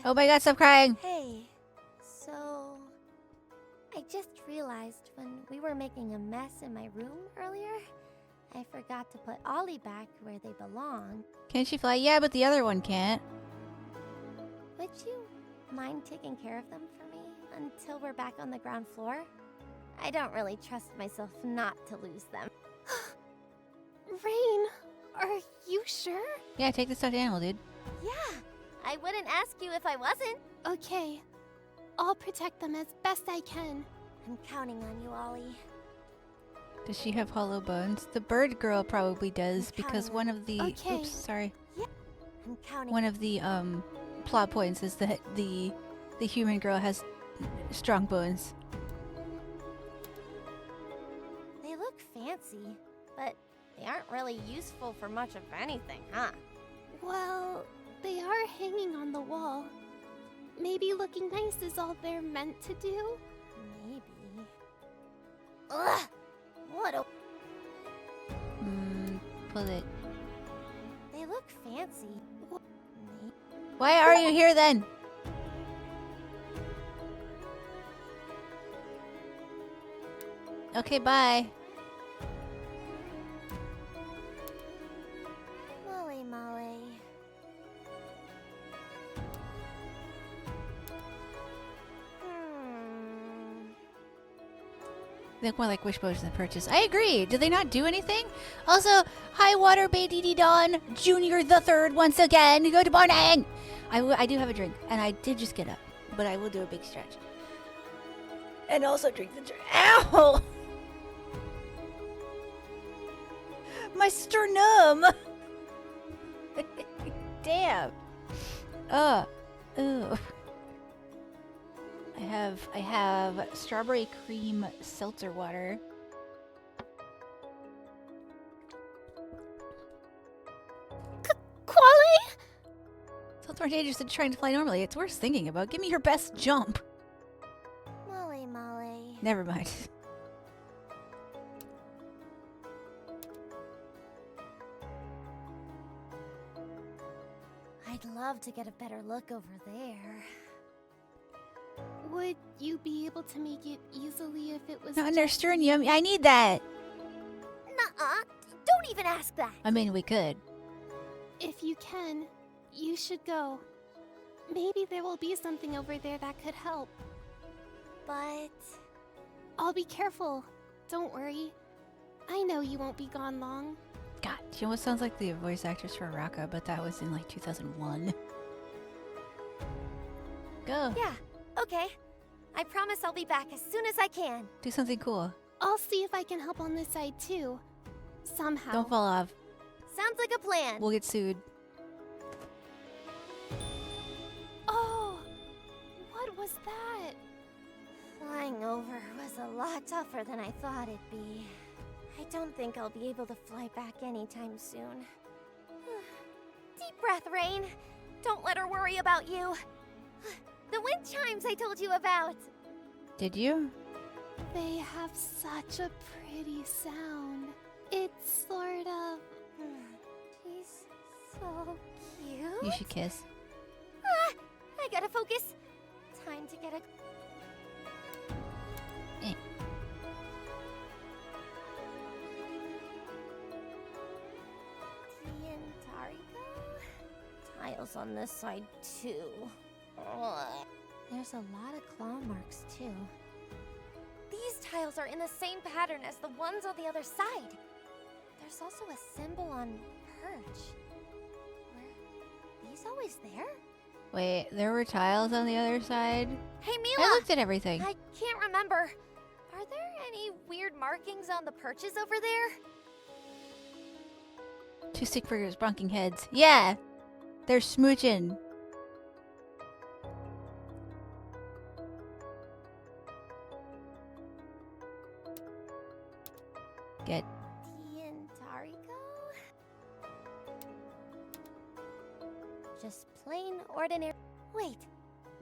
Oh my god, stop crying! Hey, so I just realized when we were making a mess in my room earlier, I forgot to put Ollie back where they belong. Can she fly? Yeah, but the other one can't. Would you mind taking care of them for me until we're back on the ground floor? I don't really trust myself not to lose them. Rain, are you sure? Yeah, take the stuffed animal, dude. Yeah, I wouldn't ask you if I wasn't. Okay. I'll protect them as best I can. I'm counting on you, Ollie. Does she have hollow bones? The bird girl probably does because one of the Okay. oops, sorry. I'm counting. One of the plot points is that the human girl has strong bones. They look fancy, but they aren't really useful for much of anything, huh? Well, they are hanging on the wall. Maybe looking nice is all they're meant to do? Maybe. Ugh! What a... Pull it. They look fancy. Why are you here then? Okay, bye. Molly Molly. They look more like wish potions than purchase. I agree. Did they not do anything? Also, high water Bay Didi Don Junior the Third once again. Good morning. I do have a drink, and I did just get up, but I will do a big stretch. And also drink the drink. Ow! My sternum. Damn. Ugh. I have strawberry cream seltzer water. Quali? Sounds more dangerous than trying to fly normally. It's worth thinking about. Give me your best jump. Molly. Never mind. I'd love to get a better look over there. Would you be able to make it easily if it was Not under Sternium. I need that. Nuh-uh. Don't even ask that. I mean, we could. If you can, you should go. Maybe there will be something over there that could help. But... I'll be careful. Don't worry. I know you won't be gone long. God, she almost sounds like the voice actress for Raka, but that was in like 2001. Go. Yeah, okay. I promise I'll be back as soon as I can. Do something cool. I'll see if I can help on this side too. Somehow. Don't fall off. Sounds like a plan. We'll get sued. Oh! What was that? Flying over was a lot tougher than I thought it'd be. I don't think I'll be able to fly back anytime soon. Deep breath, Rain. Don't let her worry about you. The wind chimes I told you about. Did you? They have such a pretty sound. It's sort of... She's so cute. You should kiss. I gotta focus. Time to get a... Tiles on this side too. Ugh. There's a lot of claw marks too. These tiles are in the same pattern as the ones on the other side. There's also a symbol on perch. Were these always there? Wait, there were tiles on the other side? Hey Mila! I looked at everything. I can't remember. Are there any weird markings on the perches over there? Two stick figures bonking heads. Yeah! They're smooching. Get. Tian Tariko? Just plain ordinary. Wait,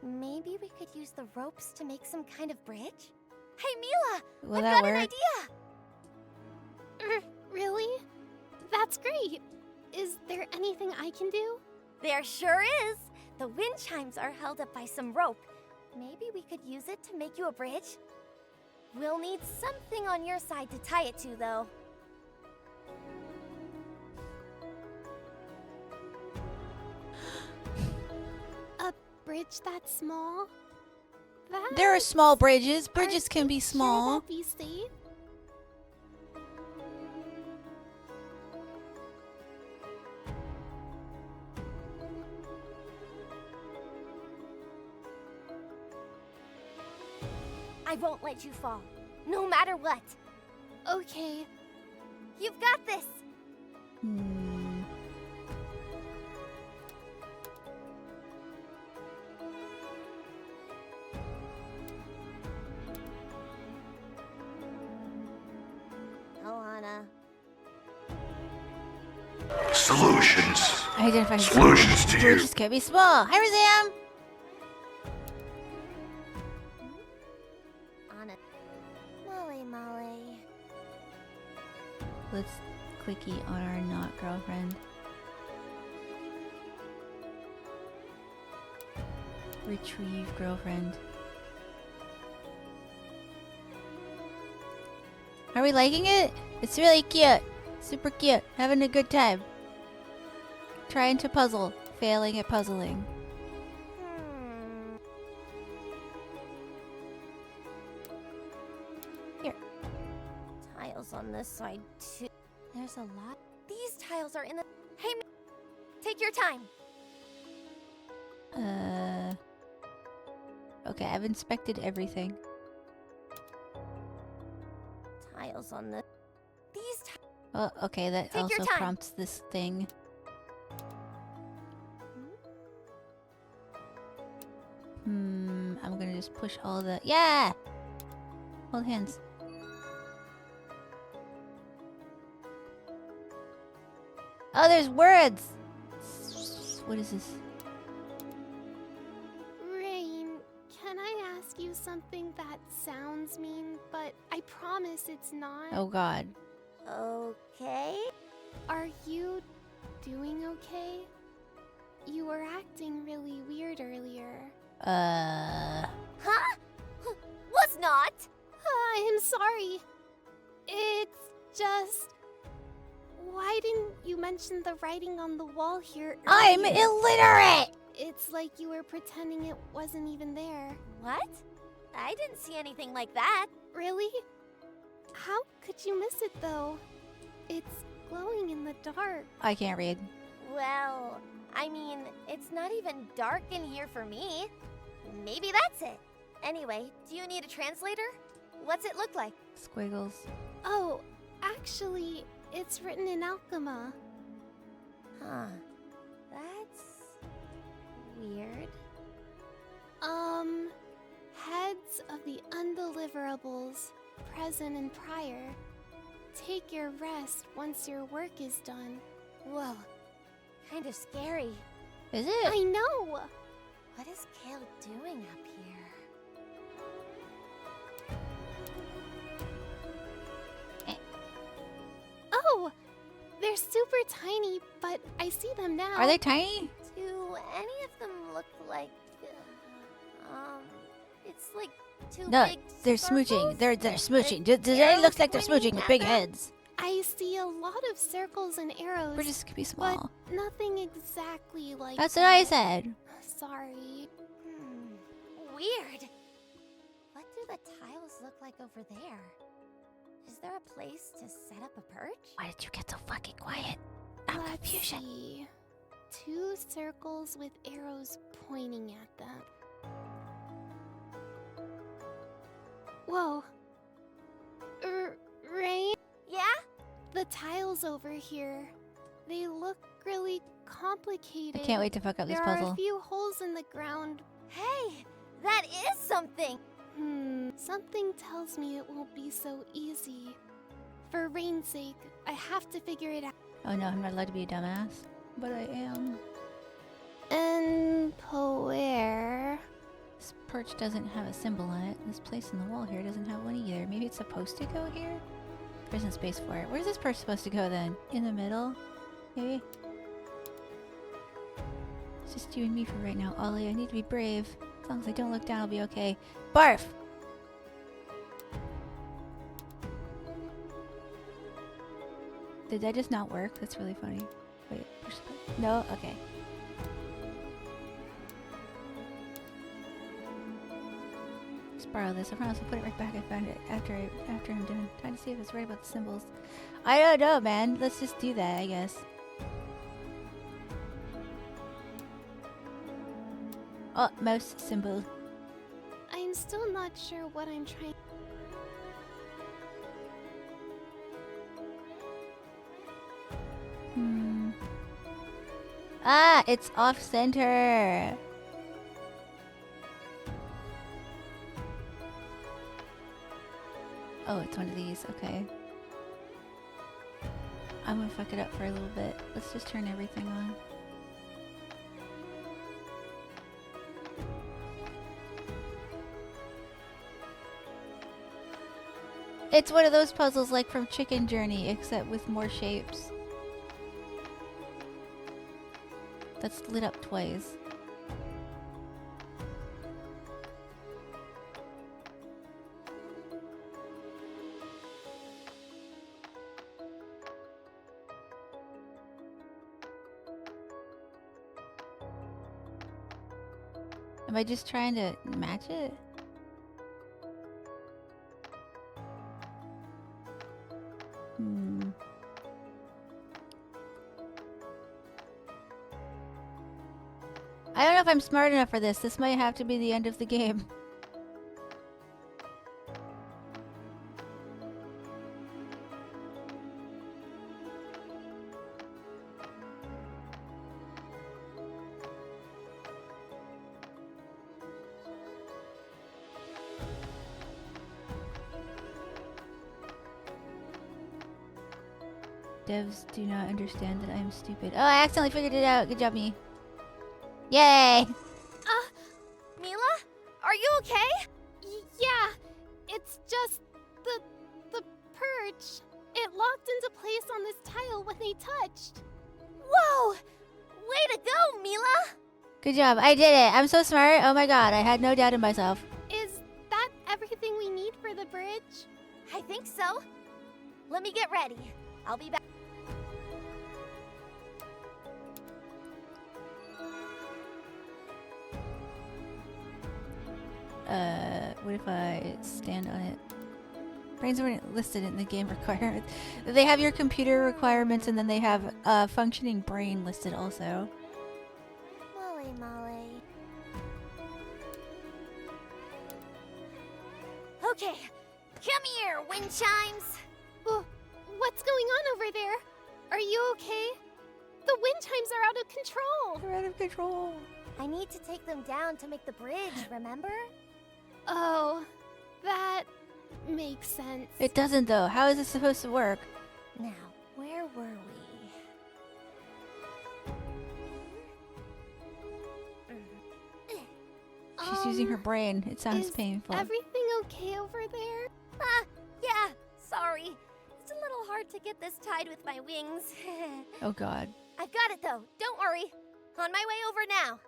maybe we could use the ropes to make some kind of bridge? Hey Mila! Will I've that got an work? idea! Really? That's great. Is there anything I can do? There sure is! The wind chimes are held up by some rope. Maybe we could use it to make you a bridge? We'll need something on your side to tie it to, though. A bridge that small? There are small bridges. Bridges Are can be you small. Sure that'd be safe? I won't let you fall, no matter what. Okay. You've got this! Alana. Solutions. Identify Solutions to you. bridges can be small. Hi, Razam! Anna. Molly. Let's clicky on our not girlfriend. Retrieve girlfriend. Are we liking it? It's really cute. Super cute. Having a good time. Trying to puzzle. Failing at puzzling. Hmm. Here. tiles on this side too. There's a lot. These tiles are in the. Hey, take your time. Okay, I've inspected everything. Tiles on the. These tiles. Oh, okay, that Take your also time. prompts this thing. I'm gonna just push all the. Yeah! Hold hands. Oh, there's words! What is this? Rain, can I ask you something that sounds mean, but I promise it's not? Oh god. Okay. Are you doing okay? You were acting really weird earlier. Huh? Was not. I'm sorry. It's just... Why didn't you mention the writing on the wall here I'm earlier? illiterate! It's like you were pretending it wasn't even there. What? I didn't see anything like that. Really? How could you miss it though? It's glowing in the dark. I can't read. Well, I mean, it's not even dark in here for me. Maybe that's it. Anyway, do you need a translator? What's it look like? Squiggles. Oh, actually, it's written in Alchema. Huh. That's weird. Heads of the undeliverables, present and prior. Take your rest once your work is done. Whoa. Kind of scary. Is it? I know! What is Kale doing up here? Oh! They're super tiny, but I see them now. Are they tiny? Do any of them look like... it's like two No, big they're circles? smooching. They're smooching. With It arrows looks like they're pointing smooching with at big them? heads. I see a lot of circles and arrows. Bridges could be but small. nothing exactly like That's what I that. said. Sorry. Weird. What do the tiles look like over there? Is there a place to set up a perch? Why did you get so fucking quiet? I'm Let's confusion. see. 2 circles with arrows pointing at them. Whoa. Rain? Yeah? The tiles over here. They look really complicated. I can't wait to fuck up this There are puzzle. a few holes in the ground. Hey, that is something. Something tells me it won't be so easy. For Rain's sake, I have to figure it out. Oh no, I'm not allowed to be a dumbass. But I am. And Poer. This perch doesn't have a symbol on it. This place in the wall here doesn't have one either. Maybe it's supposed to go here? There isn't space for it. Where's this perch supposed to go then? In the middle? Maybe? It's just you and me for right now, Ollie. I need to be brave. As long as I don't look down, I'll be okay. Barf! Did that just not work? That's really funny. Wait, push the button. No? Okay. Just borrow this. I promise I'll put it right back. I found it after I'm done. Trying to see if it's right about the symbols. I don't know, man. Let's just do that, I guess. Oh, mouse symbol. I'm still not sure what I'm trying. Ah, it's off center. Oh, it's one of these. Okay. I'm gonna fuck it up for a little bit. Let's just turn everything on. It's one of those puzzles like from Chicken Journey, except with more shapes. That's lit up twice. Am I just trying to match it? I don't know if I'm smart enough for this. This might have to be the end of the game. Devs do not understand that I'm stupid. Oh, I accidentally figured it out. Good job, me. Yay! Mila? Are you okay? Yeah, it's just the perch. It locked into place on this tile when they touched. Whoa! Way to go, Mila! Good job. I did it. I'm so smart. Oh my god, I had no doubt in myself. Is that everything we need for the bridge? I think so. Let me get ready. I'll be back. What if I stand on it? Brains weren't listed in the game requirements. They have your computer requirements and then they have a functioning brain listed also. Molly. Okay, come here, wind chimes. What's going on over there? Are you okay? The wind chimes are out of control. They're out of control. I need to take them down to make the bridge, remember? Oh, that makes sense. It doesn't though. How is it supposed to work? Now, where were we? She's using her brain. It sounds Is painful. everything okay over there? Yeah, sorry. It's a little hard to get this tied with my wings. Oh god. I've got it though, don't worry. On my way over now.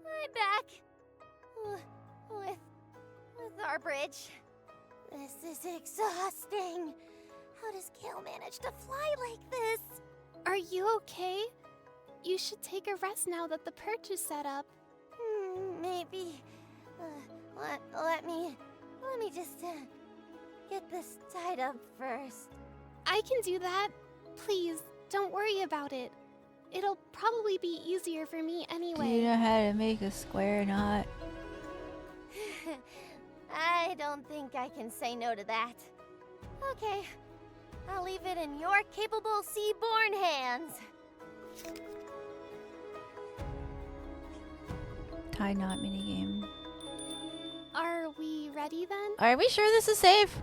I'm back. With our bridge. This is exhausting. How does Kale manage to fly like this? Are you okay? You should take a rest now that the perch is set up. Maybe. Let me just get this tied up first. I can do that. Please, don't worry about it. It'll probably be easier for me Do anyway. you know how to make a square knot? I don't think I can say no to that. Okay, I'll leave it in your capable sea-born hands. Tie knot minigame. Are we ready then? Are we sure this is safe?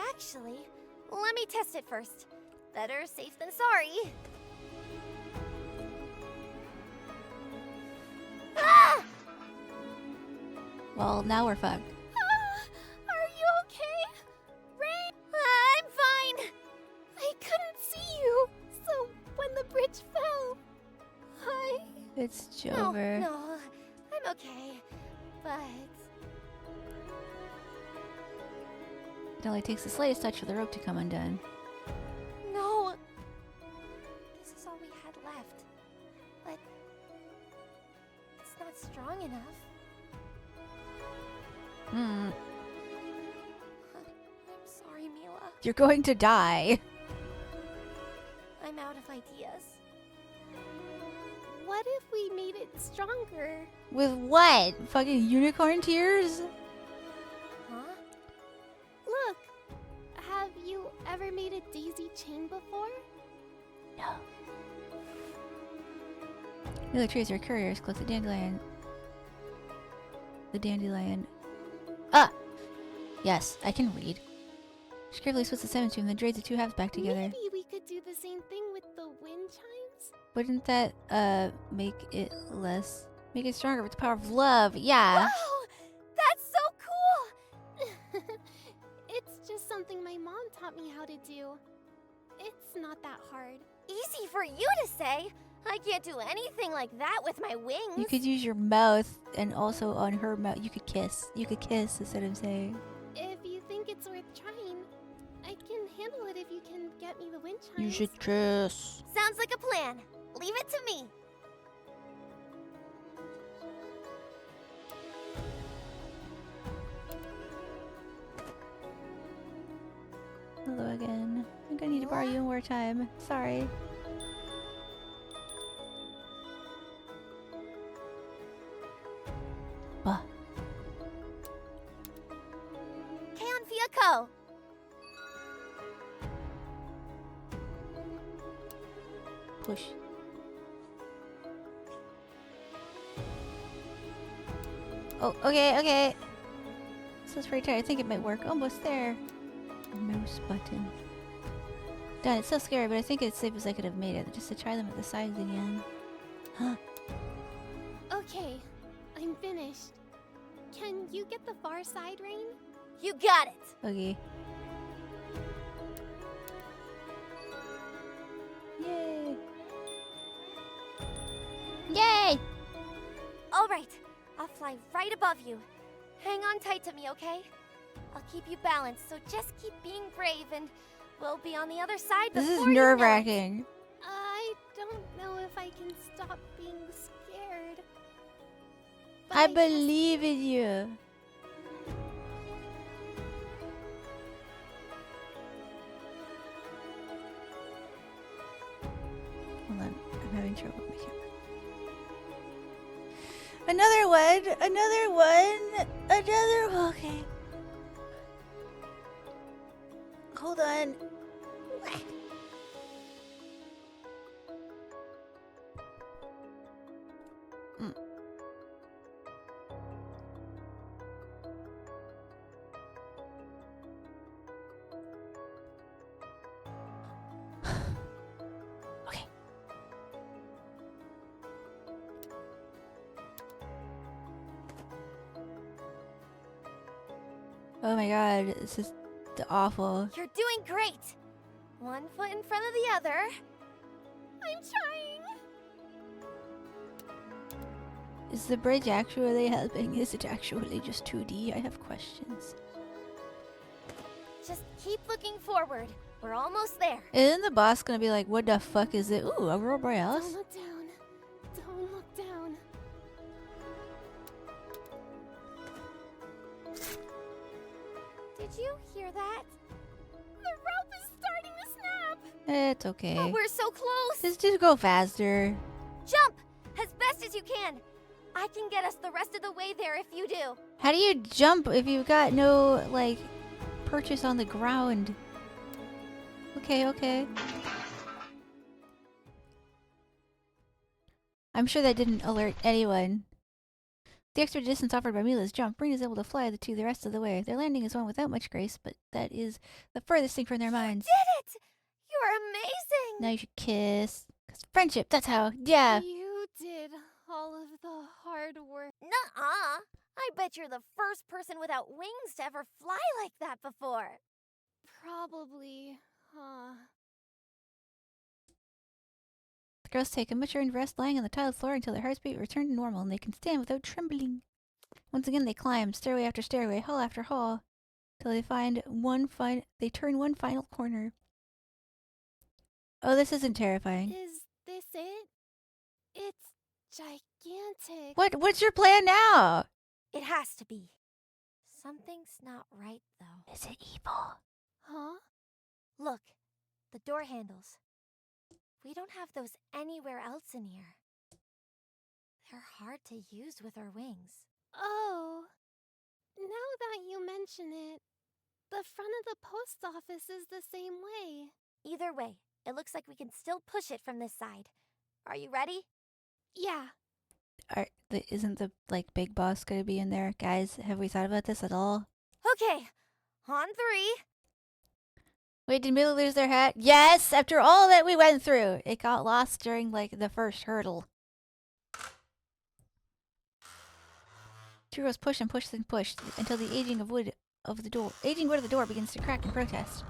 Actually, let me test it first. Better safe than sorry. Ah! Well, now we're fucked. Are you okay? Rain? I'm fine. I couldn't see you, so when the bridge fell, It's Jover. No, I'm okay. But It only takes the slightest touch for the rope to come undone. no. This is all we had left. But it's not strong enough. Hmm. I'm sorry, Mila. You're going to die. I'm out of ideas. what if we made it stronger? With what? Fucking unicorn tears? Huh? Look, have you ever made a daisy chain before? No. Nearly trees are couriers. Collect the dandelion. The dandelion. Ah! Yes, I can read. She carefully splits the sentence and then draws the two halves back together. Maybe we could do the same thing with the wind chimes? Wouldn't that, make it less... Make it stronger with the power of love? Yeah. Wow! That's so cool! It's just something my mom taught me how to do. It's not that hard. Easy for you to say. I can't do anything like that with my wings. You could use your mouth and also on her mouth. You could kiss. You could kiss is what I'm saying. If you think it's worth trying, I can handle it if you can get me the wind chimes. You should kiss. Sounds like a plan. Leave it to me. Hello again. I'm gonna need to borrow you more time. Sorry. Bah. Keon Fiako! Push. Oh, okay, okay. This is pretty tight. I think it might work. Almost there. Mouse button. Done. It's so scary, but I think it's safe as I could have made it. Just to try them at the sides again. Huh? Okay, I'm finished. Can you get the far side, Rain? You got it! Okay. Yay! Yay! Alright, I'll fly right above you. Hang on tight to me, okay? I'll keep you balanced, so just keep being brave and we'll be on the other side This before is you know it. nerve-wracking. I don't know if I can stop being scared. But I just- believe in you. Hold on, I'm having trouble with my camera. Another one! Another one! Another. Okay. Hold on. Mm. Okay. Oh my god, this is awful. You're doing great! One foot in front of the other. I'm trying. Is the bridge actually helping? Is it actually just 2D? I have questions. Just keep looking forward. We're almost there. Isn't the boss gonna be like, what the fuck is it? Ooh, Aurora Borealis? Don't look down. Don't look down. Did you hear that? The rope is starting to snap. It's okay. Oh, we're so close! Just go faster. Jump! As best as you can! I can get us the rest of the way there if you do. How do you jump if you've got no, like, purchase on the ground? Okay, okay. I'm sure that didn't alert anyone. The extra distance offered by Mila's jump, Breen is able to fly the rest of the way. Their landing is one without much grace, but that is the furthest thing from their minds. Did it! You're amazing! Now you should kiss. 'Cause friendship, that's how. Yeah. You did all of the hard work. Nuh-uh! I bet you're the first person without wings to ever fly like that before. Probably, huh? The girls take a much earned rest lying on the tiled floor until their heartbeat return to normal and they can stand without trembling. Once again they climb, stairway after stairway, hall after hall, till they they turn one final corner. Oh, this isn't terrifying. Is this it? It's gigantic. What's your plan now? It has to be. Something's not right, though. Is it evil? Huh? Look, the door handles. We don't have those anywhere else in here. They're hard to use with our wings. Oh. Now that you mention it, the front of the post office is the same way. Either way, it looks like we can still push it from this side. Are you ready? Yeah. Isn't the big boss gonna be in there? Guys, have we thought about this at all? Okay, on 3. Wait, did Mila lose their hat? Yes! After all that we went through! It got lost during, the first hurdle. Two rows push and push and push until the aging wood of the door begins to crack in protest.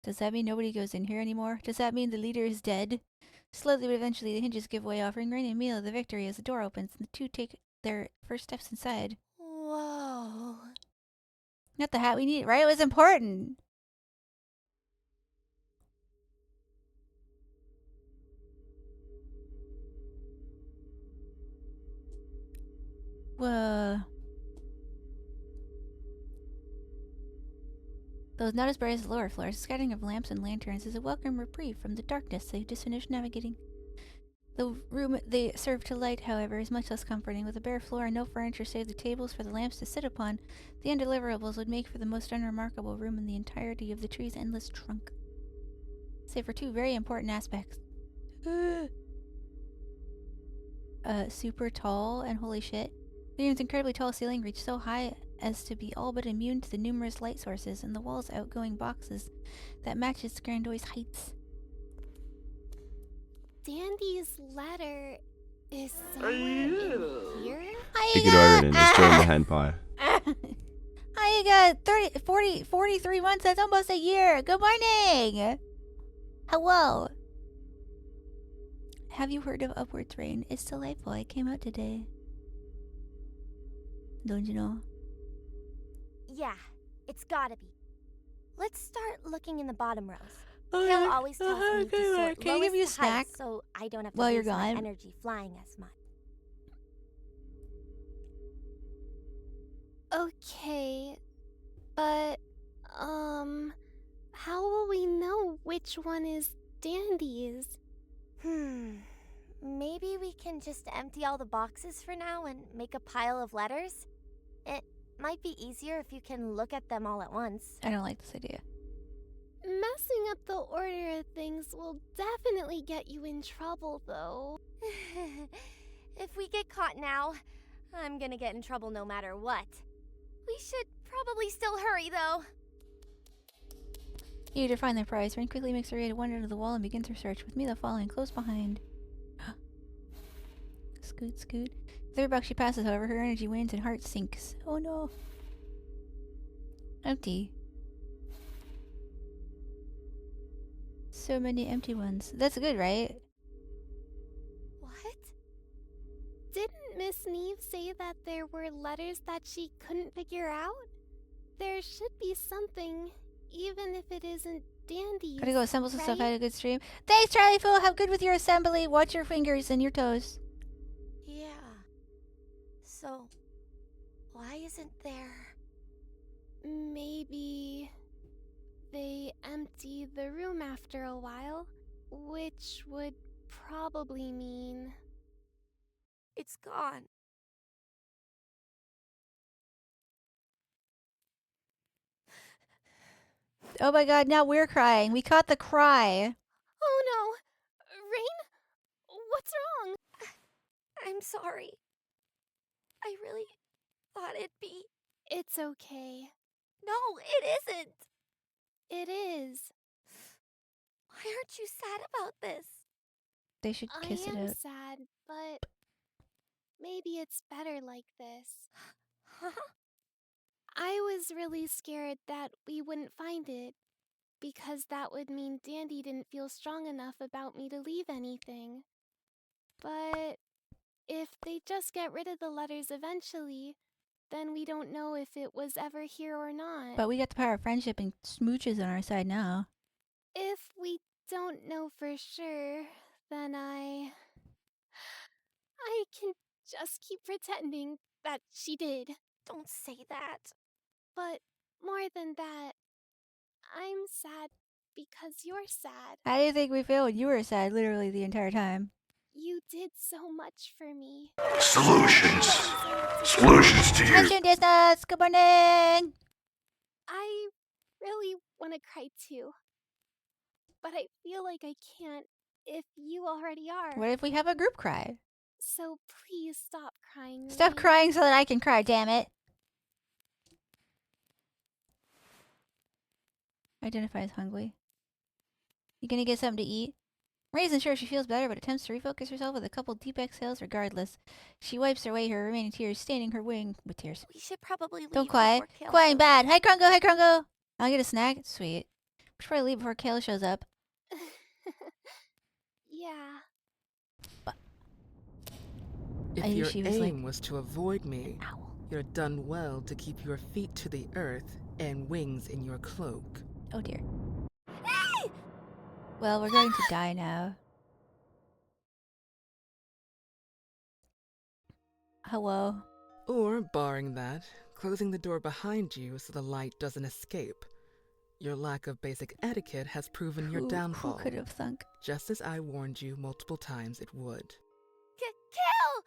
Does that mean nobody goes in here anymore? Does that mean the leader is dead? Slowly but eventually the hinges give way, offering Rain and Mila the victory as the door opens and the two take their first steps inside. Whoa. Not the hat we need, right? It was important! Whoa. Though not as bright as the lower floors, the scattering of lamps and lanterns is a welcome reprieve from the darkness they just finished navigating. The room they serve to light, however, is much less comforting. With a bare floor and no furniture save the tables for the lamps to sit upon, the undeliverables would make for the most unremarkable room in the entirety of the tree's endless trunk. Save for two very important aspects. Super tall and holy shit. The room's incredibly tall ceiling reached so high as to be all but immune to the numerous light sources and the walls outgoing boxes that match its grandiose heights. Dandy's letter is somewhere in here? Pick it over and let's join the handpire. Hi, you got 43 months. That's almost a year. Good morning. Hello. Have you heard of Upwards Rain? It's delightful. I came out today. Don't you know? Yeah, it's gotta be. Let's start looking in the bottom rows. Kale always tells me to sort Can I give you a lowest to highest, snack so I don't have to while you're lose my gone? energy flying as much. Okay, but, how will we know which one is Dandy's? Maybe we can just empty all the boxes for now and make a pile of letters? It might be easier if you can look at them all at once. I don't like this idea. Messing up the order of things will definitely get you in trouble, though. If we get caught now, I'm gonna get in trouble no matter what. We should probably still hurry, though. Eager to find their prize, Rain quickly makes her way to one end of the wall and begins her search, with Mila following close behind. Scoot, scoot. The third box she passes, however, her energy wanes and heart sinks. Oh no. Empty. So many empty ones. That's good, right? What? Didn't Miss Neve say that there were letters that she couldn't figure out? There should be something, even if it isn't Dandy's. Gotta go assemble some stuff. right? Had a good stream. Thanks, Charlie Fool. Have good with your assembly. Watch your fingers and your toes. Yeah. So, why isn't there... Maybe they empty the room after a while, which would probably mean... It's gone. Oh my god, now we're crying. We caught the cry. Oh no! Rain? What's wrong? I'm sorry. I really thought it'd be... It's okay. No, it isn't! It is. Why aren't you sad about this? They should kiss I it am out. sad, but maybe it's better like this. Huh? I was really scared that we wouldn't find it, because that would mean Dandy didn't feel strong enough about me to leave anything. But if they just get rid of the letters eventually, then we don't know if it was ever here or not. But we got the power of friendship and smooches on our side now. If we don't know for sure, then I can just keep pretending that she did. Don't say that. But more than that, I'm sad because you're sad. How do you think we feel when you were sad literally the entire time? You did so much for me. Solutions. Solutions to you. Action distance! Good morning! I really want to cry too. But I feel like I can't if you already are. What if we have a group cry? So please stop crying. Stop Rain. crying so that I can cry, damn it. Identify as hungry. You gonna get something to eat? Ray isn't sure if she feels better, but attempts to refocus herself with a couple deep exhales regardless. She wipes away her remaining tears, staining her wing with tears. We should probably leave. Don't cry. before Kale Crying shows bad. up. Hi, Krungo. Hi, Krungo. I'll get a snack. Sweet. We should probably leave before Kale shows up. Yeah. I If knew your she was like- aim was to avoid me, you're done well to keep your feet to the earth and wings in your cloak. Oh dear. Well, we're going to die now. Hello. Or, barring that, closing the door behind you so the light doesn't escape. Your lack of basic etiquette has proven your downfall. Who could have thunk? Just as I warned you multiple times it would. Kill!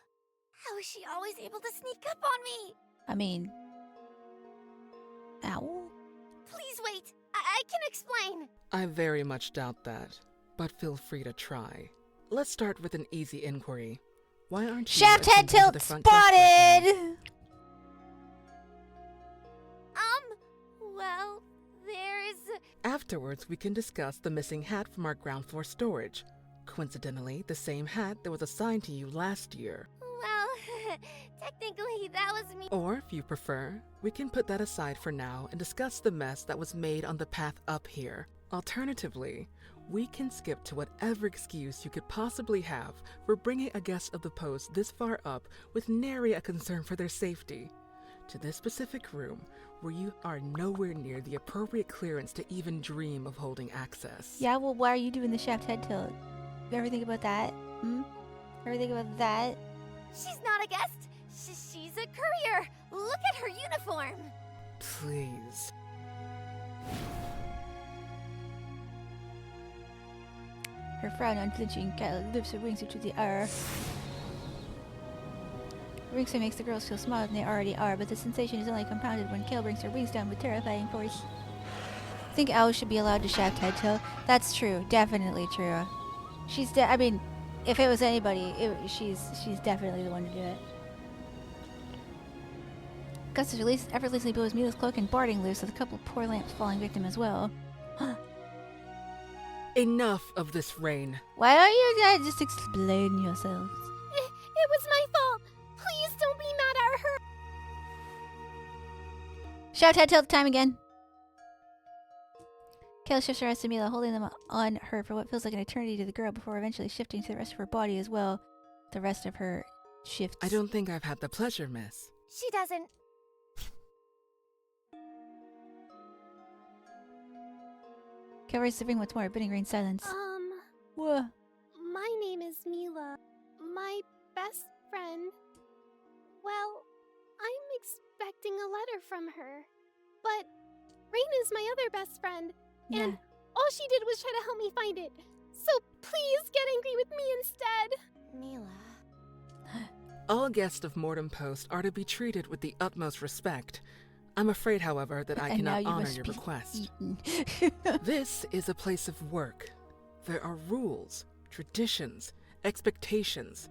How is she always able to sneak up on me? I mean, owl? Please wait. I can explain. I very much doubt that, but feel free to try. Let's start with an easy inquiry. Why aren't you Shaft head attending to tilt the front desk right now? spotted! Well, there's... Afterwards, we can discuss the missing hat from our ground floor storage. Coincidentally, the same hat that was assigned to you last year. Well, technically that was me. Or, if you prefer, we can put that aside for now and discuss the mess that was made on the path up here. Alternatively, we can skip to whatever excuse you could possibly have for bringing a guest of the post this far up with nary a concern for their safety, to this specific room where you are nowhere near the appropriate clearance to even dream of holding access. Yeah, well, why are you doing the shaft head tilt? You ever think about that? Hmm? Ever think about that? She's not a guest. She's a courier. Look at her uniform. Please. Her frown unflinching, Kyle lifts her wings into the air. Ringsa makes the girls feel smaller than they already are, but the sensation is only compounded when Kale brings her wings down with terrifying force. I think owls should be allowed to shaft head tilt. That's true. Definitely true. I mean, if it was anybody, she's definitely the one to do it. Gustus effortlessly blows Mila's cloak and barding loose with a couple of poor lamps falling victim as well. Enough of this rain. Why don't you guys just explain yourselves? It was my fault. Please don't be mad at her. Shout head tilt time again. Kale shifts her eyes to Mila, holding them on her for what feels like an eternity to the girl before eventually shifting to the rest of her body as well. The rest of her shifts. I don't think I've had the pleasure, miss. She doesn't. Kale raises the ring once more, bidding Rain silence. Whoa. My name is Mila. My best friend. Well, I'm expecting a letter from her. But Rain is my other best friend. Yeah. And all she did was try to help me find it. So please get angry with me instead. Mila. All guests of Mortem Post are to be treated with the utmost respect. I'm afraid, however, that I And now cannot you honor must your be request. eaten. This is a place of work. There are rules, traditions, expectations.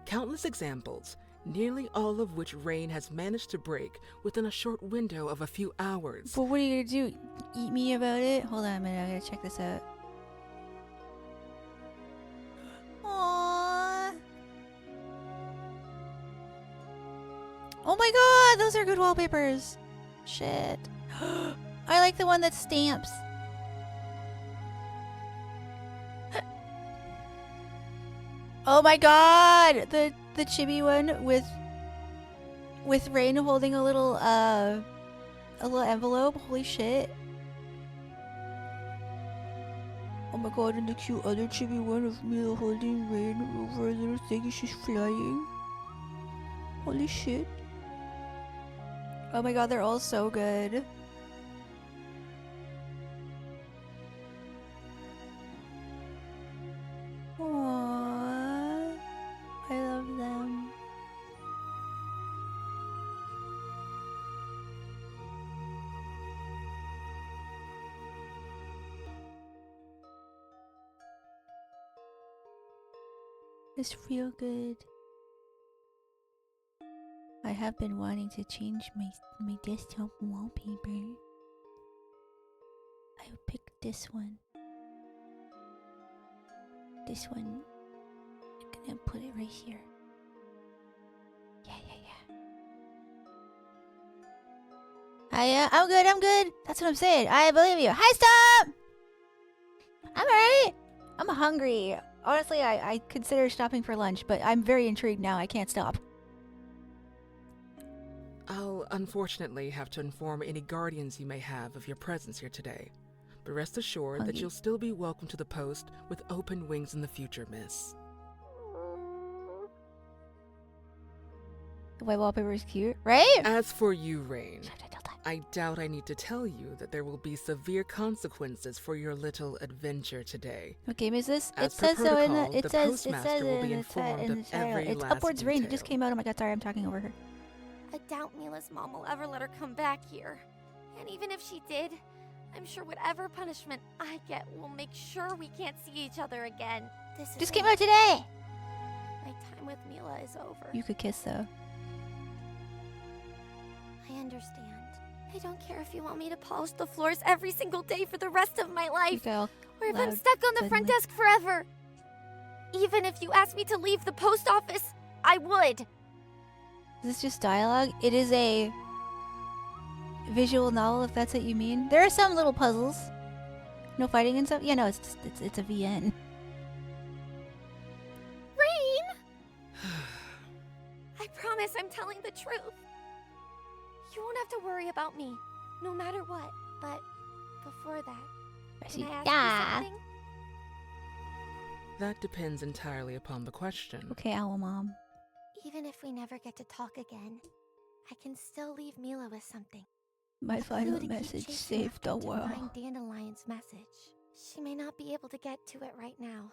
Countless examples, nearly all of which Rain has managed to break within a short window of a few hours. But what are you gonna do? Eat me about it? Hold on a minute, I gotta check this out. Aww. Oh my god, those are good wallpapers. Shit. I like the one that stamps. Oh my god! The chibi one with Rain holding a little envelope. Holy shit. Oh my god, and the cute other chibi one of Mila holding Rain over a little thing and she's flying. Holy shit. Oh my god, they're all so good. Aww. I love them. It's real good. I have been wanting to change my desktop wallpaper. I picked this one. This one. I'm gonna put it right here. Yeah. I'm good. That's what I'm saying. I believe you. Hi, stop! I'm alright. I'm hungry. Honestly, I consider stopping for lunch, but I'm very intrigued now. I can't stop. I'll unfortunately have to inform any guardians you may have of your presence here today. But rest assured that you'll still be welcome to the post with open wings in the future, miss. The white wallpaper is cute, right? As for you, Rain, I doubt I need to tell you that there will be severe consequences for your little adventure today. What game is this? As It per says so in protocol, the. It the says. It postmaster says will it be in informed in of the title. every It's last Upwards Rain. It just detail. came out. Oh my god! Sorry, I'm talking over her. I doubt Mila's mom will ever let her come back here. And even if she did, I'm sure whatever punishment I get will make sure we can't see each other again. This Just is came it. out today. My time with Mila is over. You could kiss though. I understand. I don't care if you want me to polish the floors every single day for the rest of my life, Okay, all or if I'm loud stuck on the front suddenly. desk forever. Even if you asked me to leave the post office, I would. Is this just dialogue? It is a visual novel, if that's what you mean. There are some little puzzles. No fighting and stuff. Yeah, no, it's a VN. Rain! I promise I'm telling the truth. You won't have to worry about me, no matter what. But before that, can I ask you something? That depends entirely upon the question. Okay, Owl Mom. Even if we never get to talk again, I can still leave Mila with something. My A final clue to keep message chasing saved the after to world. find Dandelion's message. She may not be able to get to it right now,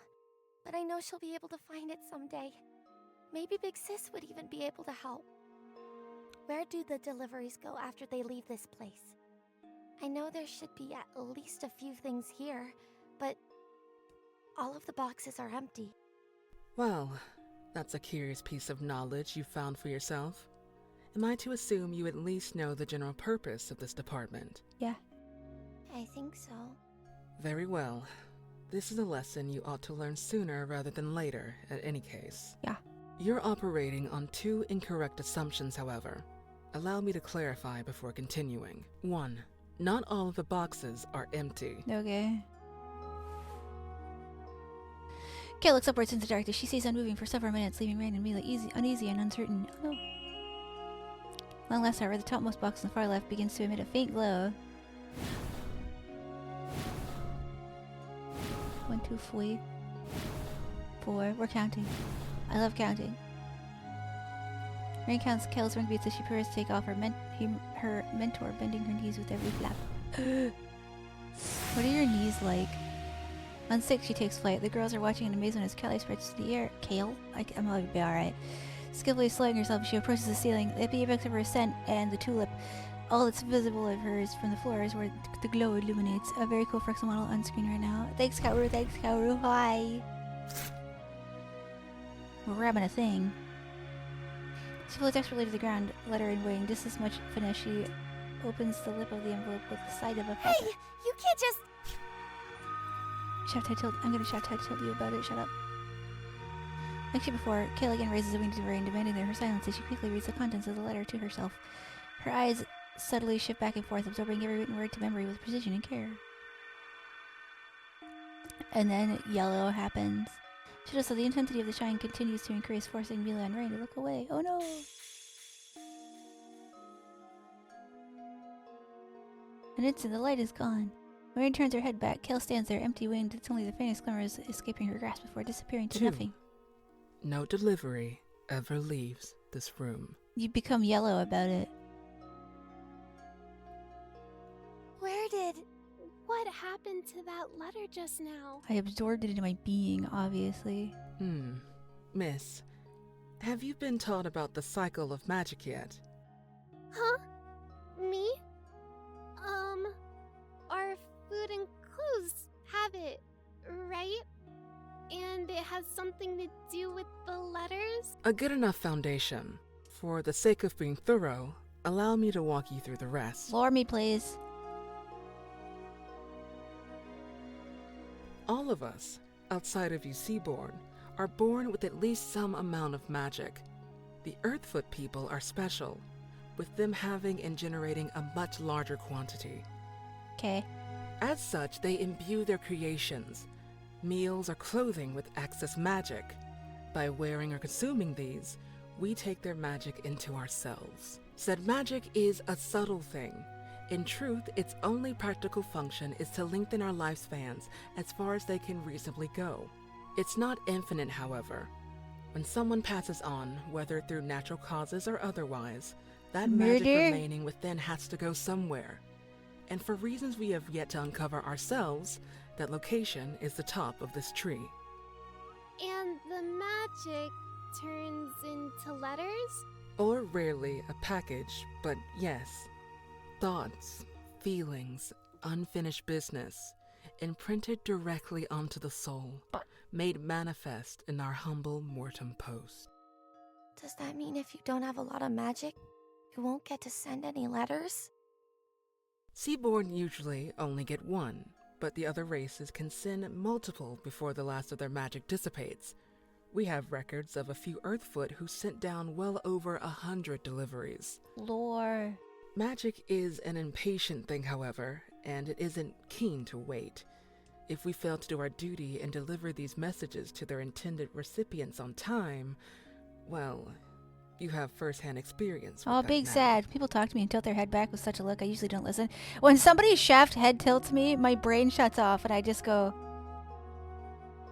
but I know she'll be able to find it someday. Maybe Big Sis would even be able to help. Where do the deliveries go after they leave this place? I know there should be at least a few things here, but all of the boxes are empty. Well, that's a curious piece of knowledge you found for yourself. Am I to assume you at least know the general purpose of this department? Yeah. I think so. Very well. This is a lesson you ought to learn sooner rather than later, at any case. Yeah. You're operating on two incorrect assumptions, however. Allow me to clarify before continuing. 1. Not all of the boxes are empty. Okay. Kate looks upwards into the darkness. She stays unmoving for several minutes, leaving Rain and Mila uneasy and uncertain. Oh no. Long last, however, the topmost box on the far left begins to emit a faint glow. 1, 2, 3, 4. We're counting. I love counting. Rain counts Kale's ring beats as she prepares to take off her mentor, bending her knees with every flap. What are your knees like? On 6, she takes flight. The girls are watching in amazement as Kale spreads to the air. Kale? I'm gonna be alright. Skillfully slowing herself, she approaches the ceiling. At the apex of her ascent and the tulip, all that's visible of her is from the floor is where the glow illuminates. A very cool Frexel model on screen right now. Thanks, Kaoru. Thanks, Kaoru. Hi. We're grabbing a thing. She floats expertly to the ground, letter in wing. Just as much finesse, she opens the lip of the envelope with the side of a Hey, paper. you can't just... Chef Titled, I'm gonna Chef Titled you about it. Shut up. Like she before, Kale again raises a wing to Rain, demanding that her silence as she quickly reads the contents of the letter to herself. Her eyes subtly shift back and forth, absorbing every written word to memory with precision and care. And then yellow happens. She does so the intensity of the shine continues to increase, forcing Mila and Rain to look away. Oh no! An instant, the light is gone. Rain turns her head back. Kale stands there, empty-winged. It's only the faintest glimmer is escaping her grasp before disappearing to 2. nothing. No delivery ever leaves this room. You become yellow about it. What happened to that letter just now? I absorbed it into my being, obviously. Miss, have you been taught about the cycle of magic yet? Huh? Me? Our food and clothes have it, right? And it has something to do with the letters? A good enough foundation. For the sake of being thorough, allow me to walk you through the rest. Lore me, please. All of us, outside of you Seaborn, are born with at least some amount of magic. The Earthfoot people are special, with them having and generating a much larger quantity. Okay. As such, they imbue their creations, meals or clothing with excess magic. By wearing or consuming these, we take their magic into ourselves. Said magic is a subtle thing. In truth, its only practical function is to lengthen our lifespans as far as they can reasonably go. It's not infinite, however. When someone passes on, whether through natural causes or otherwise, That magic Murder? remaining within has to go somewhere. And for reasons we have yet to uncover ourselves, that location is the top of this tree. And the magic turns into letters? Or rarely a package, but yes. Thoughts, feelings, unfinished business, imprinted directly onto the soul, made manifest in our humble mortem post. Does that mean if you don't have a lot of magic, you won't get to send any letters? Seaborn usually only get one, but the other races can send multiple before the last of their magic dissipates. We have records of a few Earthfoot who sent down well over 100 deliveries. Lore. Magic is an impatient thing, however, and it isn't keen to wait. If we fail to do our duty and deliver these messages to their intended recipients on time, well, you have first-hand experience with Oh, that big now. sad. People talk to me and tilt their head back with such a look. I usually don't listen. When somebody's shaft head tilts me, my brain shuts off and I just go,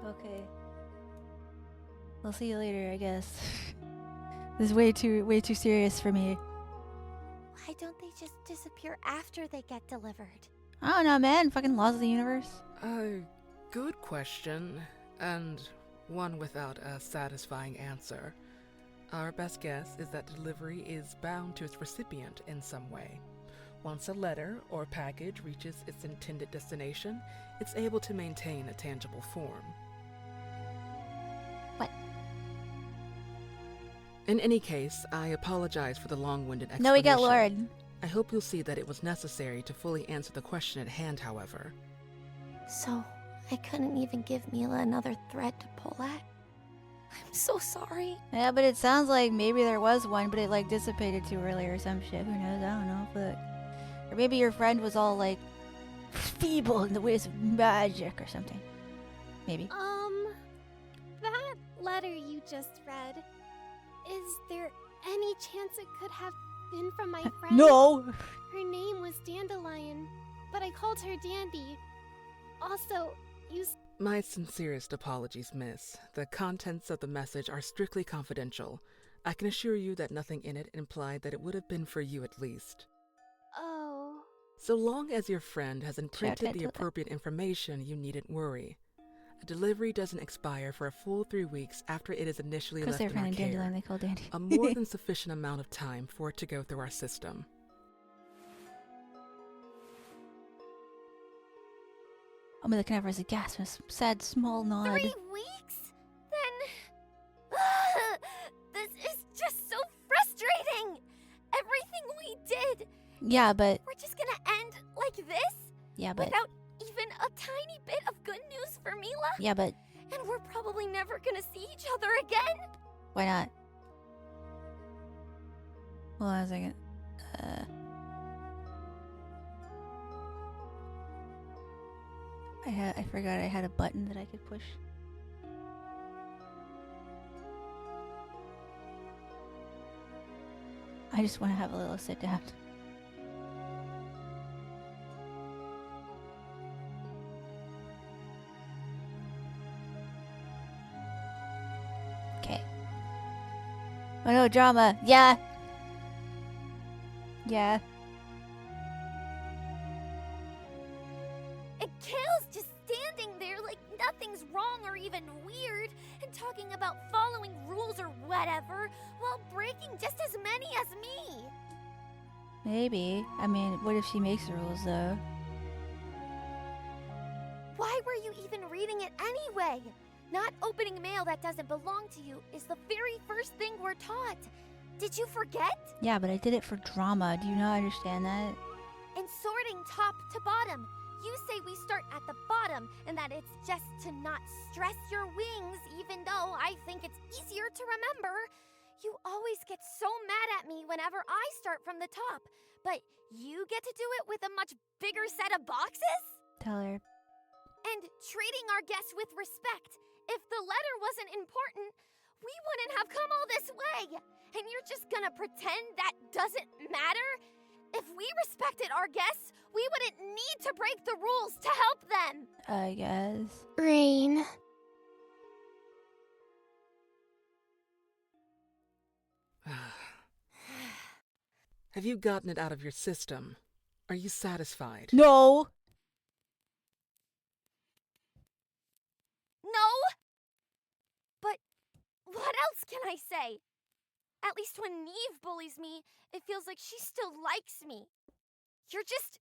okay. I'll see you later, I guess. This is way too serious for me. Why don't they just disappear after they get delivered? I don't know, man. Fucking laws of the universe. Good question, and one without a satisfying answer. Our best guess is that delivery is bound to its recipient in some way. Once a letter or package reaches its intended destination, it's able to maintain a tangible form. What? In any case, I apologize for the long-winded explanation. No, we got lured. I hope you'll see that it was necessary to fully answer the question at hand, however. So, I couldn't even give Mila another thread to pull at? I'm so sorry. Yeah, but it sounds like maybe there was one, but it like dissipated too early or some shit. Who knows? I don't know. But or maybe your friend was all like feeble in the ways of magic or something. Maybe. That letter you just read, is there any chance it could have been from my friend? No. Her name was Dandelion, but I called her Dandy. Also, you... My sincerest apologies, miss. The contents of the message are strictly confidential. I can assure you that nothing in it implied that it would have been for you at least. Oh. So long as your friend has imprinted Shout the out to appropriate information, you needn't worry. A delivery doesn't expire for a full 3 weeks after it is initially Because left they're in our friendly care. dandelion, they call Dandy. A more than sufficient amount of time for it to go through our system. I'll be looking at her as a gasp and a sad small nod. 3 weeks? Then... this is just so frustrating! Everything we did! Yeah, but We're just gonna end like this? yeah, but Without even a tiny bit of good news for Mila? yeah, but And we're probably never gonna see each other again? why not? Hold on a second. I forgot I had a button that I could push. I just want to have a little sit down. Okay. Oh no, drama. Yeah. Yeah. It kills just standing there like nothing's wrong or even weird and talking about following rules or whatever while breaking just as many as me. Maybe. I mean, what if she makes the rules though? Why were you even reading it anyway? Not opening mail that doesn't belong to you is the very first thing we're taught. Did you forget? Yeah, but I did it for drama. Do you not understand that? In sorting top to bottom, you say we start at the bottom and that it's just to not stress your wings, even though I think it's easier to remember. You always get so mad at me whenever I start from the top, but you get to do it with a much bigger set of boxes? Tell her. And treating our guests with respect. If the letter wasn't important, we wouldn't have come all this way. And you're just gonna pretend that doesn't matter? If we respected our guests, we wouldn't need to break the rules to help them. I guess. Rain. Have you gotten it out of your system? Are you satisfied? No. No? But what else can I say? At least when Neve bullies me, it feels like she still likes me. You're just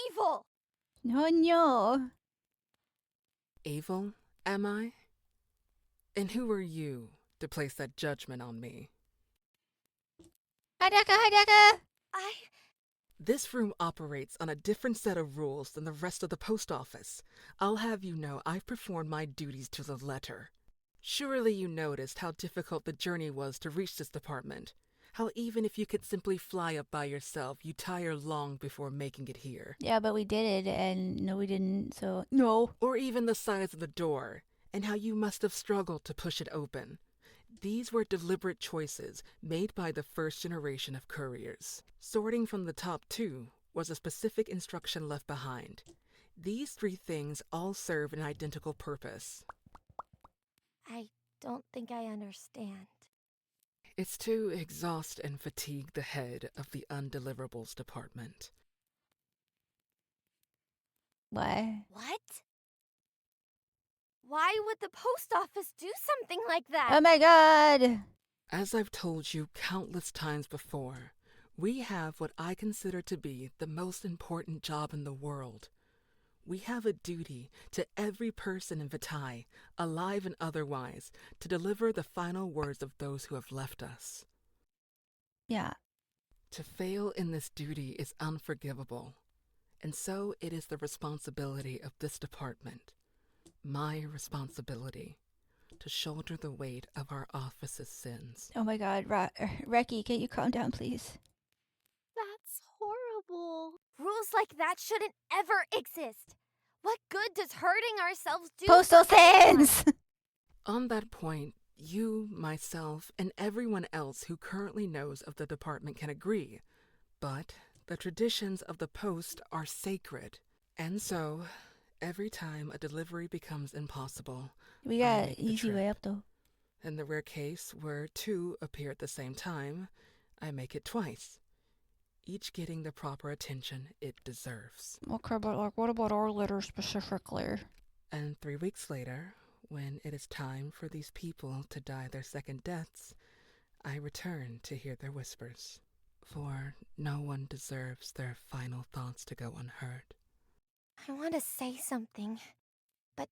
evil. No. Evil, am I? And who are you to place that judgment on me? Hideka! This room operates on a different set of rules than the rest of the post office. I'll have you know I've performed my duties to the letter. Surely you noticed how difficult the journey was to reach this department. How even if you could simply fly up by yourself, you tire long before making it here. Yeah, but we did it, and no, we didn't, so no. Or even the size of the door, and how you must have struggled to push it open. These were deliberate choices made by the first generation of couriers. Sorting from the top two was a specific instruction left behind. These three things all serve an identical purpose. I don't think I understand. It's to exhaust and fatigue the head of the undeliverables department. Why? What? Why would the post office do something like that? Oh my god! As I've told you countless times before, we have what I consider to be the most important job in the world. We have a duty to every person in Vitae, alive and otherwise, to deliver the final words of those who have left us. Yeah. To fail in this duty is unforgivable, and so it is the responsibility of this department, my responsibility, to shoulder the weight of our office's sins. Oh my god, Reki, can you calm down, please? That's horrible. Rules like that shouldn't ever exist. What good does hurting ourselves do? Postal sins! On that point, you, myself, and everyone else who currently knows of the department can agree. But the traditions of the post are sacred. And so, every time a delivery becomes impossible, We I got make the easy way trip. up, though. In the rare case where two appear at the same time, I make it twice, each getting the proper attention it deserves. Okay, but like, what about our letter specifically? And 3 weeks later, when it is time for these people to die their second deaths, I return to hear their whispers. For no one deserves their final thoughts to go unheard. I want to say something, but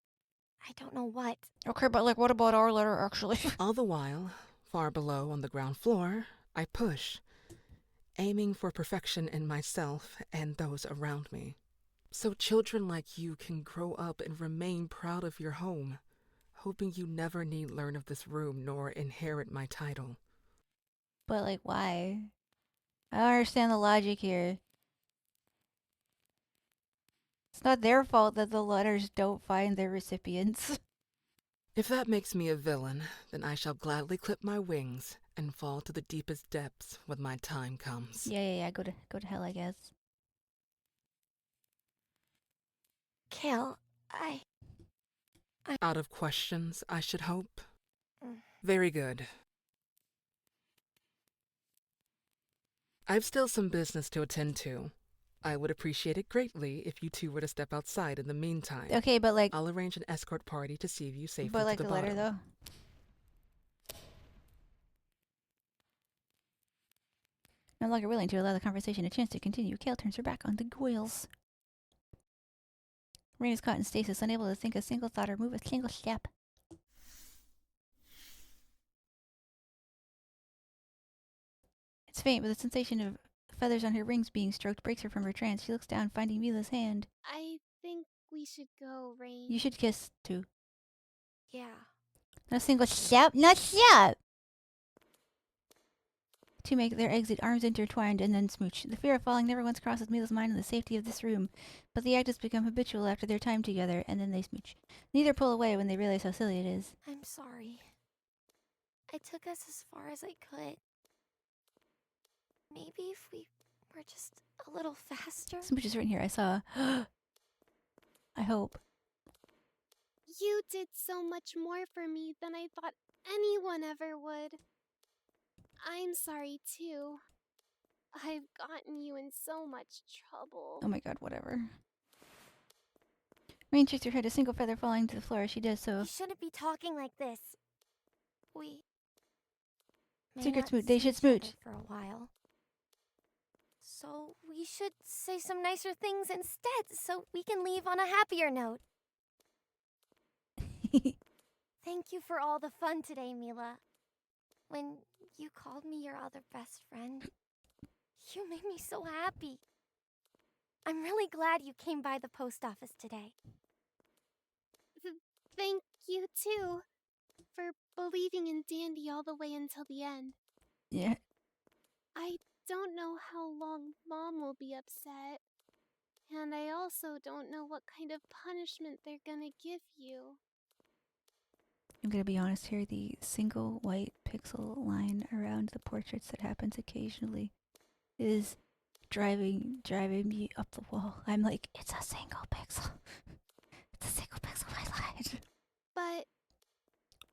I don't know what. Okay, but like, what about our letter, actually? All the while, far below on the ground floor, I push, aiming for perfection in myself and those around me. So children like you can grow up and remain proud of your home, hoping you never need learn of this room nor inherit my title. But like, why? I don't understand the logic here. It's not their fault that the letters don't find their recipients. If that makes me a villain, then I shall gladly clip my wings and fall to the deepest depths when my time comes. Yeah. Go to hell, I guess. Kale, I... Out of questions, I should hope. Mm. Very good. I've still some business to attend to. I would appreciate it greatly if you two were to step outside in the meantime. Okay, but like... I'll arrange an escort party to see you safely But like to the the letter, bottom. though? No longer willing to allow the conversation a chance to continue, Kale turns her back on the Goyles. Rain is caught in stasis, unable to think a single thought or move a single step. It's faint, but the sensation of feathers on her rings being stroked breaks her from her trance. She looks down, finding Mila's hand. I think we should go, Rain. You should kiss, too. Yeah. Not a single step? Not step! To make their exit, arms intertwined and then smooch. The fear of falling never once crosses Mila's mind in the safety of this room, but the act has become habitual after their time together, and then they smooch. Neither pull away when they realize how silly it is. I'm sorry. I took us as far as I could. Maybe if we were just a little faster? Smooch is written here, I saw. I hope. You did so much more for me than I thought anyone ever would. I'm sorry, too. I've gotten you in so much trouble. Oh my god, whatever. Rain shakes her head, a single feather falling to the floor as she does so. You shouldn't be talking like this. We may Secret not smooch. They see should each other smooch. for a while. So we should say some nicer things instead so we can leave on a happier note. Thank you for all the fun today, Mila. When you called me your other best friend, you made me so happy. I'm really glad you came by the post office today. Thank you, too, for believing in Dandy all the way until the end. Yeah. I don't know how long Mom will be upset. And I also don't know what kind of punishment they're gonna give you. I'm gonna be honest here, the single white pixel line around the portraits that happens occasionally is driving me up the wall. I'm like, it's a single pixel. It's a single pixel white line. But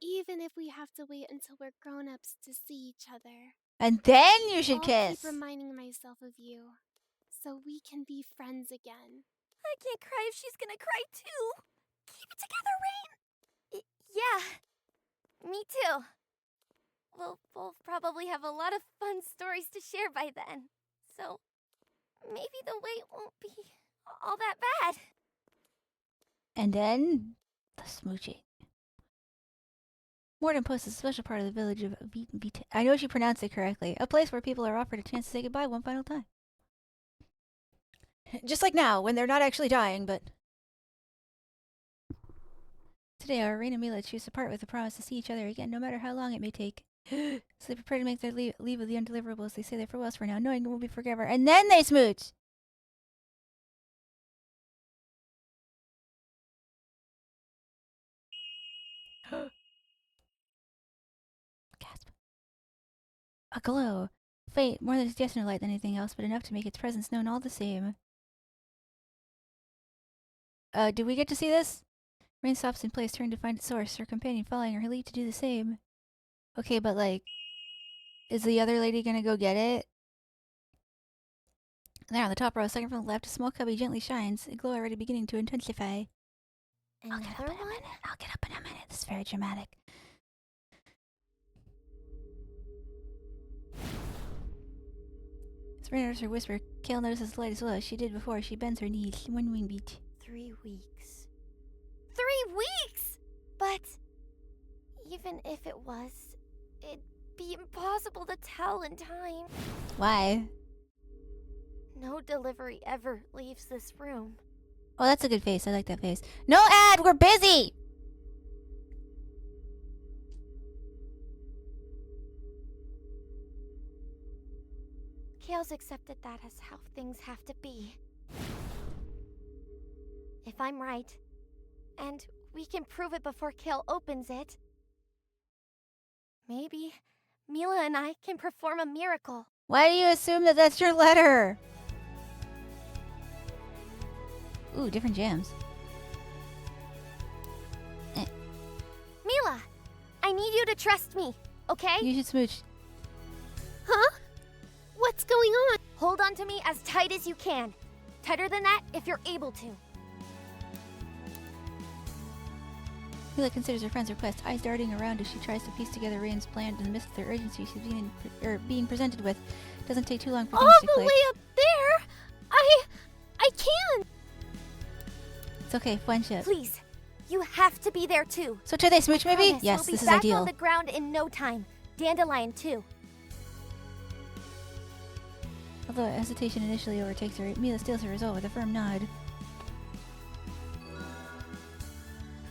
even if we have to wait until we're grown-ups to see each other, And then you should I'll kiss. keep reminding myself of you, so we can be friends again. I can't cry if she's gonna cry too. Keep it together, Rain. Yeah, me too. We'll both probably have a lot of fun stories to share by then. So maybe the wait won't be all that bad. And then the smooching. Morden Post is a special part of the village of Vita. I know she pronounced it correctly. A place where people are offered a chance to say goodbye one final time. Just like now, when they're not actually dying, but... Today, our Rain and Mila choose to part with the promise to see each other again, no matter how long it may take. So they prepare to make their leave of the undeliverables. They say their farewells for now, knowing it won't be forever. And then they smooch! Gasp. A glow. Faint, more than suggestion of light than anything else, but enough to make its presence known all the same. Do we get to see this? Rain stops in place, turning to find its source, her companion following her lead to do the same. Okay, but like, is the other lady gonna go get it? There on the top row, second from the left, a small cubby gently shines, a glow already beginning to intensify. I'll get up in a minute. I'll get up in a minute. This is very dramatic. As Rain utters her whisper, Kale notices the light as well as she did before. She bends her knees. 1 wing beat. 3 weeks. 3 weeks! But even if it was, it'd be impossible to tell in time. Why? No delivery ever leaves this room. Oh, that's a good face. I like that face. No ad! We're busy! Kale's accepted that as how things have to be. If I'm right, and we can prove it before Kale opens it, maybe Mila and I can perform a miracle. Why do you assume that that's your letter? Ooh, different jams. Mila, I need you to trust me, okay? You should smooch. Huh? What's going on? Hold on to me as tight as you can. Tighter than that if you're able to. Mila considers her friend's request, eyes darting around as she tries to piece together Rain's plan in the midst of the urgency she's being presented with. Doesn't take too long for things All to the click. way up there? I can't! It's okay, friendship. Please, you have to be there too. So do they smooch maybe? Promise, Yes, we'll be this is back ideal. on the ground in no time. Dandelion too. Although hesitation initially overtakes her, Mila steals her resolve with a firm nod.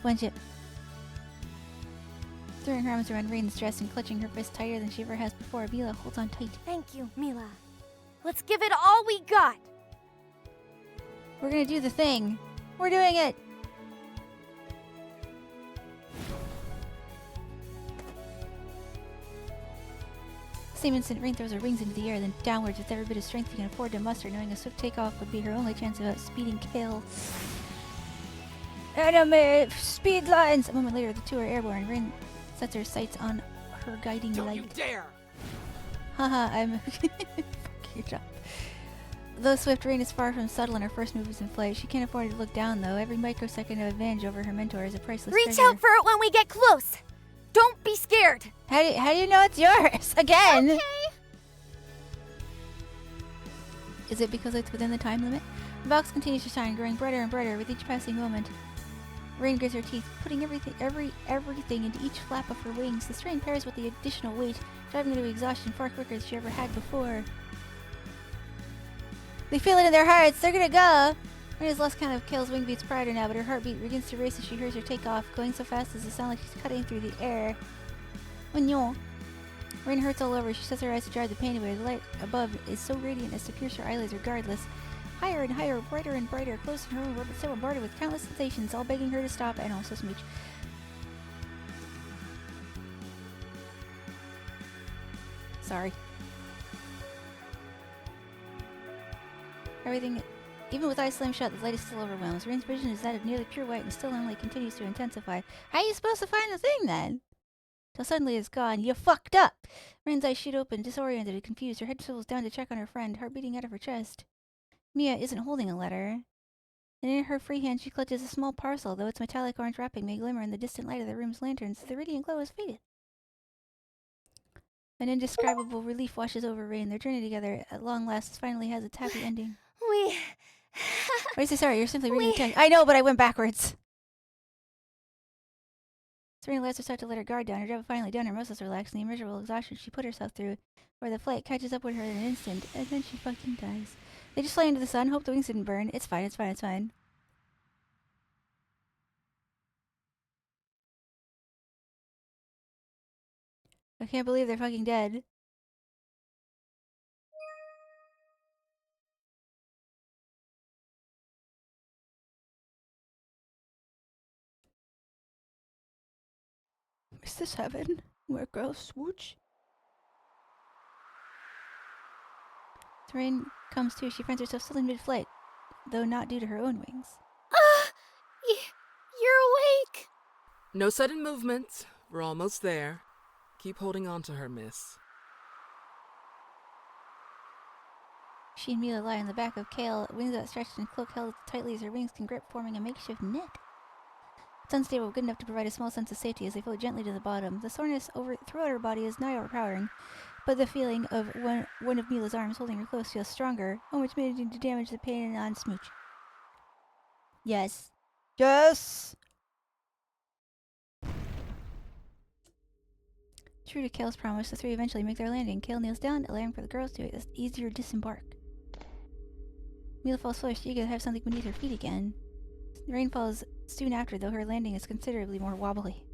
Friendship. Throwing her arms around Rain's dress and clutching her fist tighter than she ever has before, Mila holds on tight. Thank you, Mila. Let's give it all we got. We're gonna do the thing. We're doing it! Same instant, Rain throws her wings into the air, then downwards with every bit of strength she can afford to muster, knowing a swift takeoff would be her only chance of outspeeding Kale. Enemy speed lines! A moment later, the two are airborne. Rain sets her sights on her guiding light. Don't you dare! Haha, I'm fucking Good job. Though swift, Rain is far from subtle in her first moves in flight. She can't afford to look down, though. Every microsecond of advantage over her mentor is a priceless Reach treasure. out for it when we get close. Don't be scared. How do you know it's yours? Again! Okay. Is it because it's within the time limit? The box continues to shine, growing brighter and brighter with each passing moment. Rain grits her teeth, putting everything into each flap of her wings. The strain pairs with the additional weight, driving her to exhaustion far quicker than she ever had before. They feel it in their hearts. They're gonna go. Rain has lost count of Kale's wing beats prior to now, but her heartbeat begins to race as she hears her take off, going so fast as to sound like she's cutting through the air. Oh no. Rain hurts all over. She sets her eyes to drive the pain away. The light above is so radiant as to pierce her eyelids regardless. Higher and higher, brighter and brighter, close to her own orbit, so bombarded with countless sensations, all begging her to stop and also smooch. Sorry. Everything, even with eyes slammed shut, the light is still overwhelmed. Rain's vision is that of nearly pure white, and still only continues to intensify. How are you supposed to find the thing then? Till suddenly it's gone. You fucked up! Rain's eyes shoot open, disoriented and confused. Her head swivels down to check on her friend, heart beating out of her chest. Mia isn't holding a letter, and in her free hand she clutches a small parcel, though its metallic orange wrapping may glimmer in the distant light of the room's lanterns. The radiant glow has faded. An indescribable relief washes over Rain. Their journey together, at long last, finally has its happy ending. Wait, say sorry, you're simply reading the text. I know, but I went backwards. Serena lets her start to let her guard down. Her job finally done, her muscles relaxed, and the immeasurable exhaustion she put herself through, where the flight catches up with her in an instant, and then she fucking dies. They just fly into the sun, hope the wings didn't burn. It's fine, it's fine, it's fine. I can't believe they're fucking dead. Is this heaven, where girls swooch? As Rain comes to, she finds herself still in mid-flight, though not due to her own wings. You're awake. No sudden movements. We're almost there. Keep holding on to her, miss. She and Mila lie on the back of Kale, wings outstretched and cloak held as tightly as her wings can grip, forming a makeshift net. It's unstable, but good enough to provide a small sense of safety as they float gently to the bottom. The soreness throughout her body is nigh overpowering, but the feeling of one of Mila's arms holding her close feels stronger, almost managing to damage the pain on smooch. Yes. Yes! True to Kale's promise, the three eventually make their landing. Kale kneels down, allowing for the girls to easier disembark. Mila falls first, eager to have something beneath her feet again. Rain falls soon after, though her landing is considerably more wobbly.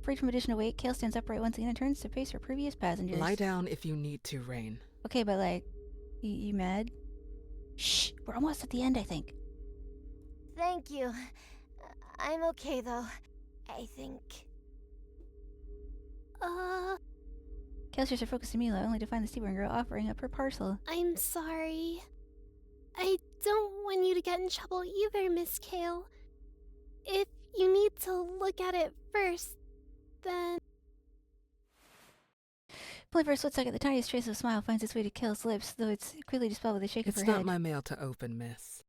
Freed from additional weight, Kale stands upright once again and turns to face her previous passengers. Lie down if you need to, Rain. Okay, but like, you mad? Shh, we're almost at the end, I think. Thank you. I'm okay, though. I think. Kale shifts her focus to Mila, only to find the Seaborn girl offering up her parcel. I'm sorry. I don't want you to get in trouble either, Miss Kale. If you need to look at it first, then... Only for a split second, the tiniest trace of a smile finds its way to Kale's lips, though it's quickly dispelled with a shake of her It's head. not my mail to open, miss.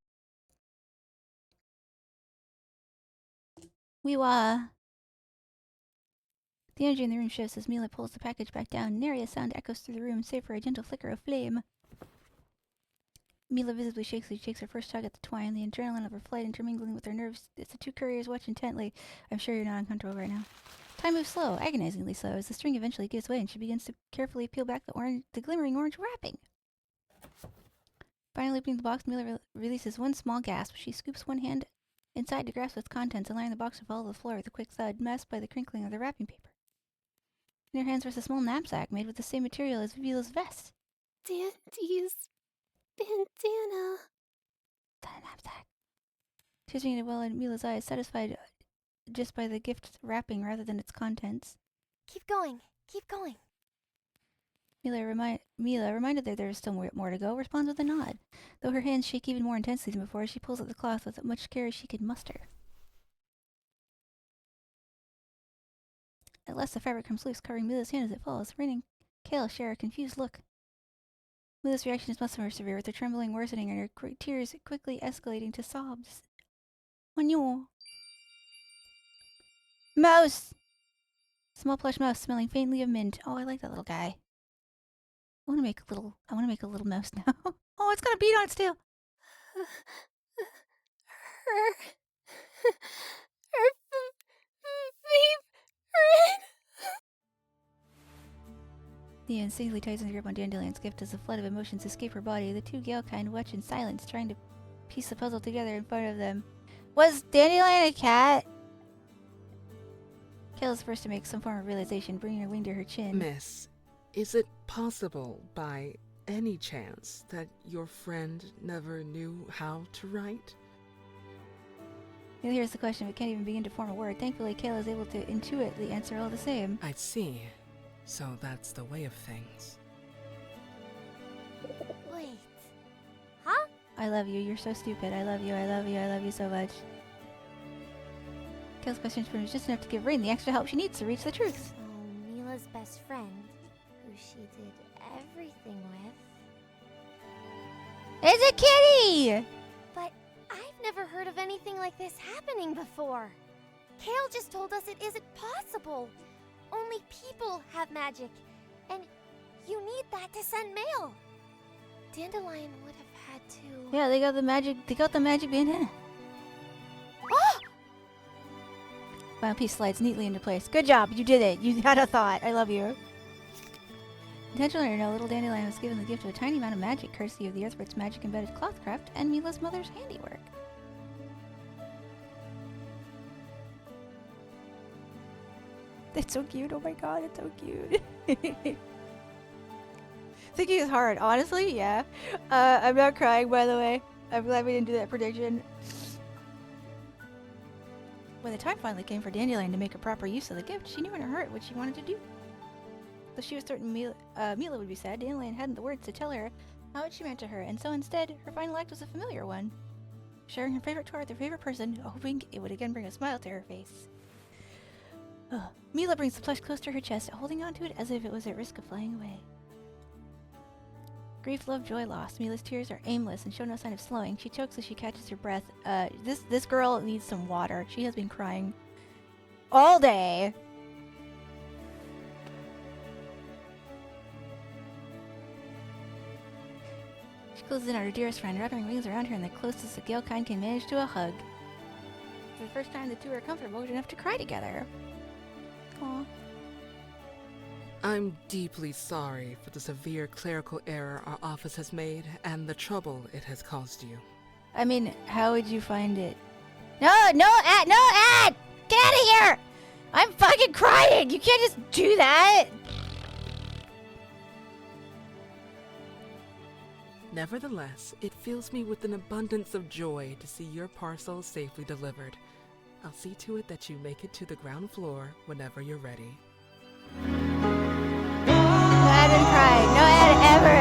Wee-wah. The energy in the room shifts as Mila pulls the package back down. Nary a sound echoes through the room, save for a gentle flicker of flame. Mila visibly shakes as she takes her first tug at the twine, the adrenaline of her flight intermingling with her nerves. As the two couriers watch intently, I'm sure you're not uncomfortable right now. Time moves slow, agonizingly slow, as the string eventually gives way and she begins to carefully peel back the glimmering orange wrapping. Finally opening the box, Mila releases one small gasp. She scoops one hand inside to grasp its contents, allowing the box to fall to the floor with a quick thud, masked by the crinkling of the wrapping paper. In her hands was a small knapsack made with the same material as Vivila's vest. Dandy's bandana. That knapsack. Tears began to well in Mila's eyes, satisfied just by the gift wrapping rather than its contents. Keep going. Keep going. Mila, reminded that there is still more to go, responds with a nod, though her hands shake even more intensely than before as she pulls at the cloth with as much care as she could muster. At last the fabric comes loose, covering Mila's hand as it falls. Rain and Kale share a confused look. Mila's reaction is much more severe, with her trembling worsening and her tears quickly escalating to sobs. Oh no. Mouse! Small plush mouse smelling faintly of mint. Oh, I like that little guy. I want to make a little mouse now. Oh, it's got a bead on its tail. Her The insanely tightens her grip on Dandelion's gift as a flood of emotions escape her body. The two Gale kind watch in silence, trying to piece the puzzle together in front of them. Was Dandelion a cat? Kale is first to make some form of realization, bringing her wing to her chin. Miss, is it possible, by any chance, that your friend never knew how to write? Mila hears the question but can't even begin to form a word. Thankfully, Kale is able to intuit the answer all the same. I see. So that's the way of things. Wait. Huh? I love you. You're so stupid. I love you. I love you. I love you so much. Kale's question is just enough to give Rain the extra help she needs to reach the truth. So, Mila's best friend, who she did everything with... It's a kitty! But I've never heard of anything like this happening before. Kale just told us it isn't possible. Only people have magic, and you need that to send mail. Dandelion would have had to... Yeah, they got the magic bandana. Oh! Final piece slides neatly into place. Good job, you did it. You had a thought. I love you. Intentionally or no, little Dandelion was given the gift of a tiny amount of magic, courtesy of the Earthbird's magic-embedded clothcraft and Mila's mother's handiwork. It's so cute. Oh my god, it's so cute. Thinking is hard. Honestly, yeah. I'm not crying, by the way. I'm glad we didn't do that prediction. When the time finally came for Dandelion to make a proper use of the gift, she knew in her heart what she wanted to do. Though she was certain Mila would be sad, Dandelion hadn't the words to tell her how much she meant to her, and so instead, her final act was a familiar one. Sharing her favorite toy with her favorite person, hoping it would again bring a smile to her face. Mila brings the plush close to her chest, holding onto it as if it was at risk of flying away. Grief, love, joy, loss. Mila's tears are aimless and show no sign of slowing. She chokes as she catches her breath. This girl needs some water. She has been crying all day. She closes in on her dearest friend, wrapping her wings around her in the closest the Gale kind can manage to a hug. For the first time, the two are comfortable enough to cry together. Aww. I'm deeply sorry for the severe clerical error our office has made and the trouble it has caused you. I mean, how would you find it? No, Ed! Get out of here! I'm fucking crying! You can't just do that! Nevertheless, it fills me with an abundance of joy to see your parcel safely delivered. I'll see to it that you make it to the ground floor whenever you're ready. No Ed and crying. No Ed ever!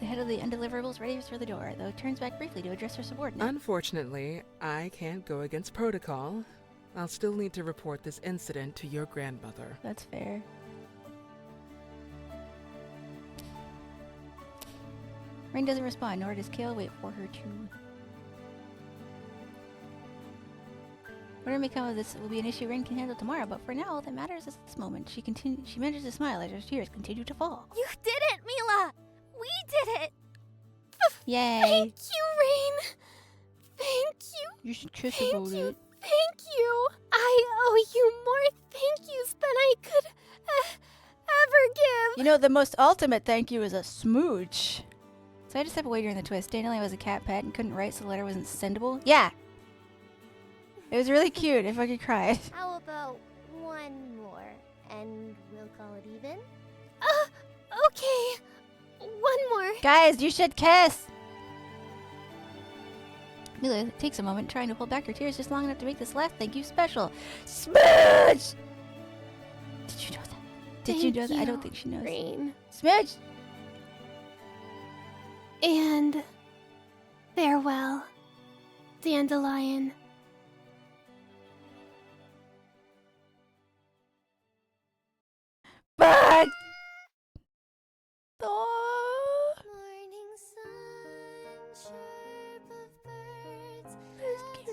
The head of the undeliverables ready for the door, though turns back briefly to address her subordinate. Unfortunately, I can't go against protocol. I'll still need to report this incident to your grandmother. That's fair. Rain doesn't respond, nor does Kale wait for her to. Whatever may come of this will be an issue Rain can handle tomorrow, but for now, all that matters is this moment. She manages to smile as her tears continue to fall. You did it, Mila! We did it! Yay! Thank you, Rain! Thank you! You should kiss Thank about you! it. Thank you! I owe you more thank yous than I could ever give! You know, the most ultimate thank you is a smooch. So I had to step away during the twist. Dandelion was a cat pet and couldn't write, so the letter wasn't sendable. Yeah! It was really cute. I fucking cried. How about one more, and we'll call it even? Okay. One more. Guys, you should kiss! Mila takes a moment, trying to hold back her tears just long enough to make this last thank you special. Smooch! Did you know that? Did you know that? I don't think she knows. Rain. Smooch! And farewell, Dandelion.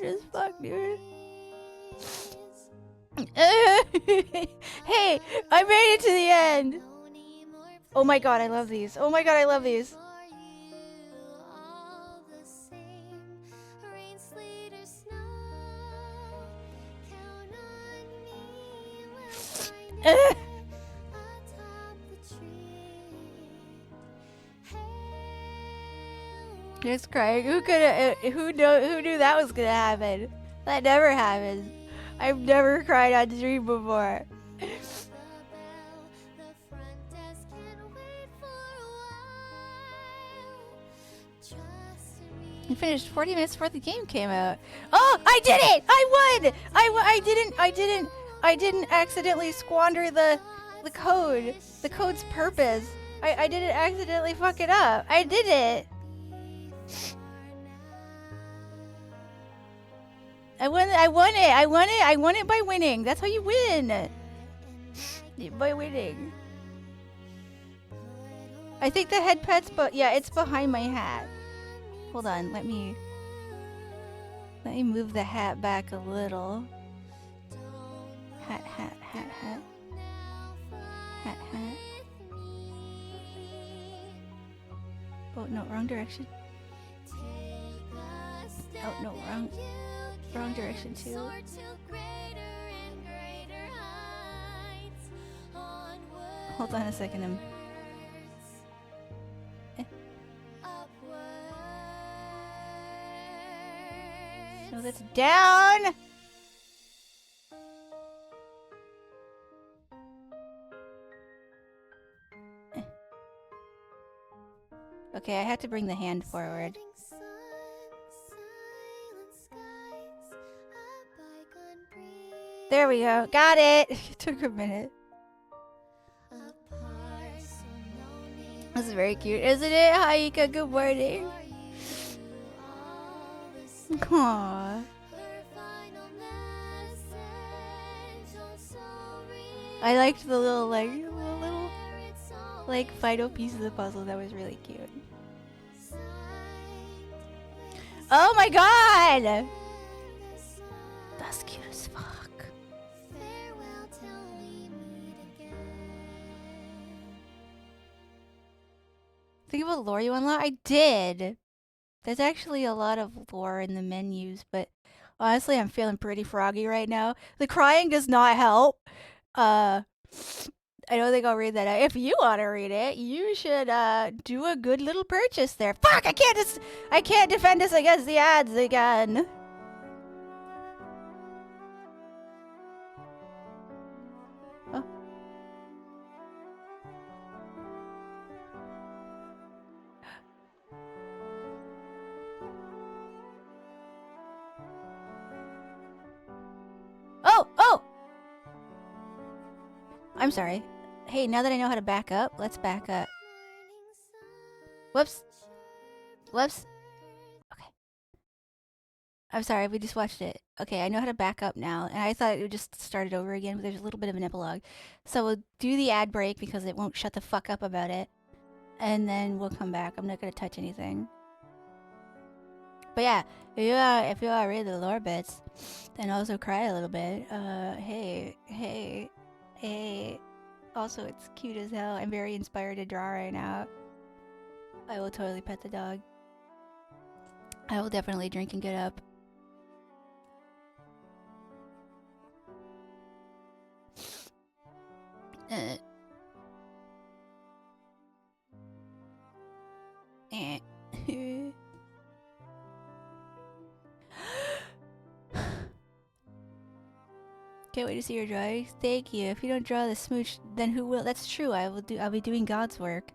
weird as fuck, dude. Hey, I made it to the end. Oh my god, I love these. Oh my god, I love these. Just crying. Who knew that was gonna happen? That never happens. I've never cried on stream before. I finished 40 minutes before the game came out. Oh, I did it! I won! I didn't accidentally squander the code. The code's purpose. I didn't accidentally fuck it up. I did it. I won it by winning. That's how you win. By winning. I think the head pet's, but yeah, it's behind my hat. Hold on, let me move the hat back a little. Hat. Oh no, wrong direction. Oh no, wrong direction too. Hold on a second. No, that's down. Okay, I had to bring the hand forward. There we go. Got it. It took a minute. This is very cute, isn't it? Haika, good morning. Aww. I liked the little final piece of the puzzle. That was really cute. Oh my god! That's cute as fuck. Think of what lore you unlock? I did. There's actually a lot of lore in the menus, but honestly, I'm feeling pretty froggy right now. The crying does not help. I don't think I'll read that out. If you want to read it, you should do a good little purchase there. Fuck! I can't defend us against the ads again. Oh. Oh! I'm sorry. Hey, now that I know how to back up, let's back up. Whoops. Okay. I'm sorry, we just watched it. Okay, I know how to back up now, and I thought it would just start it over again, but there's a little bit of an epilogue. So we'll do the ad break because it won't shut the fuck up about it. And then we'll come back. I'm not gonna touch anything. But yeah, if you are read the lore bits, then also cry a little bit. Hey. Also, it's cute as hell. I'm very inspired to draw right now. I will totally pet the dog. I will definitely drink and get up. Can't wait to see your drawings. Thank you. If you don't draw the smooch, then who will? That's true. I'll be doing God's work.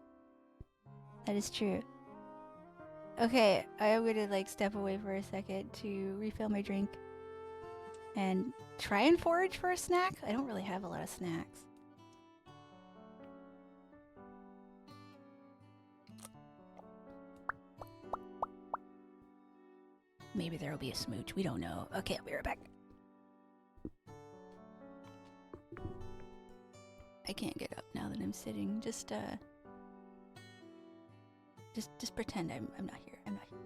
That is true. Okay, I am gonna like step away for a second to refill my drink and try and forage for a snack. I don't really have a lot of snacks. Maybe there will be a smooch. We don't know. Okay, I'll be right back. I can't get up now that I'm sitting. Just pretend I'm not here. I'm not here.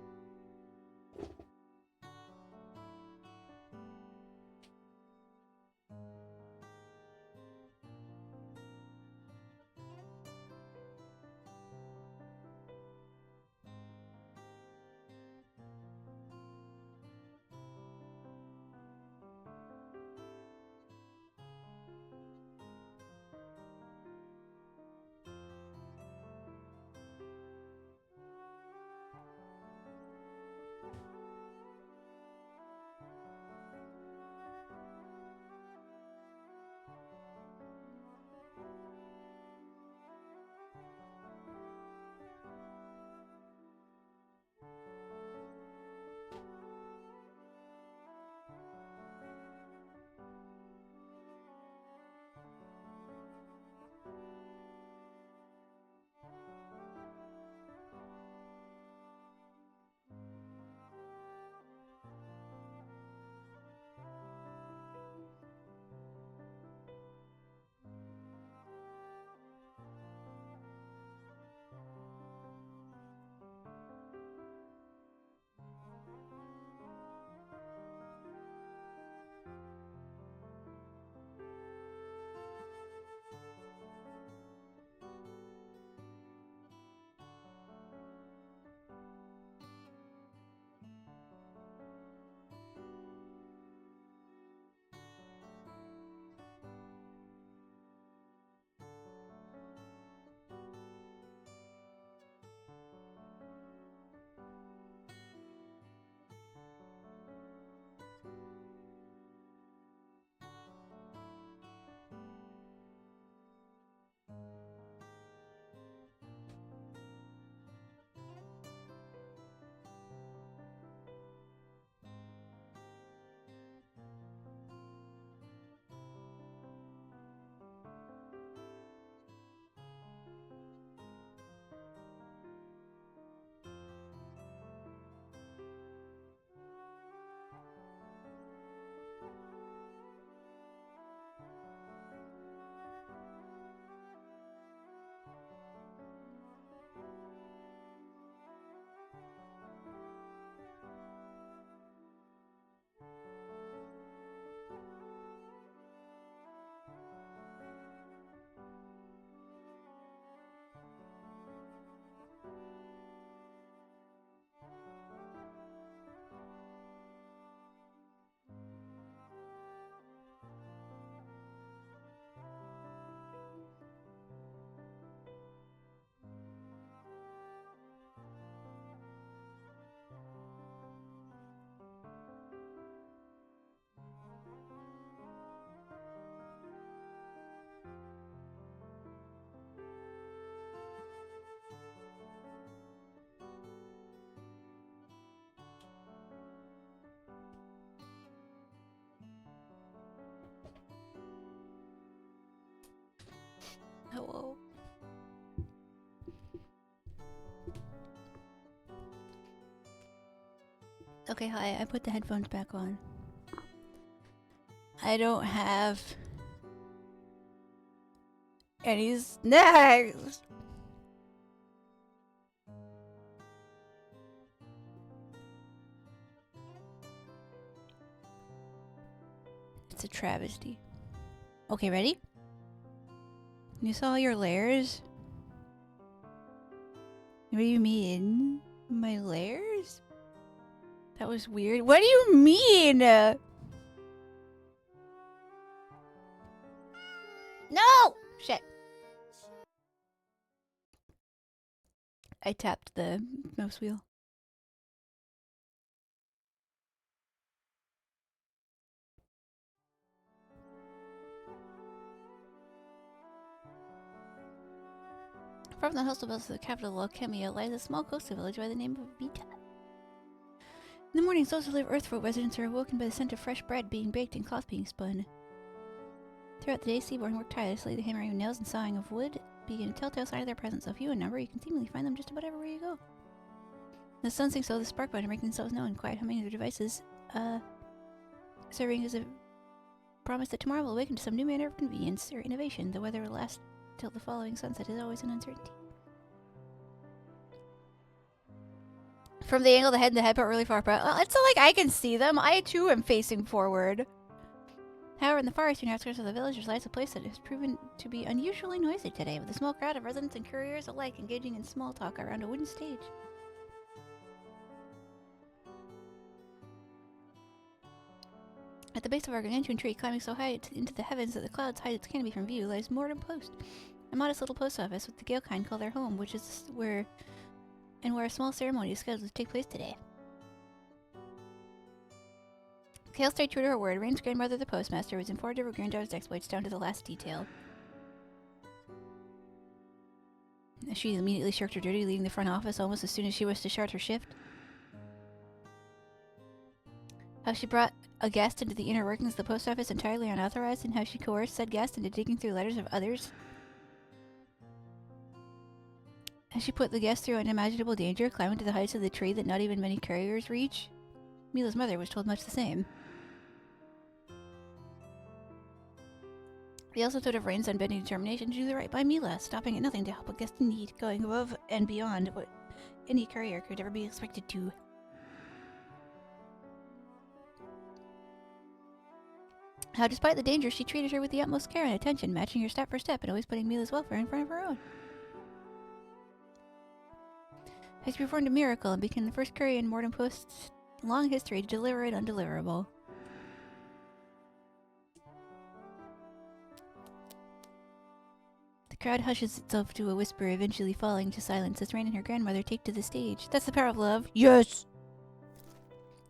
Okay, hi. I put the headphones back on. I don't have any snacks. It's a travesty. Okay, ready? You saw your layers? What do you mean? My layers? That was weird. What do you mean? No! Shit. I tapped the mouse wheel. From the coastal bells to the capital of Alchemia lies a small coastal village by the name of Vita. In the morning, socially Earthfolk residents are awoken by the scent of fresh bread being baked and cloth being spun. Throughout the day, Seaborn work tirelessly, the hammering of nails and sawing of wood being a telltale sign of their presence. So few in number, you can seemingly find them just about everywhere you go. The sun sinks low, the spark button making themselves known, quiet humming of their devices, serving as a promise that tomorrow will awaken to some new manner of convenience or innovation. The weather will last till the following sunset is always an uncertainty. From the angle, the head and the head part really far apart. Well, it's not like I can see them. I too am facing forward. However, in the far eastern outskirts of the village lies a place that has proven to be unusually noisy today, with a small crowd of residents and couriers alike engaging in small talk around a wooden stage. At the base of our gargantuan tree, climbing so high into the heavens that the clouds hide its canopy from view, lies Mordham Post, a modest little post office with the Gale kind call their home, which is where a small ceremony is scheduled to take place today. Kale stayed true to her word. Rain's grandmother, the postmaster, was informed of her granddaughter's exploits down to the last detail. She immediately shirked her duty, leaving the front office almost as soon as she was to start her shift. How she brought a guest into the inner workings of the post office entirely unauthorized, and how she coerced said guest into digging through letters of others. How she put the guest through unimaginable danger, climbing to the heights of the tree that not even many couriers reach. Mila's mother was told much the same. They also told of Rain's unbending determination to do the right by Mila, stopping at nothing to help a guest in need, going above and beyond what any courier could ever be expected to. How, despite the danger, she treated her with the utmost care and attention, matching her step for step and always putting Mila's welfare in front of her own. How she performed a miracle and became the first courier in Mordham Post's long history to deliver it undeliverable. The crowd hushes itself to a whisper, eventually falling to silence as Rain and her grandmother take to the stage. That's the power of love. Yes!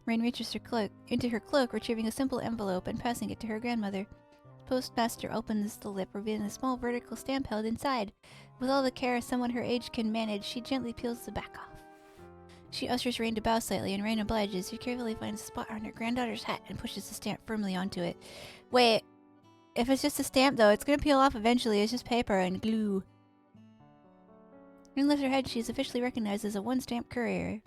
Rain reaches into her cloak, retrieving a simple envelope and passing it to her grandmother. The postmaster opens the lip, revealing a small vertical stamp held inside. With all the care someone her age can manage, she gently peels the back off. She ushers Rain to bow slightly, and Rain obliges. She carefully finds a spot on her granddaughter's hat and pushes the stamp firmly onto it. Wait, if it's just a stamp, though, it's gonna peel off eventually. It's just paper and glue. Rain lifts her head. She is officially recognized as a one-stamp courier.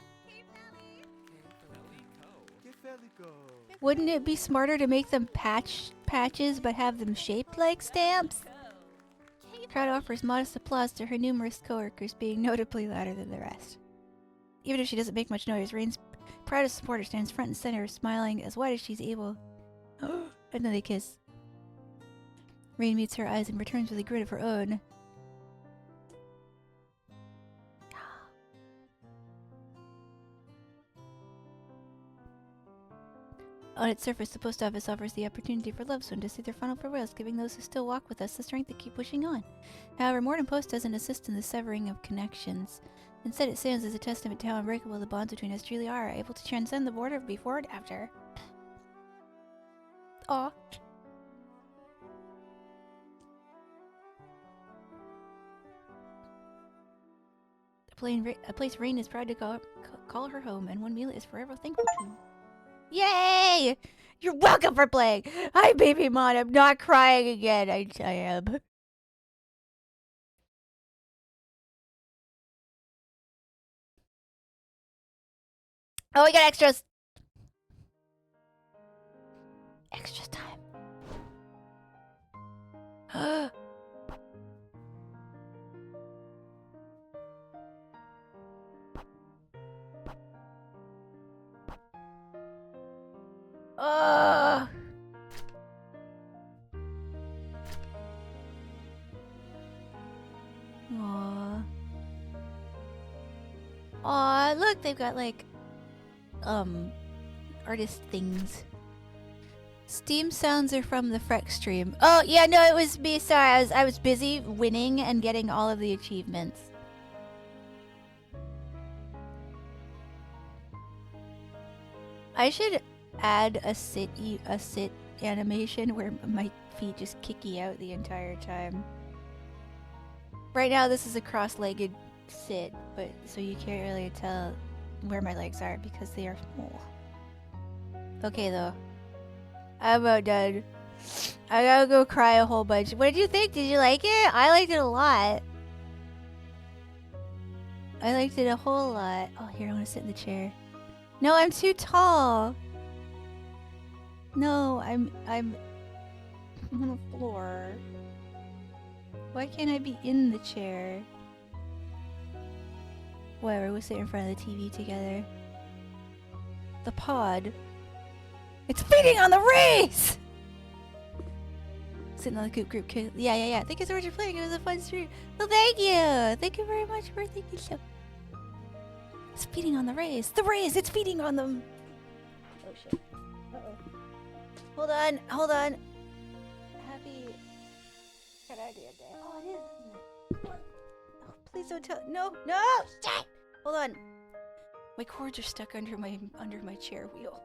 Wouldn't it be smarter to make them patches but have them shaped like stamps? The crowd offers modest applause to her numerous co-workers, being notably louder than the rest. Even if she doesn't make much noise, Rain's proudest supporter stands front and center, smiling as wide as she's able. And then they kiss. Rain meets her eyes and returns with a grin of her own. On its surface, the post office offers the opportunity for Lovestone to say their final farewells, giving those who still walk with us the strength to keep pushing on. However, Mordham Post doesn't assist in the severing of connections. Instead, it stands as a testament to how unbreakable the bonds between us truly are, able to transcend the border before and after. Aw. A place Rain is proud to call her home, and one Mila is forever thankful to. Yay! You're welcome for playing! Hi, baby Mon, I'm not crying again. I am. Oh, we got extras! extra time. Oh. Aww. Aw, look, they've got like artist things. Steam sounds are from the Freck stream. Oh yeah, no, it was me. Sorry, I was busy winning and getting all of the achievements. I should add a sit animation where my feet just kicky out the entire time. Right now this is a cross-legged sit, but so you can't really tell where my legs are because they are small. Okay though. I'm about done. I gotta go cry a whole bunch. What did you think? Did you like it? I liked it a lot. I liked it a whole lot. Oh, here, I want to sit in the chair. No, I'm too tall. No, I'm on the floor. Why can't I be in the chair? Whatever, we'll sit in front of the TV together. The pod. It's feeding on the race! Sitting on the group. Yeah. Thank you so much for playing. It was a fun stream. Well, thank you. Thank you very much for thank you so. It's feeding on the race. The race. It's feeding on them. Oh shit. Uh-oh. Hold on. Happy. Good idea, Dad. Oh, it is, isn't it? What? Oh, please don't tell. No. Shit. Hold on. My cords are stuck under my chair wheel.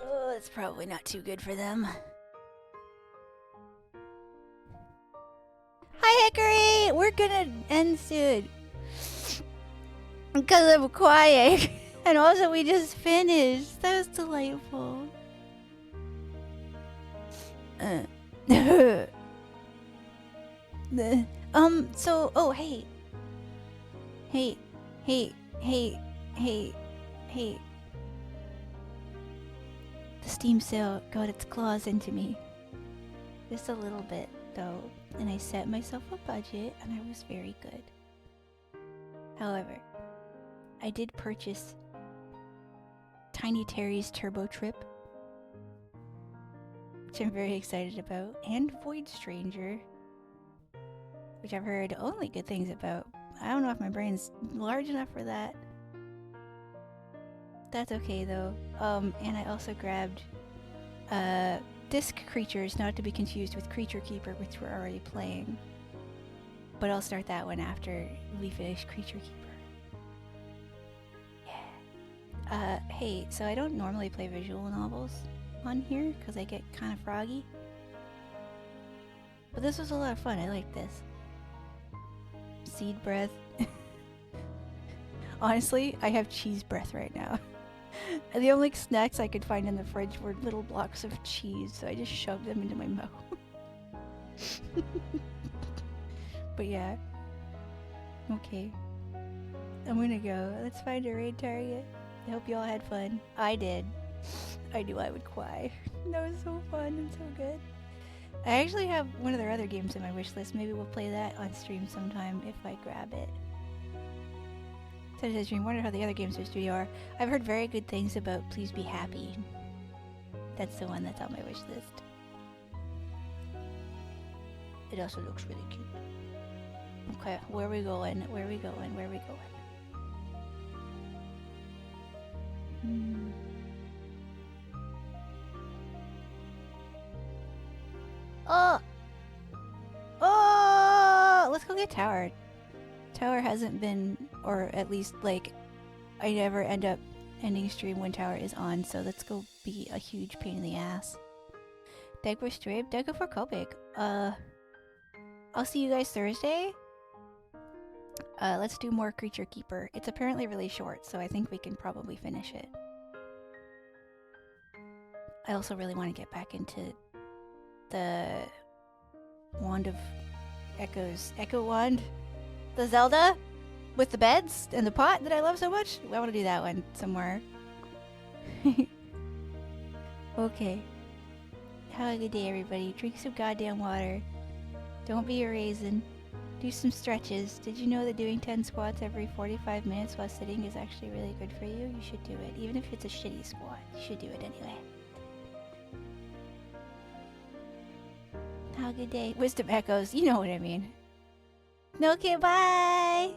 Oh, that's probably not too good for them. Hi, Hickory! We're gonna end soon. Because I'm quiet. And also, we just finished. That was delightful. Oh, hey. The Steam sale got its claws into me. Just a little bit, though. And I set myself a budget, and I was very good. However, I did purchase Tiny Terry's Turbo Trip, which I'm very excited about, and Void Stranger, which I've heard only good things about. I don't know if my brain's large enough for that. That's okay though. And I also grabbed Disc Creatures, not to be confused with Creature Keeper, which we're already playing. But I'll start that one after we finish Creature Keeper. Yeah. Hey, so I don't normally play visual novels on here because I get kind of froggy. But this was a lot of fun. I like this. Seed breath. Honestly, I have cheese breath right now. The only snacks I could find in the fridge were little blocks of cheese, so I just shoved them into my mouth. But yeah. Okay. I'm gonna go. Let's find a raid target. I hope you all had fun. I did. I knew I would cry. That was so fun and so good. I actually have one of their other games in my wish list. Maybe we'll play that on stream sometime if I grab it. I wonder how the other games in studio are. I've heard very good things about Please Be Happy. That's the one that's on my wish list. It also looks really cute. Okay, where are we going? Where are we going? Where are we going? Oh! Let's go get Tower. Tower hasn't been, or at least like, I never end up ending stream when Tower is on, so let's go be a huge pain in the ass. Dagger stream? Dagger for Kobik. I'll see you guys Thursday. Let's do more Creature Keeper. It's apparently really short, so I think we can probably finish it. I also really want to get back into the Wand of Echoes. Echo Wand? The Zelda? With the beds and the pot that I love so much? I want to do that one somewhere. Okay. Have a good day, everybody. Drink some goddamn water. Don't be a raisin. Do some stretches. Did you know that doing 10 squats every 45 minutes while sitting is actually really good for you? You should do it. Even if it's a shitty squat, you should do it anyway. Have a good day. Wisdom echoes. You know what I mean. Okay, bye!